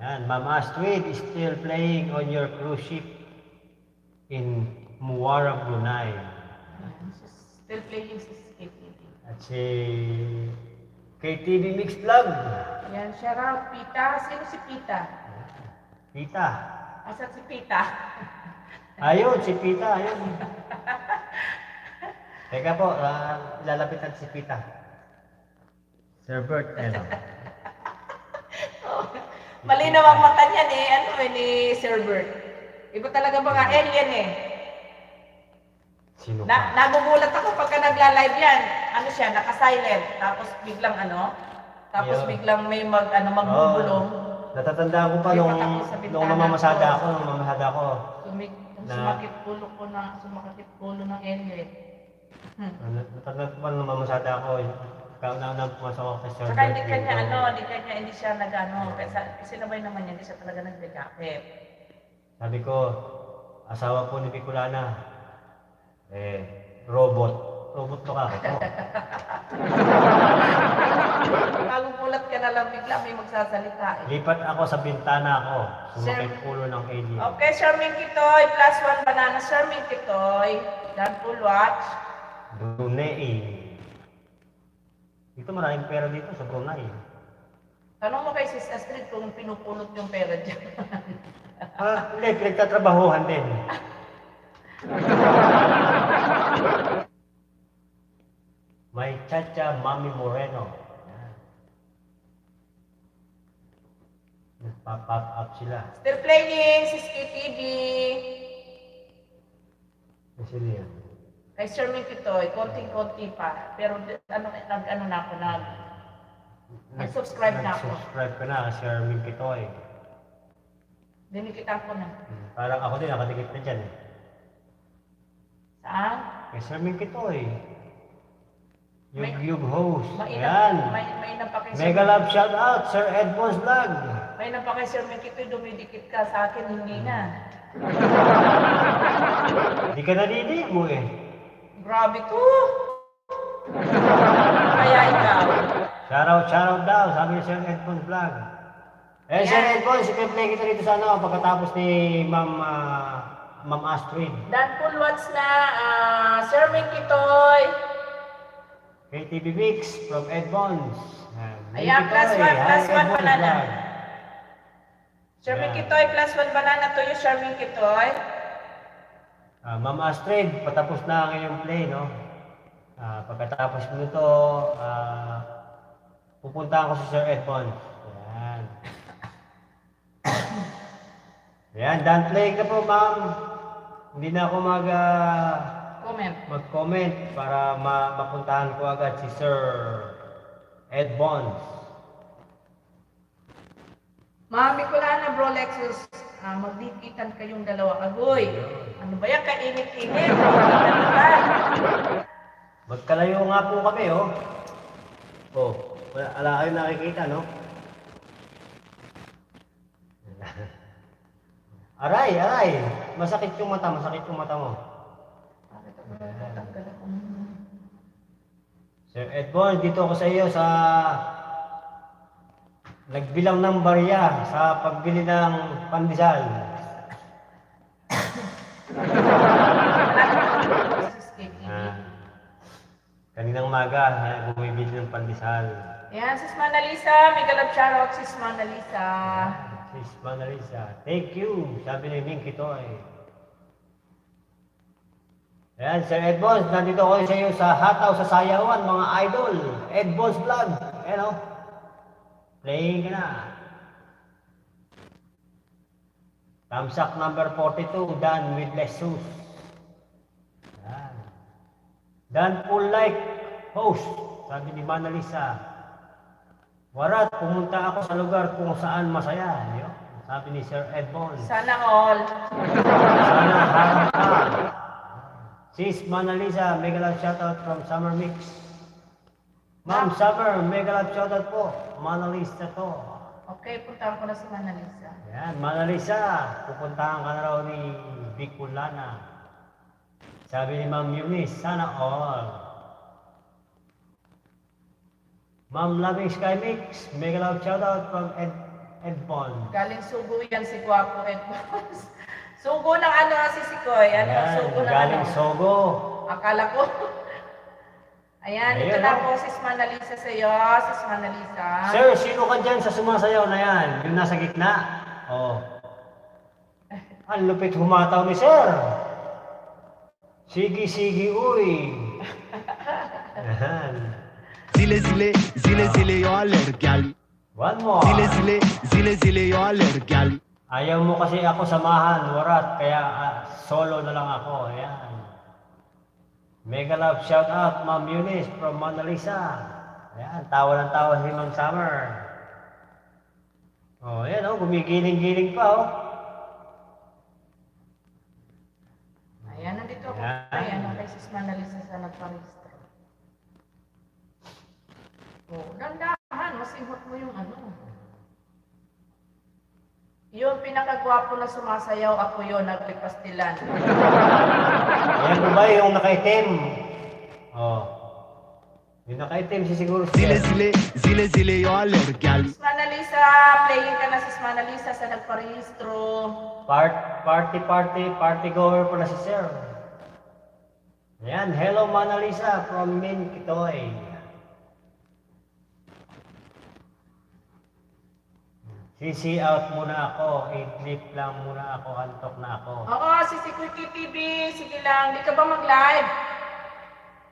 Yan, Ma'am Astrid is still playing on your cruise ship in Muara, Brunei. still playing si KTV. At si KTV Mix Vlog. Yan, shout out, Pita. Sino si Pita? Pita. Asan si Pita? Ayun, si Pita, ayun. Teka po, lalapitan si Pita. Sir Bert, ano? Malinaw ang mata niya ni Sir Bert. Iba talaga mga alien eh. Sino ka? Nagugulat ako pagka nagla-live yan. Ano siya, naka-silent. Tapos biglang tapos Yeah. biglang may magbubulong. Natatandaan ko pa May nung patakbo sa bintana namamasada ko. ako. Sumakit sumakit ulo ng alien. Natatandaan ko pa nung namamasada ako. Kauna-una pumasok ako kay Sir Saka Bert dito. hindi siya nag-ano. Kasi nabay naman yan, hindi siya talaga nag-decapit. Sabi ko, asawa po ni Bicolana. Robot. Robot to ka. Magugulat ka na lang, bigla may magsasalita eh. Lipat ako sa bintana ko. Sumakit ulo ng alien. Okay, Sir Minkitoy, +1 banana, Sir Minkitoy. Dan full watch. Brunei. Dito maraming pera dito sa Brunei. Tanong mo kay Sis Astrid kung pinupulot yung pera dyan. Hindi, pinagtatrabahuhan din. May Chacha Mami Moreno. Yan. Nagpa-pop up sila. Still playing, Sis KTV. Kasi yan. Kay Sir Mikitoy, konting-konti pa. Pero ano na ako, nag-subscribe na ako. Nag-subscribe ka na, Sir Minkitoy. Dinikitan ko na. Parang ako din, nakadikit na dyan eh. Saan? Kay Sir Minkitoy. May- Yung host. Ayan. Mainam pa kay Sir Mega love shout out, Sir Edmonds Vlog. Mainam pa kay Sir Mikitoy, dumidikit ka sa akin, hindi na. Hindi ka naliligo eh. Grabe ko. Kaya ikaw. Shoutout daw, sabi ni Sir Edmonds Vlog. Eh, Sir Ayan. Edmonds, i-play kita dito sa ano, pagkatapos ni Ma'am Astrid. Dan full watch na, Sir Mikitoy. KTV Mix from Edmonds. Ayan, plus one banana. Sir Ayan. Mikitoy, plus one banana to you, Sir Mikitoy. Ma'am Astrid, patapos na ang iyong play, no? Pagkatapos mo nito, pupuntahan ko si Sir Edmonds. Ayan. Ayan, done play ka po, ma'am. Hindi na ako Comment. mag-comment para mapuntahan ko agad si Sir Edmonds. Mami ko lang na bro Lexus, magdikitan kayong dalawa. Agoy, ano ba yan? Kainit-init. Ano ba? Magkalayo nga po kami, oh. Oh, ala kayo nakikita, no? Aray! Masakit yung mata mo. Bakit ako natanggal ako? Sir Edmond, dito ako sa iyo sa nagbilang ng barya sa pagbili ng pandesal. Kaninang umaga, bumibili ng pandesal. Ayan, Sis Manalisa. May galap shoutout, Sis Manalisa. Sis Manalisa, thank you, sabi ni Ming Kitoy. Ayan, Sir Edmonds, nandito ako sa iyo sa Hataw sa Sayawan, mga idol. Edmonds Vlog, ayan o. Playing ka na. Thumbs up number 42, done with Jesus. Ayan. Done full like host, sabi ni Manalisa. Warat, pumunta ako sa lugar kung saan masaya. Yun, sabi ni Sir Edmonds. Sana all. Sana harap ka. Sis Manalisa, mega love shoutout from Summer Mix. Ma'am Summer, mega love shoutout po. Manalisa to. Okay, puntahan ko na si Manalisa. Yan, Manalisa, pupuntahan ka na raw ni Bicolana. Sabi ni Ma'am Eunice, sana all. Ma'am Loving Sky Mix, mega love shoutout from Edmond. Galing Sugo yan si Guapo Edmonds. Sugo ng ano si Sikoy. Ano? Ayan, Sugo ng galing ano? Sogo. Akala ko. Ayan, ito Ayan, na oh. po Sis Manalisa sa iyo, Sis Manalisa. Sir, sino ka dyan sa sumasayaw na yan? Yung nasa gitna? Oh. Ang lupit humataw ni Sir. Sige, uy. Ayan. Zile yo alergal. One more. Zile yo alergal. Ayaw mo kasi ako samahan, Warat, kaya solo na lang ako. Ayan. Mega love shout out, Ma'am Eunice from Mona Lisa. Ayan, tawa ng tawa si Ma'am Summer. Oh, ayan oh, gumigiling-giling pa oh. Ayan, nandito ako. Ayan. Ayan, kay Sis Manalisa sa nagparehistro. Oh, dandahan, masinghot mo yung ano. Yung pinakagwapo na sumasayaw, ako yun, nagpipastilan. Ayan po ba yung nakaitim? Oh. Yung nakaitim si siguro siya. Zile yo alergal. Sis Manalisa, playing ka na Sis Manalisa sa nagparehistro. Party goer po na si Sir. Ayan, hello Mona Lisa from Min Kitoy. CC out muna ako. 8 lang muna ako. Antok na ako. Oo, si Quickie TV. Sige lang. Di ka ba mag-live?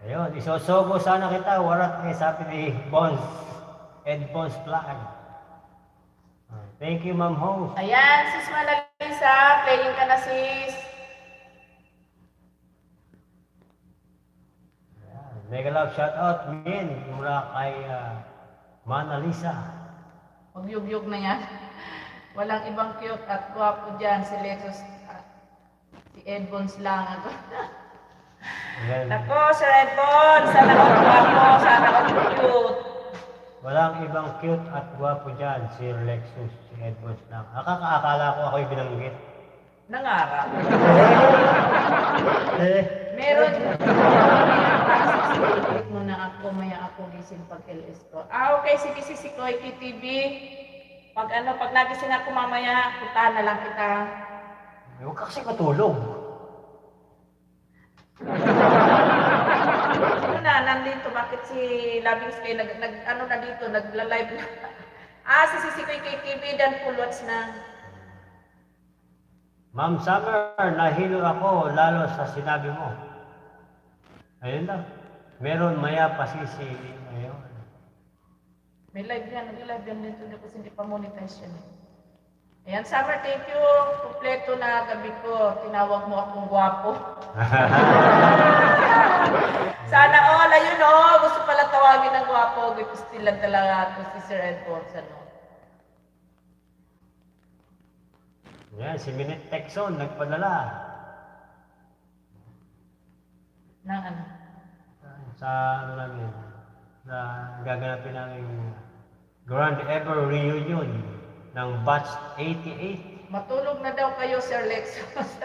Ayun, isosogo sana kita. Warat eh, sabi ni Bones. Ed Bones Vlog. Thank you, Ma'am Host. Ayan, sis Manalisa. Playing ka na, sis. Mega love shout out min mula kay Mona Lisa. Huwag-yug-yug na yan. Walang ibang cute at gwapo dyan. Si Lexus at si Edbons lang. Ayan. Nako, Sir Edbons. Sana ka gwapo. Sana ka cute. Walang ibang cute at gwapo dyan. Si Lexus, si Edwards lang. Akala ko ako'y binanggit. Nangarap. Eh, Meron. Click mo na ako. Maya ako gising pag LS ko. Okay. Sige, si Quickie TV. Pag nagising ako mamaya, puntahan na lang kita. huwag ka kasi matulog. Sino na, nandito, bakit si Labing Sky, na dito, nagla-live na. Si Sisikoy KTV, dan full watch na. Ma'am Summer, nahilo ako lalo sa sinabi mo. Ayun lang. Meron maya pa sisi. Ayun. May live yan, nag-live yan dito, kasi hindi pa monetize yan. Ayan, Summer, thank you. Kompleto na gabi ko. Tinawag mo akong gwapo. Sana all, ayun gusto pala tawagin ng gwapo. Gusto lang talaga ako si Sir Edwards, Yan, si Minute Texon, nagpadala. Nang ano? Sa ano namin, na gaganapin namin Grand Ever Reunion ng Batch 88. Matulog na daw kayo, Sir Lexus.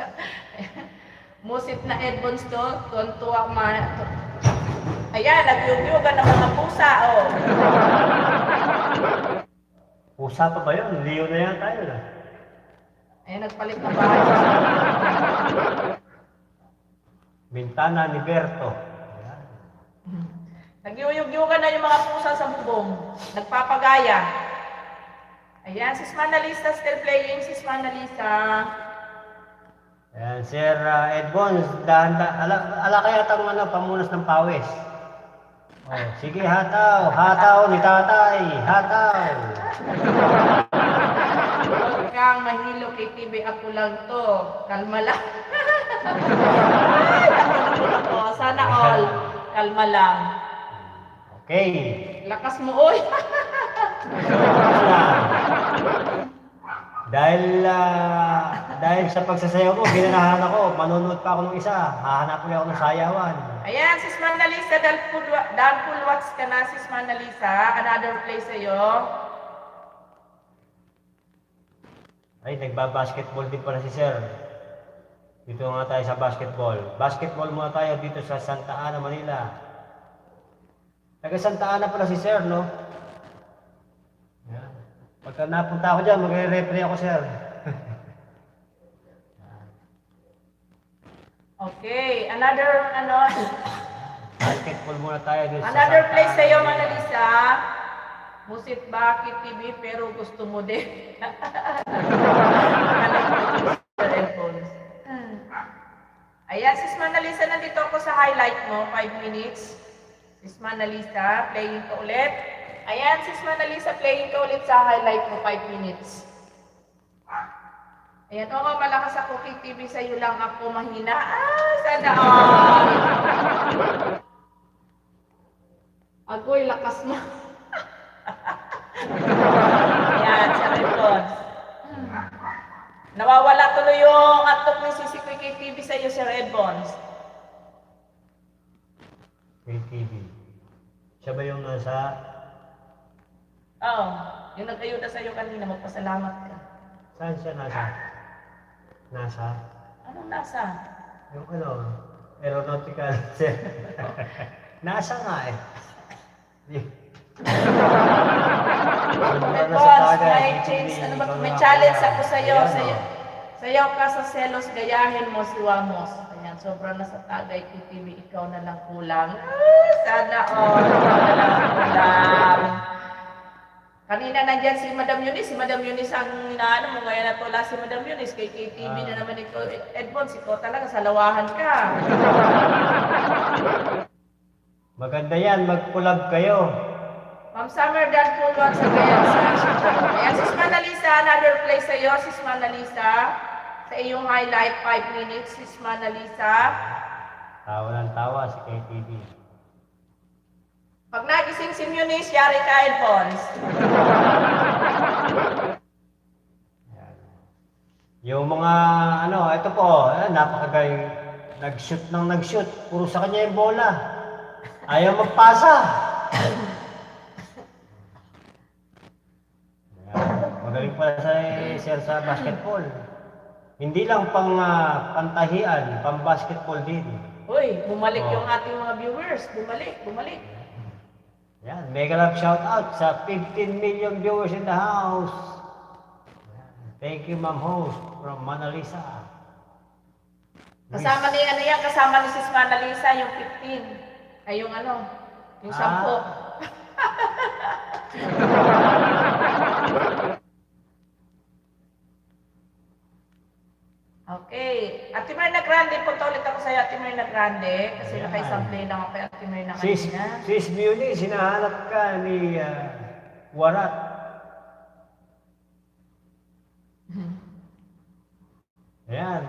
Musit na Edmonds to, tuwan-tuwa Ayan, nagyugyugan ng mga pusa, Pusa pa ba yun? Leo na yan tayo na. Ayan, nagpalit ng bahay. Bintana ni Berto. Ayan. Nagyuyugyugan na yung mga pusa sa bubong. Nagpapagaya. Ayan, sis Manalisa still playing, sis Manalisa. Ayan, Sir Edbons, ala kaya tang pamunas ng pawis. Sige, hataw, hataw ni tatay, hataw. Huwag kang mahilo kay TV, ako lang to. Kalma lang. Ay, naku. Sana all. Kalma lang. Okay. Lakas mo, oy. Dahil sa pagsasayaw mo, ginanahan ako, manonood pa ako ng isa, hahanapin ako ng sayawan. Ayan, sis Manalisa, dahil full watch ka na, sis Manalisa. Another play sa'yo. Ay, nagba-basketball din pala si Sir. Dito nga tayo sa basketball. Basketball muna tayo dito sa Santa Ana, Manila. Taga Santa Ana pala si Sir, no? Yan. Pagka napunta ako dyan, magre-referee ako, Sir. Okay, another, Basketball muna tayo dito sa another Santa play Ana, sa'yo, Manila. Manalisa. Musit bakit TV, pero gusto mo din. Ayan, sis Manalisa, nandito ako sa highlight mo, 5 minutes. Sis Manalisa, playing ka ulit. Ayan, sis Manalisa, playing ka ulit sa highlight mo, 5 minutes. Ayan, malakas ako kay TV, sa'yo lang ako mahina. Sana all. Agoy, lakas mo. Ayan, Sir Edwards. Nawawala tuloy yung antok ni Sisi Quickie TV sa iyo, Sir Edwards. KTV. Siya ba yung nasa... Oo, yung nag-ayuda sa iyo kanina, magpasalamat ka. Saan siya nasa? Nasa? Anong nasa? Yung aeronautical. Nasa nga eh. Edwards, may change, may challenge ako sa iyo. Sayaw ka sa selos, gayahin mo si Wamos. Ayan, sobrang nasa tagay KTV, ikaw na lang kulang. Sana all, ikaw na lang kulang. Kanina nandyan si Madam Eunice ang inaano mo ngayon at wala si Madam Eunice kay KTV na naman ito. Edmond, ikaw talaga sa lawahan ka. Maganda yan, mag-collab kayo. Ma'am Summer, Dan Pulwan sa Gayan sa Ayan, Sis Manalisa, another play sa iyo, Sis Manalisa. Sa iyong highlight, 5 minutes, Sis Manalisa. Tawa ng tawa si KTV. Pag nagising si Eunice, yari ka, Edmonds. Yung mga ano, ito po, napakagaling nag-shoot ng nag-shoot. Puro sa kanya yung bola. Ayaw magpasa. Magaling pala sa sir sa basketball. Hindi lang pang pantahian, pang basketball din. Uy, bumalik Oh. yung ating mga viewers. Bumalik. Yan, mega love shout out sa 15 million viewers in the house. Yan. Thank you, Ma'am Host from Mona Lisa. Kasama ni ano yan, kasama ni Sis Manalisa, yung 15. Ay, yung ano, yung 10. Okay. Ate Myrna Grande, punta ulit ako sa'yo, Ate Myrna Grande. Kasi Ayan. naka-isang play lang ako kay Ate Myrna Sis kanina. Muni, sinahanap ka ni Warat. Ayan.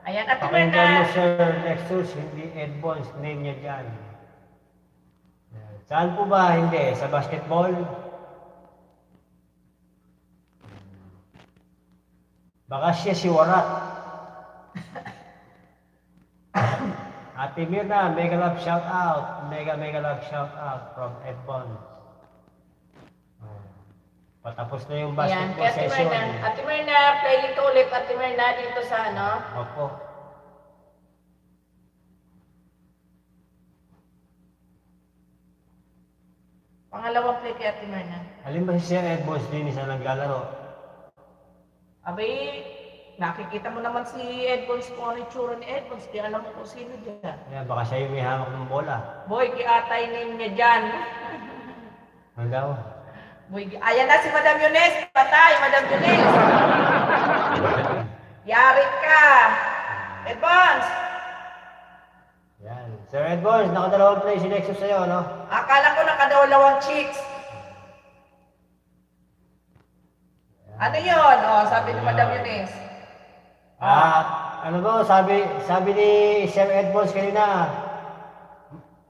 Ayan, Ate Pakinggan mo, Myrna. Sir Lexus, hindi Edmonds, name niya dyan. Ayan. Saan po ba? Hindi. Sa basketball? Baka siya si Warat. Ate Mirna, mega love shout out. Mega love shout out from Edmonds. Patapos na yung Ayan, basketball kay Ate session. Myrna. Ate Myrna, play dito ulit, Ate Myrna, dito sa ano. Opo. Pangalawang play kay Ate Myrna. Alin ba si Sir Edmonds din isa naglalaro? Abay, nakikita mo naman si Edmonds kung ano yung tsura ni Edmonds. Di alam mo kung sino dyan. Ayan, baka siya yung may hawak ng bola. Boy, kiatay name niya dyan. Ano daw? Boy, ayan na si Madam Eunice. Patay, Madam Eunice. Yari ka. Edmonds, Yan. Sir Edmonds, nakadalawang play si Nexus sa'yo, no? akala ko nakadawalawang chicks. Ano yun? Oh, sabi ni Madam Eunice. Ano ba, sabi ni Sir Edmonds kanina,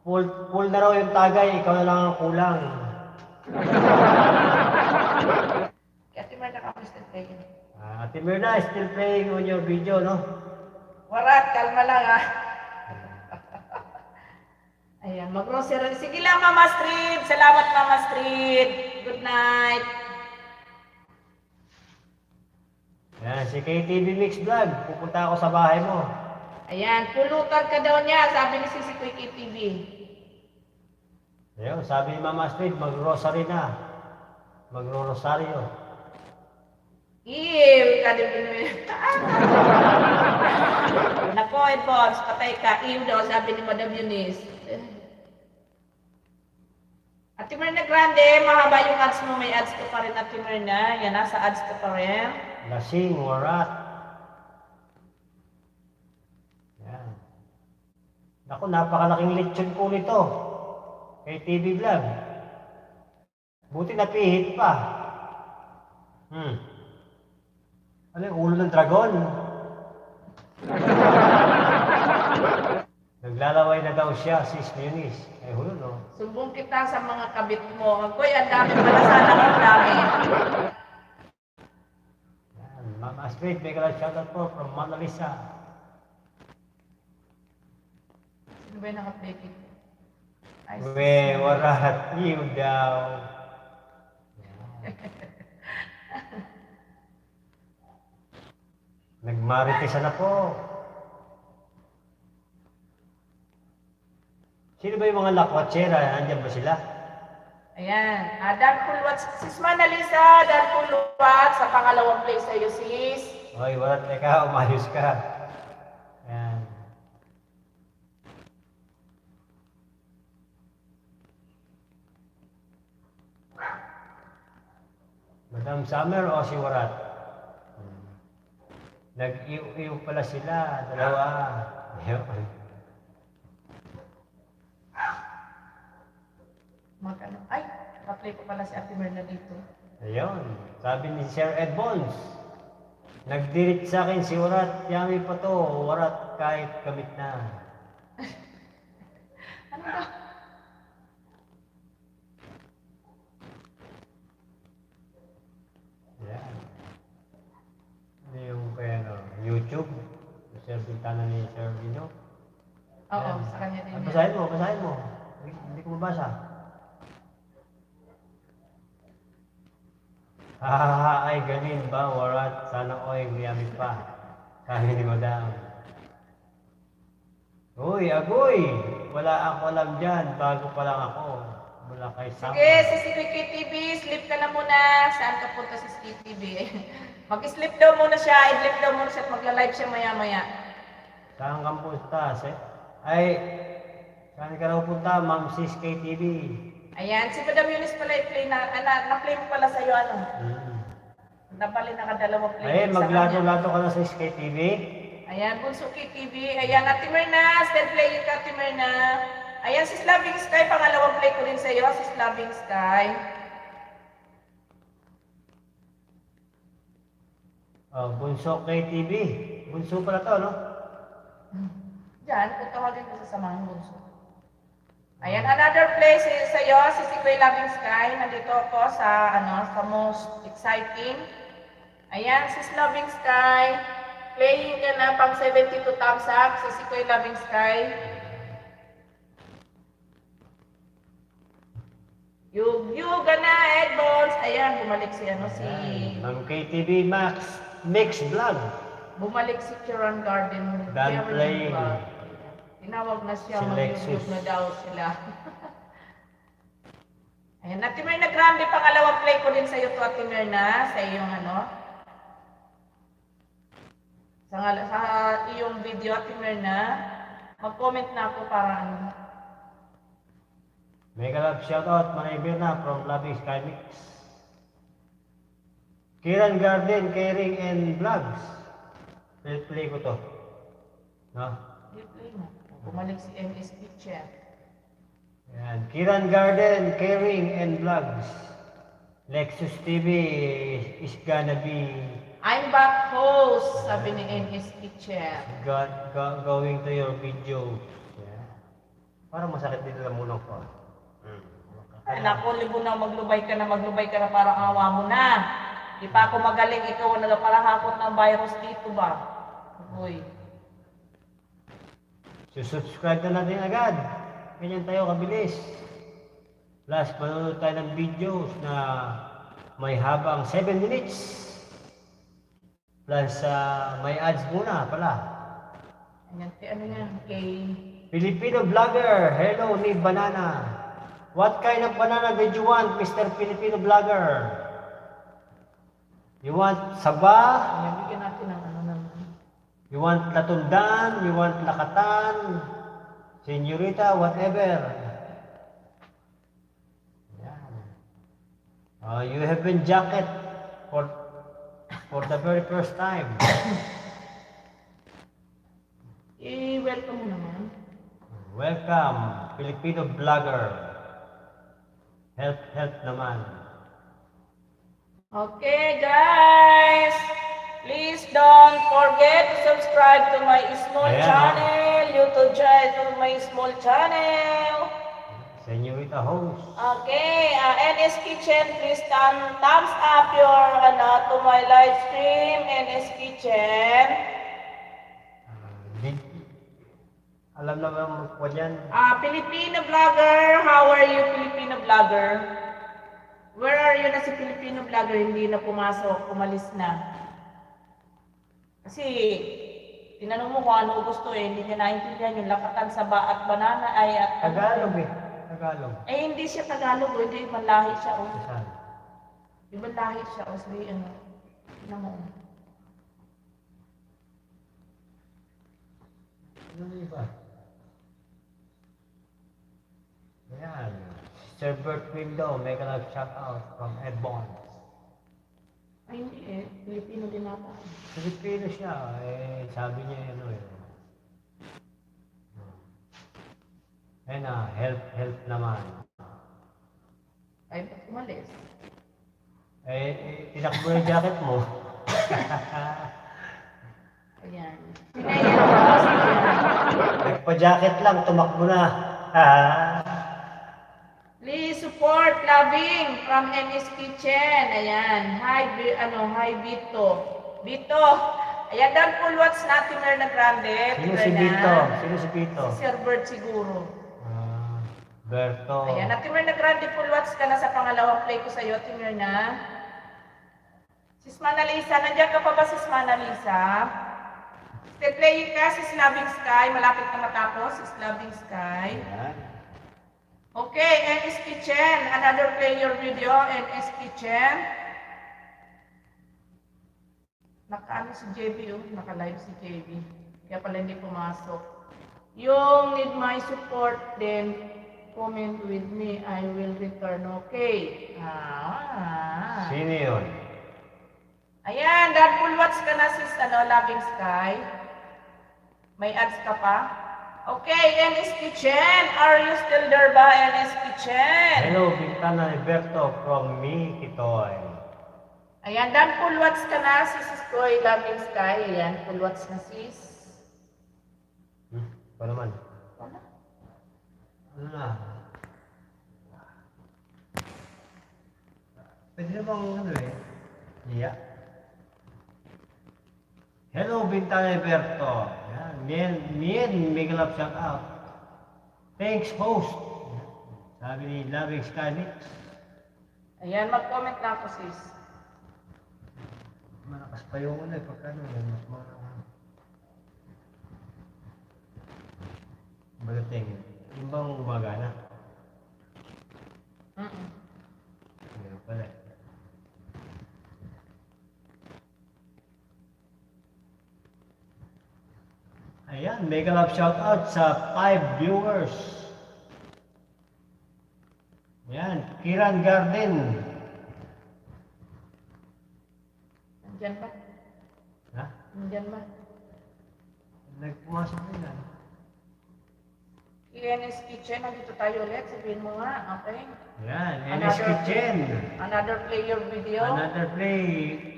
full na raw yung tagay, ikaw na lang ang kulang. Kaya Ate Myrna ka still playing. Ate Mirna, still playing on your video, no? Warat, kalma lang ah. Ayan, mag-grocery. Sige lang, Mama Street. Salamat, Mama Street. Good night. Yan, si KTV Mix Vlog, pupunta ako sa bahay mo. Ayan, pulutan ka daw niya, sabi ni Sisi Quickie TV. Ayun, sabi ni Mama Street, mag-rosary na. Magro-rosaryo. Ew, kadibin. Nako, Edmonds, patay ka. Ew daw, sabi ni Madam Eunice. Ate Myrna Grande, mahaba yung ads mo. May ads ka pa rin, Ate Myrna. Yan, nasa ads ka pa rin. Lasing, warat. Yan. Naku, napakalaking lechon po nito. KTV Vlog. Buti napihit pa. Ano yung ulo ng dragon? Naglalaway na daw siya, Sis Eunice. Ay, hulo, no? Sumbong kita sa mga kabit mo. Koy, ang dami pala sana ang dami. Yan, Mama Street, may kalang shoutout po from Mona Lisa. Sino ba yung naka-play kit? Ay, We, warat, you daw. Nagmaritisa na po. Sino ba yung mga lakwatsera? Nandiyan ba sila? Ayan. Dan Pulwat. Sis Manalisa, Dan Pulwat. Sa pangalawang place sa'yo, sis. Hoy, warat, teka, umayos ka. Yan. Madam Summer o si Warat? Nag-iw-iw pala sila, dalawa. Ayun. Mag-ano? Ay, apply ko pala si Ate Merna dito. Ayun. Sabi ni Sir Ed Bones, nagdirit sa akin si Warat, yami pa to, Warat kahit kamit na. Ano daw? Yan. Ano yung kaya no, YouTube? Sir Bintana ni Sir Vino. Oo, Yan. sa kanya din. yan. Basahin mo, basahin mo. Hindi ko mabasa. Ay ganin ba, Warat? Sana oy, yami pa. Sabi ni Madam. Uy, agoy! Wala ako alam dyan, bago pa lang ako. Mula kay Sam. Sige, si Squeaky TV, sleep ka na muna. Saan ka punta si Squeaky TV? Mag-sleep daw muna siya, i-sleep daw muna siya at magla-live siya maya-maya. Saan kang punta? Ay, saan ka raw punta, Ma'am Sis KTV? Ayan, si Madam Eunice pala i-play na-play mo pala sa'yo ano? Napali nakadalawang play. Ay, sa kanya. maglado-lado ka na sa Sis KTV? Ayan, Bunsuki TV. Ayan, Ate Merna, still playing ka, Ate Merna. Ayan, si Loving Sky, pangalawang play ko rin sa'yo, si Loving Sky. Oh, Bunso KTV. Bunso pala to, no? Diyan, kung tawagin ko sa samahan Bunso. Ayan, another place is sa'yo, si Sikoy Loving Sky. Nandito ako sa, sa most exciting. Ayan, si Loving Sky. Playing ka na pang 72 thumbs up, si Sikoy Loving Sky. Yuga na, Edmonds. Ayan, bumalik si, si... Ma'am KTV Max Mix Vlog. Bumalik si Chiron Garden. Done Chiron playing. Vlog. Tinawag na siya, Si mag-YouTube Lexus. na daw sila. Ayan, Ate Merna Grande, pangalawang play ko din sa iyo to, Ate Merna, sa iyong sa iyong video, Ate Merna. Mag-comment na ako para Mega love shoutout, Manay Birna from Loving Sky Mix. Kiran Garden, Caring and Vlogs. Play ko to. No? i-play mo. Bumalik si MS Kitchen. Yan. Kiran Garden, Caring and Vlogs. Lexus TV is gonna be I'm back host, sabi ni NS Kitchen. going to your videos. Yeah. Parang masakit dito ang mulong ko. Ay, naku, libo na maglubay ka na parang awa mo na. Di pa ako magaling, ikaw na lang parang hakot ng virus dito ba? Uy. Subscribe na natin agad. Ganyan tayo kabilis. Plus, manonood tayo ng videos na may habang 7 minutes. Plus, may ads muna pala. Ayan, ano yan? Kay... Filipino vlogger, hello ni Banana. What kind of banana did you want, Mr. Filipino vlogger? You want saba? Ayan, bigyan natin ng You want latundan? You want lakatan? Senyorita, whatever. Yan. You have been jacket for the very first time. I-welcome mo naman. Welcome, Filipino vlogger. Help naman. Okay, guys. Please don't forget to subscribe to my small Ayan, channel. YouTube channel, to my small channel. Senyorita host. Okay, NS Kitchen, please thumbs up your to my live stream, NS Kitchen. Alam na ba mo dyan? Filipino vlogger, how are you, Filipino vlogger? Where are you na si Filipino vlogger? Hindi na pumasok, umalis na. Kasi, tinanong mo kung ano gusto hindi niya naintindihan yung lakatan sa at banana ay at Tagalog eh. Tagalog. hindi siya Tagalog, hindi ibang lahi siya. Saan? Ibang lahi siya, sabi, tingnan mo. Ano iba? Ayan. Sir Bert Window, mega love shout out from Ed Bonds. Ay, hindi eh. Filipino din ata. Filipino siya, sabi niya ano eh. Ayun na, help naman. Ay, ba't umalis? Tinakbo yung jacket mo. Ayan. Pinayan ko si Jen. Nagpa-jacket lang, tumakbo na. Please support Loving from NS Kitchen. Ayan. Hi Bito. Bito. Ayan, dan full watch natin na grande. Sino Tignan si na. Vito? Sino si Vito? Si Sir Bert siguro. Berto. Ayan, natin na grande full watch ka na sa pangalawang play ko sa'yo. Tingnan na. Sis Manalisa, nandiyan ka pa ba sis Manalisa? Stay playing ka, sis Loving Sky. Malapit na matapos, sis Loving Sky. Ayan. Okay, NS Kitchen. Another player video, NS Kitchen. Naka-ano si JB, oh. Naka-live si JB. Kaya pala hindi pumasok. Yung need my support, then comment with me. I will return. Okay. Sino yun? Ayan, dahil full watch ka na sis, Loving Sky. May ads ka pa? Okay, NS Kitchen. Are you still there ba, NS Kitchen? Hello, Bintana Alberto from me, Kitoy. Ayan, dan full watch ka na, sis Koy, Loving Sky. Ayan, full watch na sis. Pa naman. Wala. Ano na? Pwede na bang ano eh? Yeah. Hello, Bintana Alberto. Yan, mega love shout out. Thanks, host. Sabi ni Loving Sky Mix. Ayan, mag-comment na ako sis. Malakas pa yung ano eh, pagka ano, mas Bagating, yung bang gumagana? Meron pala eh. Ayan, mega love shout out sa 5 viewers. Ayan, Kiran Garden. Nandyan ba? Ha? Nandyan ba? Nagpumasok rin ah. NS Kitchen, nandito tayo ulit. Sabihin mo nga, okay? Ayan, NS Kitchen. Another player video. Another play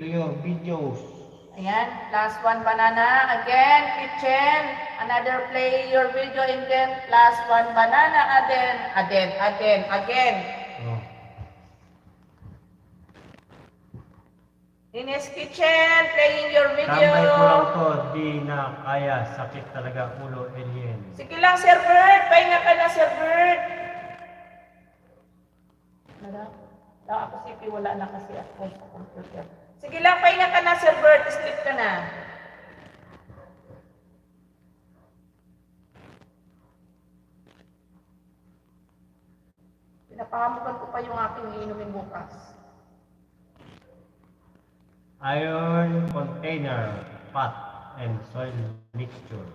to your videos. Ayan, last one banana. Again, kitchen. Another play your video and then last one banana. Again. Oh. Ines Kitchen, playing your video. Tambay ko lang to, di na kaya, sakit talaga ulo, alien. Sige lang, Sir Bert. Pahinga ka na, Sir Bert. Wala ako sipi, wala na kasi ako sa computer. Sige lang, pahinga ka na, Sir Bert. Sleep ka na. Pinapahamukan ko pa yung aking iinumin bukas. Iron container, pot, and soil mixture.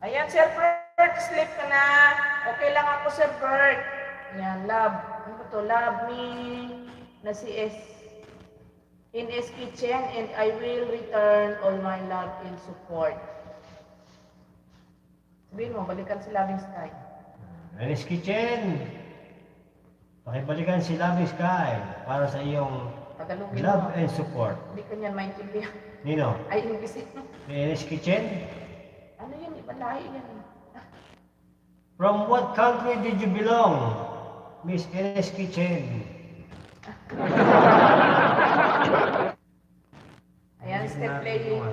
Ayan, Sir Bert, sleep ka na. Okay lang ako, Sir Bert. Ayan, love. Ano ba to? Love me na si S. In S Kitchen and I will return all my love and support. Sabihin mo, balikan si Loving Sky. NS Kitchen. Pakibalikan si Loving Sky para sa iyong Tagalogin love mo. and support. Hindi ko niyan maintindihan. Nino, Ay, English. NS Kitchen? Ano yan? Ibang lahi yan. From what country did you belong, Miss NS Kitchen? Ayan, step playing.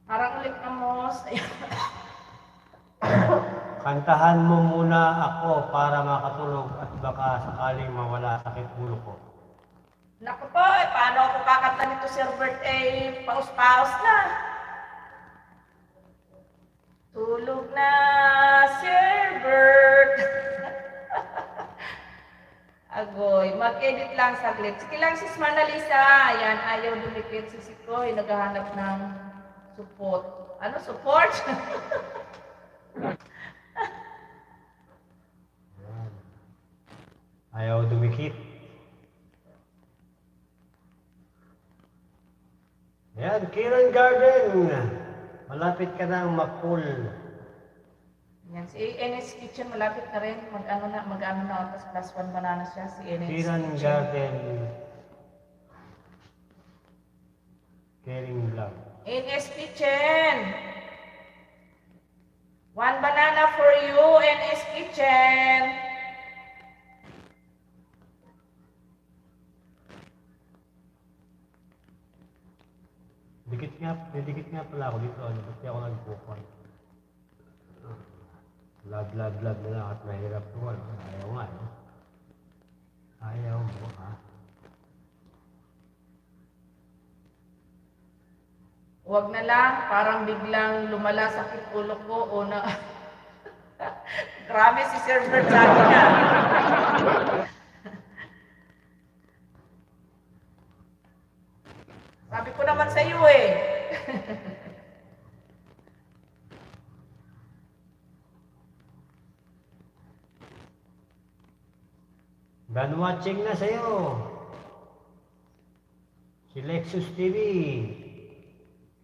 Harang ulit na mos. Kantahan mo muna ako para makatulog at baka sakaling mawala sakit ulo ko. Naku po, paano ako kakanta nito, Sir Bert? Paus-paus na. Tulog na, Sir Bert. Agoy, mag-edit lang saglit. Sige lang, sis Manalisa. Ayan, ayaw dumikit si Sikoy. Naghahanap ng support. Ano, support? Ayaw dumikit. Ayan, Kiran Garden. Malapit ka nang ma-pull. Yan, si NS Kitchen malapit na rin. Mag-ano na, tapos +1 banana siya, si NS Kiran Kitchen. Garden. Caring Vlog. NS Kitchen. 1 banana for you, NS Kitchen. Dikit nga pala ako dito. Ano, ba't di ako nag-bukon? Blood na lang at mahirap ko. Ano? Ayaw nga, no? Ayaw mo, ha? Huwag na lang, parang biglang lumala sakit ulo ko o na... Grabe si Sir Bert sa akin na. Sabi ko naman sa iyo eh. Done watching na sa'yo. Si Lexus TV.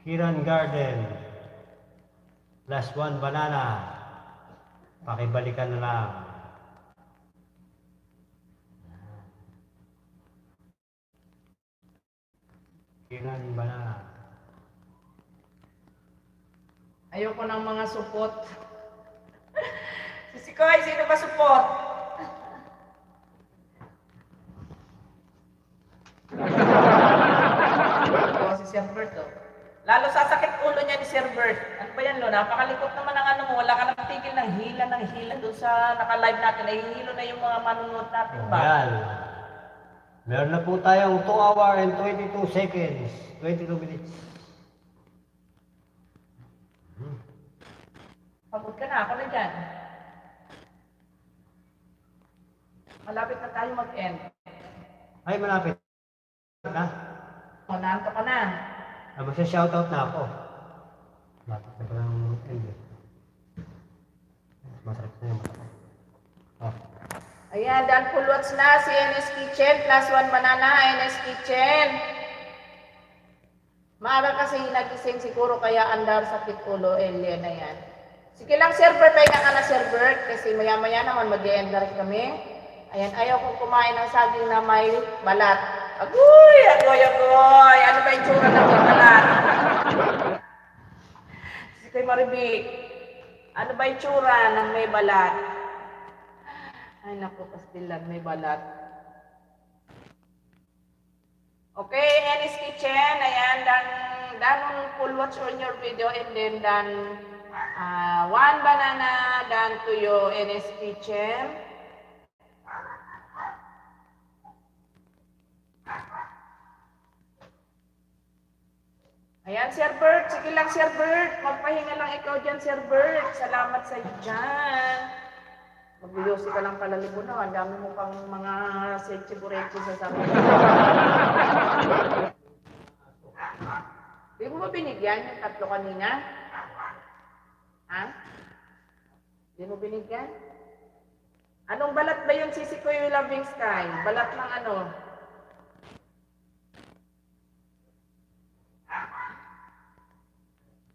Kiran Garden. +1 banana. Pakibalikan na lang. Kiran banana. Ayoko ng mga supot. Si Sikoy, sino ba supot? Oh, si Sir Bert, oh. Lalo sasakit ulo niya ni Sir Bert. Ano ba yan, Lo? Napakalikot naman ng ano mo. Wala ka nang tigil ng hila doon sa naka-live natin. Nahihilo na yung mga manunood natin ba? Ayan. Meron na po tayong 2 hour and 22 seconds. 22 minutes. Pagod ka na, ako na dyan. Malapit na tayo mag-end. Ay, malapit. Ha? O, naanto ka na. Magsa-shoutout na ako. Lapit na pa ng end. Masarap na yung mata ko. Oh. Ayan, done full watch na si NS Kitchen. +1 banana, NS Kitchen. Maaga kasi nagising siguro kaya andar sakit ulo, Elia na yan. Sige lang, Sir Bert, pahinga ka na, Sir Bert, kasi maya-maya naman mag-e-endar kami. Ayan, ayaw kong kumain ng saging na may balat. Agoy! Ano ba yung tsura ng may balat? Sige, Maribik. Ano ba yung tsura ng may balat? Ay, naku, pastilan, may balat. Okay, Ennis Kitchen. Ayan, done full watch on your video and then done 1 banana done to your Ennis Kitchen. Ayan, Sir Bert. Sige lang, Sir Bert. Magpahinga lang ikaw dyan, Sir Bert. Salamat sa iyo dyan. Magbiyosi ka lang pala libo na. Ang dami mo pang mga setsi-buretsi sa sabi. Hindi mo ba binigyan yung 3 kanina? Ha? Hindi mo binigyan? Anong balat ba yun, Sisi ko yung Loving Sky? Balat ng ano?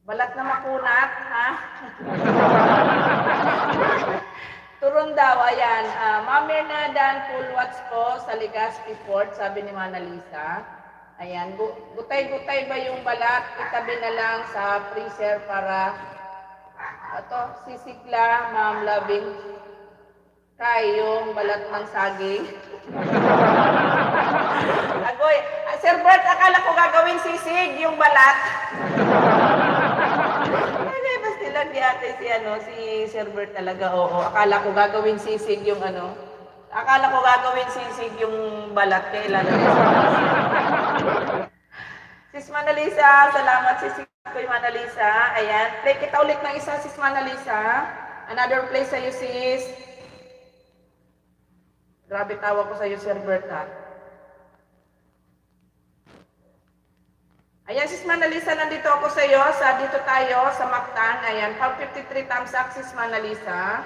Balat na makunat, ha? Turon daw, ayan. Ma'am Mirna Dan, full watch po sa Legazpi Fort, sabi ni Mana Lisa. Ayan, gutay-gutay ba yung balat? Itabi na lang sa freezer para sisikla, Ma'am Loving Sky, yung balat ng saging. Agoy, Sir Bert, akala ko gagawin sisig yung balat. Ay, basta lang di ate si Sir Bert talaga, oo. Akala ko gagawin sisig yung akala ko gagawin sisig yung balat, kailan na Sis Manalisa, salamat sis Kuya Manalisa. Ayan, play kita ulit ng isa, Sis Manalisa. Another play sa'yo, sis. Grabe tawa ko sa iyo, Sir Bert, ha? Ayan, Sis Manalisa, nandito ako sa iyo. Dito tayo sa Mactan. Ayan, pag 53 thumbs up, Sis Manalisa.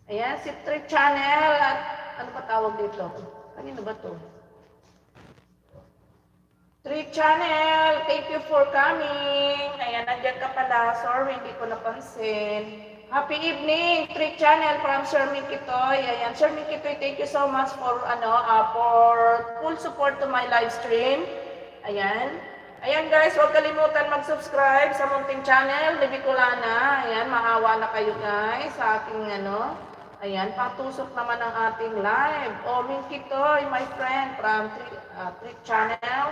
Ayan, si Trick Channel. At ano pa tawag dito? Kanino ba to? Trick Channel, thank you for coming. Ayan, nandiyan ka pala. Sorry, hindi ko napansin. Happy evening, Trick Channel from Sir Mikitoy. Ayan, Sir Mikitoy, thank you so much for full support to my live stream. Ayan. Ayan guys, huwag kalimutan mag-subscribe sa munting channel ni Bicolana. Ayan, maawa na kayo guys sa aking Ayan, patusok naman ang ating live. Mikitoy, my friend from Trick Channel.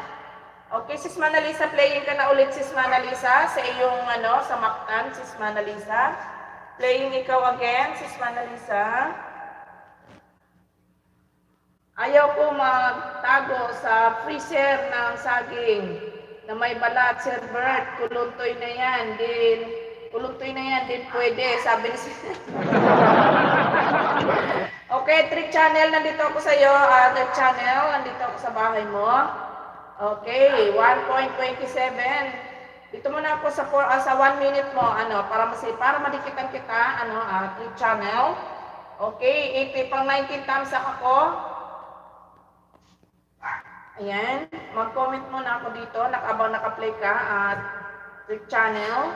Okay, Sis Manalisa, playing ka na ulit, Sis Manalisa, sa iyong sa Mactan, Sis Manalisa. Playing ikaw again, Sis Manalisa. Ayaw ko magtago sa freezer ng saging na may balat, Sir Bert. Kuluntoy na yan din pwede, sabi ni Okay, Trick Channel, nandito ako sa iyo. Trick Channel, nandito ako sa bahay mo. Okay, 1.27. Dito muna ako sa 1 minute mo, para madikitan kita, Trick Channel. Okay, 80 pang 19 thumbs up ako. Ayan, mag-comment muna ako dito, naka-play ka at Trick Channel.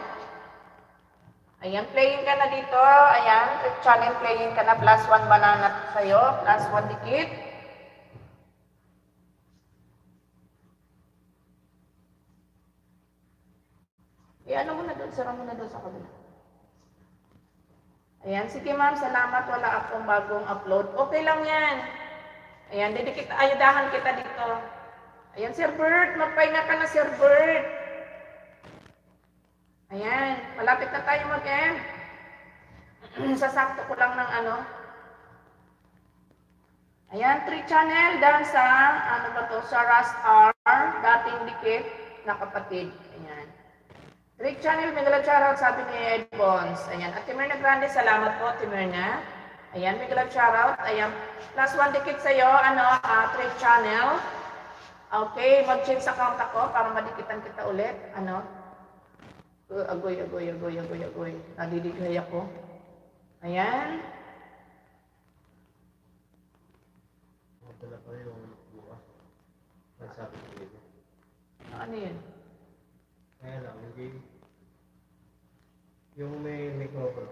Ayan, playing ka na dito. Ayan, Trick Channel, playing ka na. +1 banana sa'yo, +1 dikit. Ano mo na doon, sara mo na doon sa kabila. Ayan, sige ma'am, salamat, wala akong bagong upload. Okay lang yan. Ayan, ayudahan kita dito. Ayan, Sir Bert, magpahinga ka na, Sir Bert. Ayan, malapit na tayo mag-end. Sasakto ko lang ng Ayan, Trick Channel, dahil sa, sa Rust R, dating dikit na kapatid. Ayan. Trick Channel, Miguel shoutout, sabi ni Ed Bones. Ayan, at Timirna Grande, salamat po, Timirna. Ayan, Miguel shoutout. Ayan, +1 dikit sa'yo, Trick Channel. Okay, mag-change account ako para madikitan kita ulit. Agoy. Nadidighay ako. Ayan. Wala pa yung bukas. Sabi ko dito. Ano yun? Kaya lang, hindi. Yung may microphone.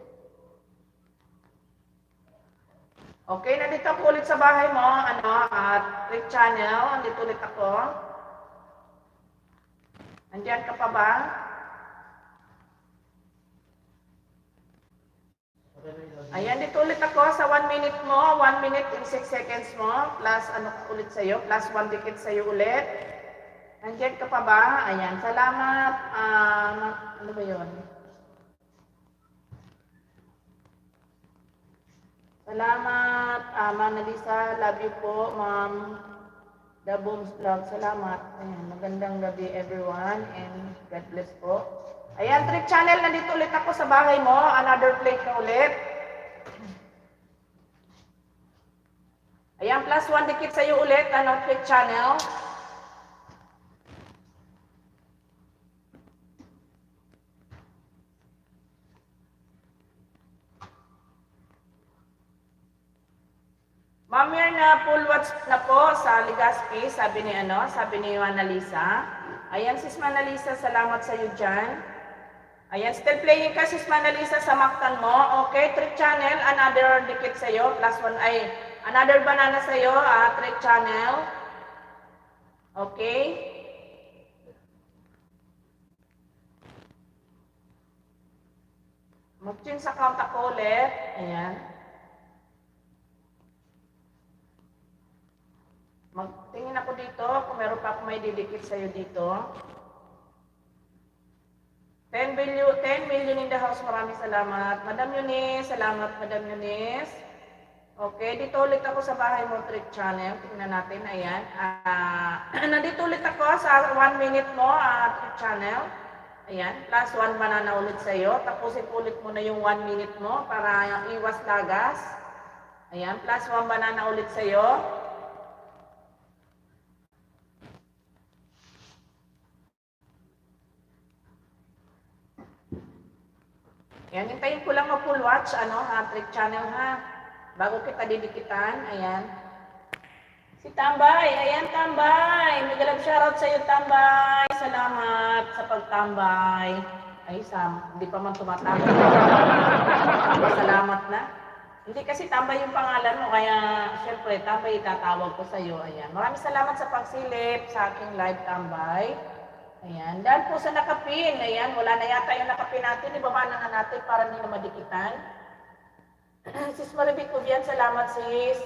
Okay, nandito ako ulit sa bahay mo, Trick Channel, nandito ulit ako. Andiyan ka pa ba? Ayan, dito ulit ako sa 1 minute mo, 1 minute and 6 seconds mo, plus ulit sa'yo, +1 dikit sa'yo ulit. Andiyan ka pa ba? Ayan, salamat. Ano ba yun? Salamat, Manalisa, love you po, Ma'am The Booms Vlog. Salamat. Ayan, magandang gabi everyone and God bless po. Ayan, Trick Channel, nandito ulit ako sa bahay mo. Another plate na ulit. Ayan, +1 dikit sa'yo ulit, Trick Channel. Ma'am Mirna, full watch na po sa Legazpi, sabi ni Manalisa. Ayan, Sis Manalisa, salamat sa iyo dyan. Ayan, still playing ka, Sis Manalisa, sa Mactan mo. Okay, Trick Channel, another dikit sa iyo, +1, another banana sa iyo, Trick Channel. Okay. Mag-change sa account ako ulit. Ayan. Magtingin ako dito kung meron pa ako may didikit sa'yo dito. 10 million in the house. Maraming salamat. Madam Eunice, salamat Madam Eunice. Okay, dito ulit ako sa bahay mo, Trick Channel. Tingnan natin, ayan. Nandito ulit ako sa 1 minute mo, Trick Channel. Ayan, plus 1 banana ulit sa'yo. Tapusin ulit mo na yung 1 minute mo para iwas lagas. Ayan, plus 1 banana ulit sa'yo. Ayan, hintayin ko lang ma-full watch, trick channel ha. Bago kita didikitan, ayan. Si Tambay, ayan Tambay. May galang shoutout sa'yo Tambay. Salamat sa pagtambay. Ay, Sam, hindi pa man tumatambay. Salamat na. Hindi kasi Tambay yung pangalan mo, kaya syempre Tambay itatawag ko sa'yo. Ayan. Maraming salamat sa pagsilip sa aking live Tambay. Ayan. Dahil po sa nakapin, ayan, wala na yata yung nakapin natin. Ibaba na nga natin para hindi na madikitan. Sis Maribik Kubian, salamat sis.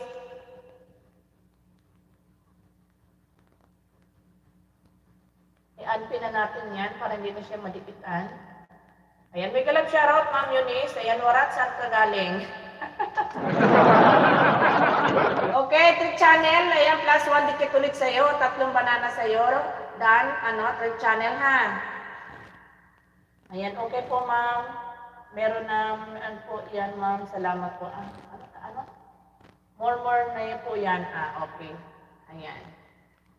I-unpin na natin yan para hindi na siya madikitan. Ayan, may galap shoutout, Ma'am Eunice. Ayan, warat, saan ka galing? Okay, trick channel. Ayan, plus 1 dikit ulit sa'yo. 3 banana sa'yo. Dan, trick channel ha. Ayan, okay po ma'am. Meron na, po yan ma'am. Salamat po. More na yan po yan. Okay. Ayan.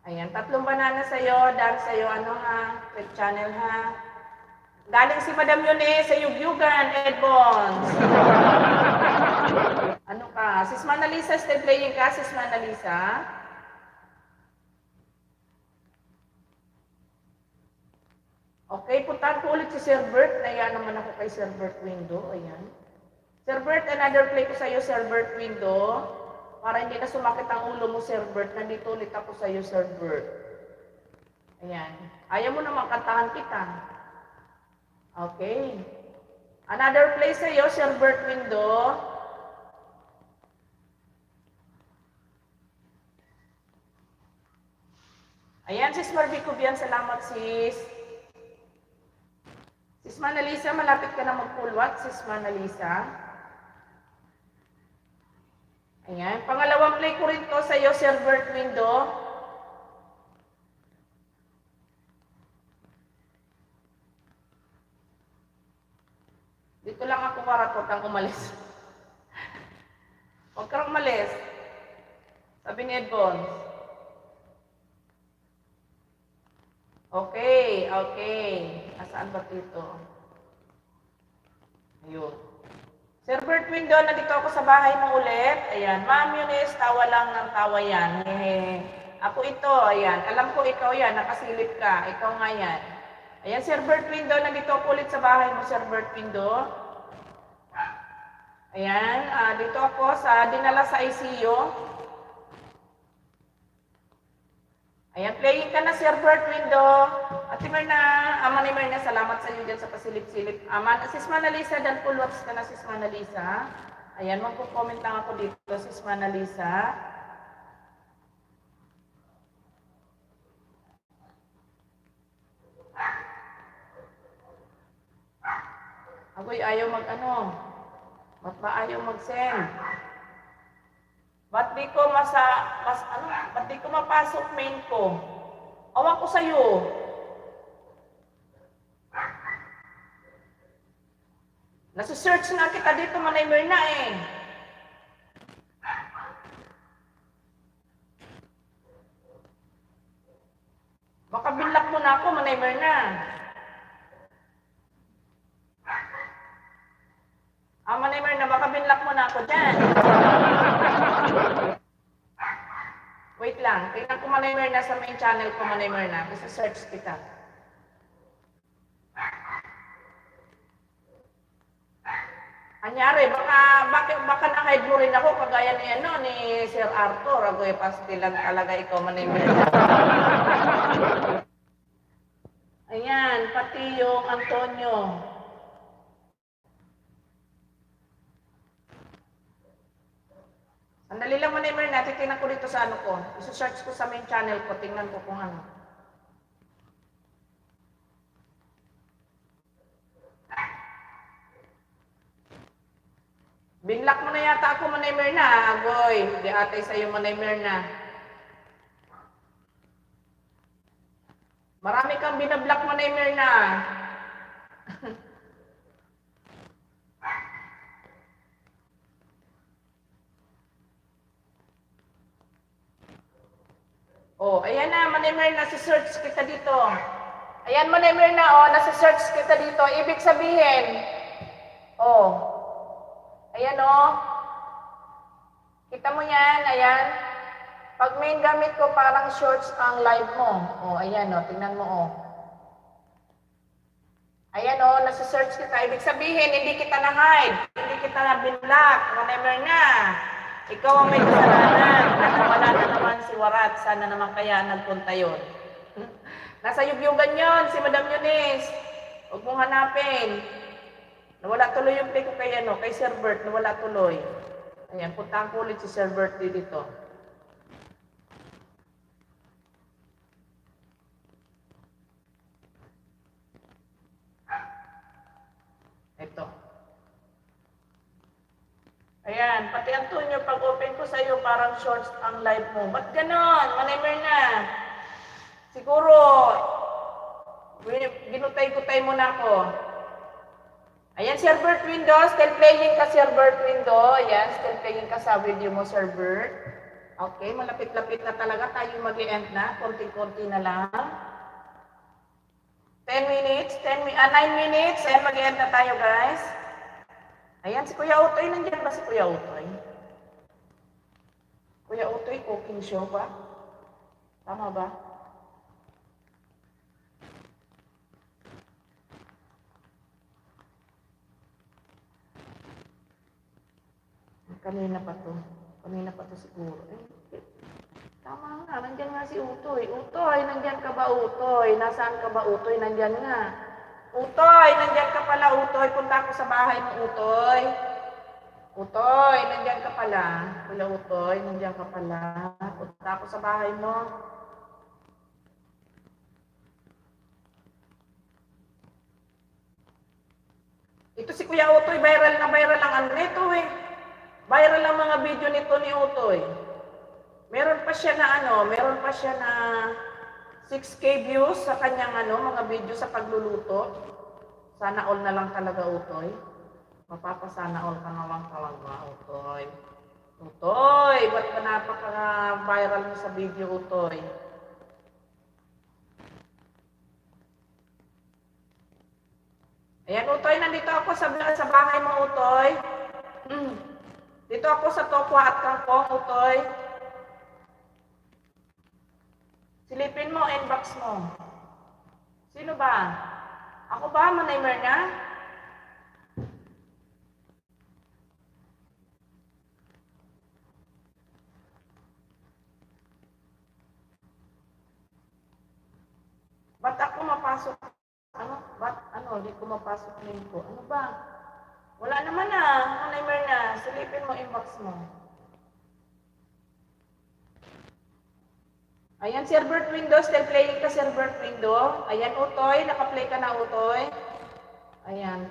Ayan, 3 banana sa'yo. Dan sa'yo, trick channel ha. Galing si Madam Eunice sa Yugyugan, Edmonds. Ano ka? Sis Manalisa, stay playing ka, Sis Manalisa. Okay, puntahan ko ulit si Sir Bert. Naya naman ako kay Sir Bert Window. Ayan. Sir Bert, another play ko sa'yo, Sir Bert Window. Para hindi na sumakit ang ulo mo, Sir Bert. Nandito ulit ako sa'yo, Sir Bert. Ayan. Ayaw mo naman kantahan kita. Okay. Another play sa'yo, Sir Bert Window. Ayan, Sis Marvic Kubian, salamat sis. Sis Manalisa, malapit ka na mag-full watch, Sis Manalisa. Ayan, pangalawang play ko rin to sa'yo, Sir Bert Window. Dito lang ako karatot ang umalis. Huwag kang umalis. Sabi ni Edbon. Okay, okay. Nasaan ba dito? Ayun. Sir Bert Window, nandito ako sa bahay mo ulit. Ayan, Ma'am Eunice, tawa lang ng tawa yan. Ako ito, ayan. Alam ko ikaw yan, nakasilip ka. Ikaw nga yan. Ayan, Sir Bert Window, nandito ako ulit sa bahay mo, Sir Bert Window. Ayan, dito ako sa dinala sa ICU. Ayan, playing ka na, Sir Bert Window. Ate Merna, Mani Merna, salamat sa iyo dyan sa pasilip-silip. Sis Manalisa, dan full watch ka na, Sis Manalisa. Ayan, magpo-comment lang ako dito, Sis Manalisa. Agoy, ayaw ba't ba ayaw mag-send? Ba't di ko ba't di ko mapasok main ko? Awan ko sa'yo. Nasa-search nga kita dito, Manay Merna eh. Baka binlock mo na ako, Manay Merna. Manay Merna, baka binlock mo na ako dyan. Wait lang, tingnan ko Manay Merna sa main channel ko, Manay Merna. Kasi search kita. Anyari, baka na-hide mo rin ako kagaya ni Sir Arthur. Agoy, pastilan talaga ikaw, Manay Merna. Ayan, pati yung Antonio. Sandali lang, Manay Merna, titingnan ko dito sa ko. Iso-search ko sa main channel ko, tingnan ko kung ano. Binlock mo na yata ako, Manay Merna. Agoy, di atay sa'yo, Manay Merna. Marami kang binablock, Manay Merna. Oh, ayan na, Manemer, nasa-search kita dito. Ayan, Manemer na, oh, nasa-search kita dito. Ibig sabihin, oh, ayan, oh. Kita mo yan, ayan. Pag main gamit ko, parang shorts ang live mo. Oh, ayan, oh, tingnan mo, oh. Ayan, oh, nasa-search kita. Ibig sabihin, hindi kita na-hide. Hindi kita na-binlock. Manemer na. Ikaw ang may kasalanan. Nakawala na naman si Warat. Sana naman kaya nagpunta yun. Nasa yugyugan yun, si Madam Eunice. Huwag mong hanapin. Nawala tuloy yung play ko kay, kay Sir Bert. Nawala tuloy. Ayan, puntahan ko ulit si Sir Bert dito. Ito. Ayan, pati Antonio, pag open ko sa iyo, parang shorts ang live mo. Ba't ganon? Manemer na. Siguro, ginutay-gutay mo na ako. Ayan, Sir Bert Window. Still playing ka, Sir Bert Window. Ayan, still playing ka sa video mo, Sir Bert. Okay, malapit-lapit na talaga tayo mag-end na. Konting-konti na lang. 9 minutes. Ayan, mag-end na tayo, guys. Ayan, si Kuya Utoy. Nandiyan ba si Kuya Utoy? Kuya Utoy, cooking show ba? Tama ba? Kanina pa to siguro. Tama nga, nandiyan nga si Utoy. Utoy, nandiyan ka ba, Utoy? Nasaan ka ba, Utoy? Nandiyan nga. Utoy, nandiyan ka pala, Utoy. Punta ako sa bahay mo, Utoy. Utoy, nandiyan ka pala. Kuya Utoy, nandiyan ka pala. Punta ako sa bahay mo. Ito si Kuya Utoy, viral na viral ang ano nito eh. Viral ang mga video nito ni Utoy. Meron pa siya na 6K views sa kanyang mga video sa pagluluto. Sana all na lang talaga, Utoy. Mapapasana all ka naman talaga, Utoy. Utoy, ba't ba napaka-viral mo sa video, Utoy? Ayan, Utoy, nandito ako sa bahay mo, Utoy. Dito ako sa Tokwa at Kangkong, Utoy. Silipin mo, inbox mo. Sino ba? Ako ba, Manemer na? Ba't ako mapasok? Di ko mapasok name ko. Ano ba? Wala naman Manemer na. Silipin mo, inbox mo. Ayan, Sir Bert Window. Still playing ka, Sir Bert Window. Ayan, Utoy. Naka-play ka na, Utoy. Ayan.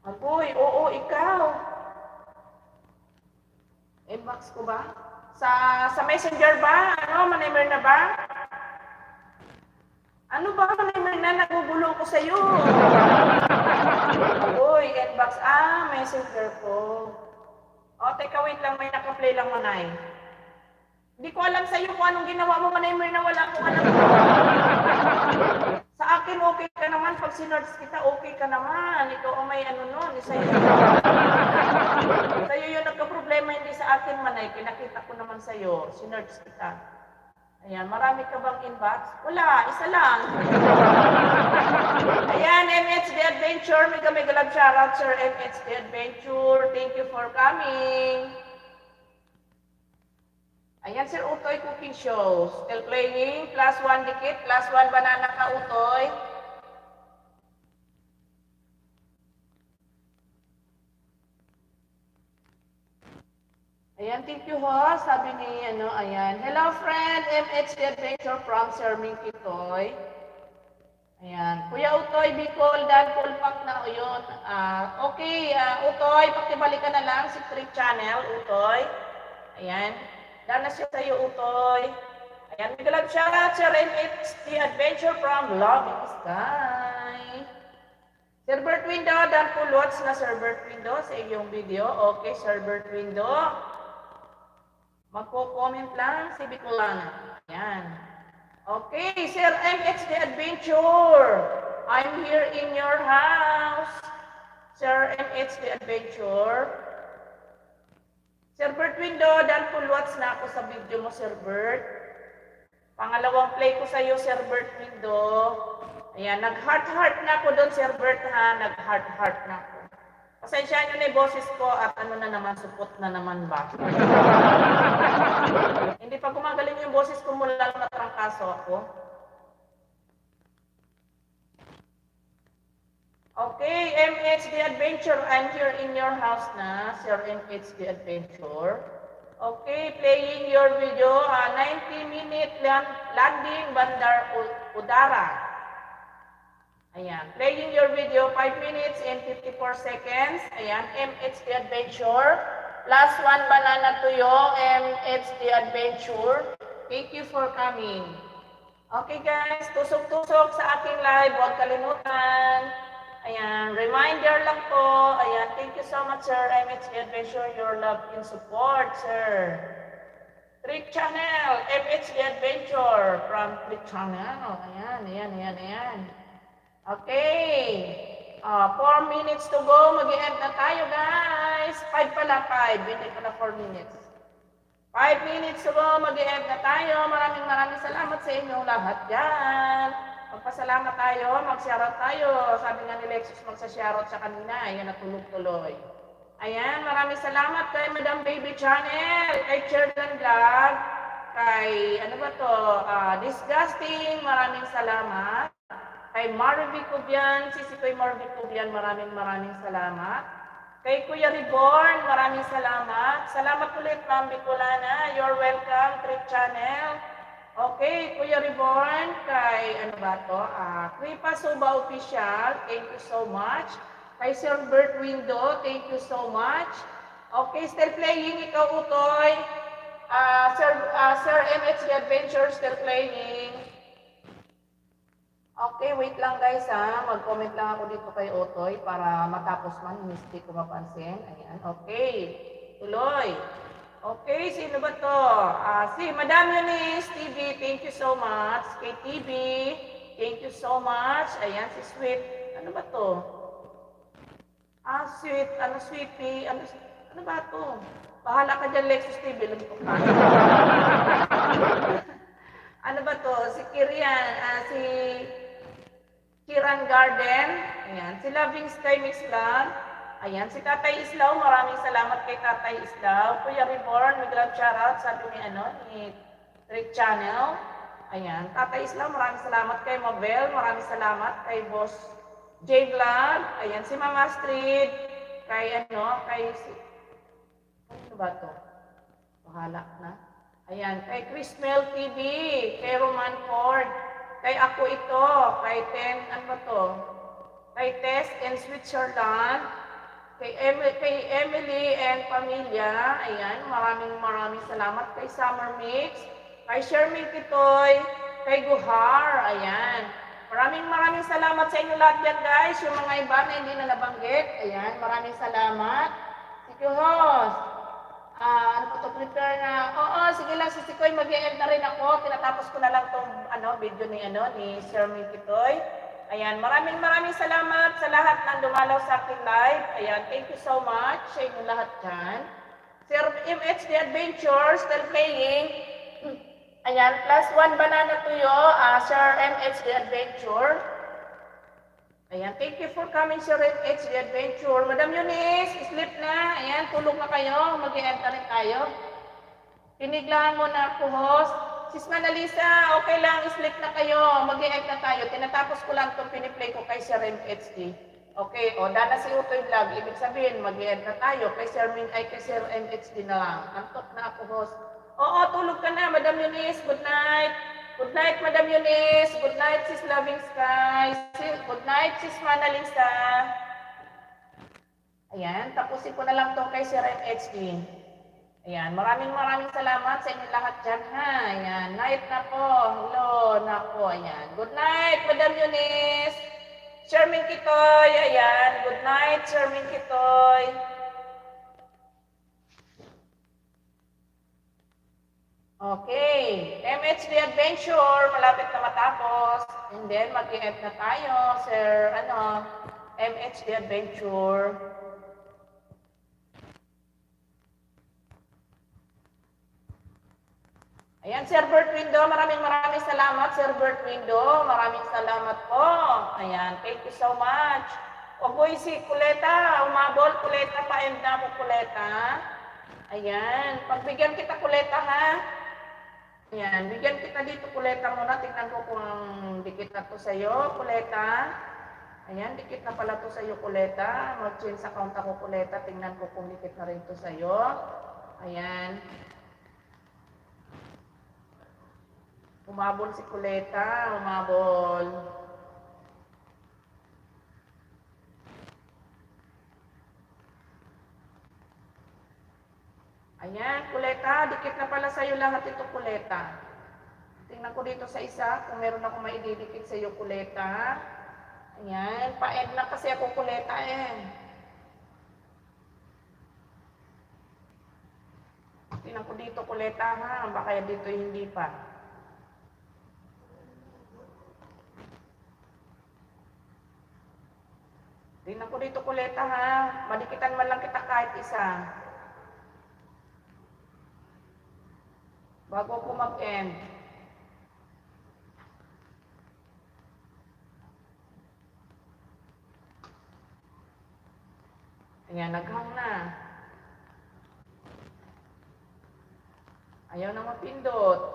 Agoy, oo, ikaw. Inbox ko ba? Sa Messenger ba? Manemer na ba? Ano ba, Manemer na? Nagugulo ko sa'yo. Agoy, inbox. Messenger ko. O, teka, wait lang. May naka-play lang, Manay. Hindi ko alam sa'yo kung anong ginawa mo, Manemer, na wala akong alam. Sa akin, okay ka naman. Pag sinerge kita, okay ka naman. Ikaw ang may nun. Sa'yo yun nagka-problema, hindi sa akin, Manay. Pinakita ko naman sa'yo. Sinerge kita. Ayan, marami ka bang inbox? Wala, isa lang. Ayan, MHD Adventure. Mega love shoutout, Sir MHD Adventure. Thank you for coming. Ayan, Sir Utoy Cooking Show. Still playing. +1 dikit. +1 banana ka, Utoy. Ayan, thank you ho. Sabi ni, ayan. Hello, friend. MHD Adventure from Sir Minky Toy. Ayan. Kuya Utoy, Bicol, Dan Pulpak na yun. Okay, Utoy, pakibalikan na lang si Trip Channel, Utoy. Ayan. Dahil na siya sa'yo, Utoy. Ayan, mega love shoutout, Sir MHD Adventure from Loving Sky. Sir Bert Window, Dan Pulots na Sir Bert Window sa iyong video. Okay, Sir Bert Window. Magko-comment lang si Bicolana. Ayan. Okay, Sir MHD Adventure. I'm here in your house. Sir MHD Adventure. Sir Bert Window, dahil full watch na ako sa video mo, Sir Bert. Pangalawang play ko sa iyo, Sir Bert Window. Ayan, nag-heart-heart na ako doon, Sir Bert, ha? Nag-heart-heart na ako. Pasensya nyo na yung boses ko at ano na naman, supot na naman ba? Hindi pa gumagaling yung boses ko mula lang natrangkaso ako. Okay, MHD Adventure, I'm here in your house na, Sir MHD Adventure. Okay, playing your video, 90-minute landing Bandar Udara. Ayan, playing your video, 5 minutes and 54 seconds. Ayan, MHD Adventure. Last one, Banana Tuyo, MHD Adventure. Thank you for coming. Okay guys, tusok-tusok sa aking live, huwag kalimutan. Ayan, reminder lang po. Ayan, thank you so much, Sir MHD Adventure, your love and support, sir. Trick Channel, MHD Adventure from Trick Channel. Ayan. Okay. 4 minutes to go. Mag-i-end na tayo, guys. 5 pala, 5. Hindi pala 4 minutes. 5 minutes to go. Mag-i-end na tayo. Maraming salamat sa inyong lahat dyan. Magpasalamat tayo. Mag-shoutout tayo. Sabi nga ni Lexus, magsa-shoutout sa kanina. Ayan, natulog tuloy. Ayan, maraming salamat kay Madam Baby Channel, kay Cherdan Vlog, kay, ano ba to, Disgusting, maraming salamat. Kay Marvy Cubian, sisi kay Marvy Cubian, maraming salamat. Kay Kuya Reborn, maraming salamat. Salamat ulit, Ma'am Bicolana. You're welcome, Trip Channel. Okay, Kuya Reborn, kay ano ba to? Kripa Suba Official, thank you so much. Kay Sir Bert Window, thank you so much. Okay, still playing, ikaw Utoy. Sir MHD Adventure, still playing. Okay, wait lang guys ha. Mag-comment lang ako dito kay Otoy para matapos man, hindi ko mapansin. Ayan, okay. Tuloy. Okay, sino ba to? Si Madam Eunice TV, thank you so much. Kay TV, thank you so much. Ayan, si Sweet. Ano ba to? Sweet, Sweetie, ano ba to? Bahala ka dyan, Lexus TV, lumipok ka. Ano ba to? Si Kirian, si Kiran Garden, ayan, si Loving Sky Mix Vlog, ayan, si Tatay Islaw, maraming salamat kay Tatay Islaw, Kuya Reborn, mag-love shoutout, sabi ni Trick Channel, ayan, Tatay Islaw, maraming salamat kay Mabel, maraming salamat kay Boss J Vlog, ayan, si Mama Street, kay ano ba to? Bahala na. Ayan, kay Chrismel TV, kay Roman Ford, kay ako ito, kay kay Tess in Switzerland, kay Emily and pamilya, ayan, maraming salamat, kay Summer Mix, kay Shermie Kitoy, kay Guhar, ayan, maraming salamat sa inyo lahat yan guys, yung mga iba na hindi na nabanggit, ayan, maraming salamat, sige host, ano po to, prepare na, sige lang, si Sikoy, mag-i-end na rin ako, tinatapos ko na lang tong video ni Sir Mikitoy. Ayan, maraming salamat sa lahat ng dumalaw sa aking live. Ayan, thank you so much sa inyo lahat dyan. Sir MHD Adventure, still playing. Ayan, +1 Banana Tuyo, Sir MHD Adventure. Ayan, thank you for coming, Sir MHD Adventure. Madam Eunice, sleep na. Ayan, tulog na kayo. Mag-i-end na rin tayo. Piniglahan mo na ako, host. Sis Manalisa, okay lang, sleep na kayo. Mag-i-end na tayo. Tinatapos ko lang itong piniplay ko kay Sir MHD. Okay, dana si Utoy Vlog. Ibig sabihin, mag-i-end na tayo. Kay Sir MHD na lang. Antok na ako, host. Oo, tulog ka na, Madam Eunice. Good night. Good night, Madam Eunice. Good night, Sis Loving Sky. Good night, Sis Manalisa. Ayan, tapusin ko na lang to kay Sir MHD. Ayan, maraming salamat sa inyo lahat dyan, ha. Ayan, night na po. Hello, na po. Ayan, good night, Madam Eunice. Shermin Kitoy, ayan. Good night, Shermin Kitoy. Okay. MHD Adventure, malapit na matapos. And then, mag-i-end na tayo, Sir, MHD Adventure. Ayan, Sir Bert Window, maraming salamat, Sir Bert Window. Maraming salamat po. Ayan, thank you so much. Ogoy si Kuleta, umabol, Kuleta, pa-end na ako, Kuleta. Ayan, pagbigyan kita, Kuleta, ha? Ayan, bigyan kita dito, Kuleta, muna. Tingnan ko kung dikit na to sa'yo, Kuleta. Ayan, dikit na pala to sa'yo, Kuleta. Mag-change account ako, Kuleta. Tingnan ko kung dikit na rin to sa'yo. Ayan. Umabol si Kuleta, umabol. Ayan, Kuleta, dikit na pala sa'yo lahat ito, Kuleta. Tingnan ko dito sa isa, kung meron ako maididikit sa'yo, Kuleta. Ayan, pa-end na kasi ako, Kuleta, eh. Tingnan ko dito, Kuleta, ha? Baka dito hindi pa. Tingnan ko dito, Kuleta, ha? Madikitan man lang kita kahit isa. Bago ko mag-end. Ayan, naghang na. Ayaw na mapindot.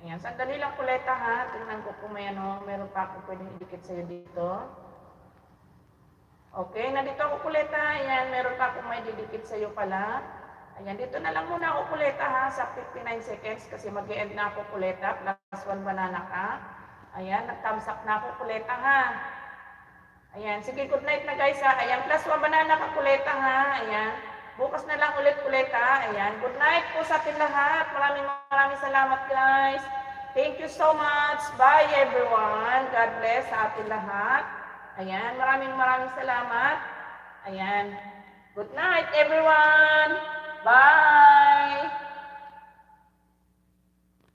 Ayan, sandali lang, Kuleta, ha? Tingnan ko kung may meron pa akong pwedeng idikit sa'yo dito. Okay, nandito ako, Kuleta. Ayan, meron pa akong may didikit sa'yo pala. Ayan, dito na lang muna ako, Kuleta, ha? Sa 59 seconds kasi mag-e-end na ako, Kuleta. Plus 1 banana ka. Ayan, nag-thumbs up na ako, Kuleta, ha? Ayan, sige, good night na, guys, ha? Ayan, plus 1 banana ka, Kuleta, ha? Ayan. Bukas na lang ulit, Kuleta. Ayan, good night po sa atin lahat. Maraming salamat, guys. Thank you so much. Bye, everyone. God bless sa atin lahat. Ayan, maraming salamat. Ayan. Good night, everyone. Bye.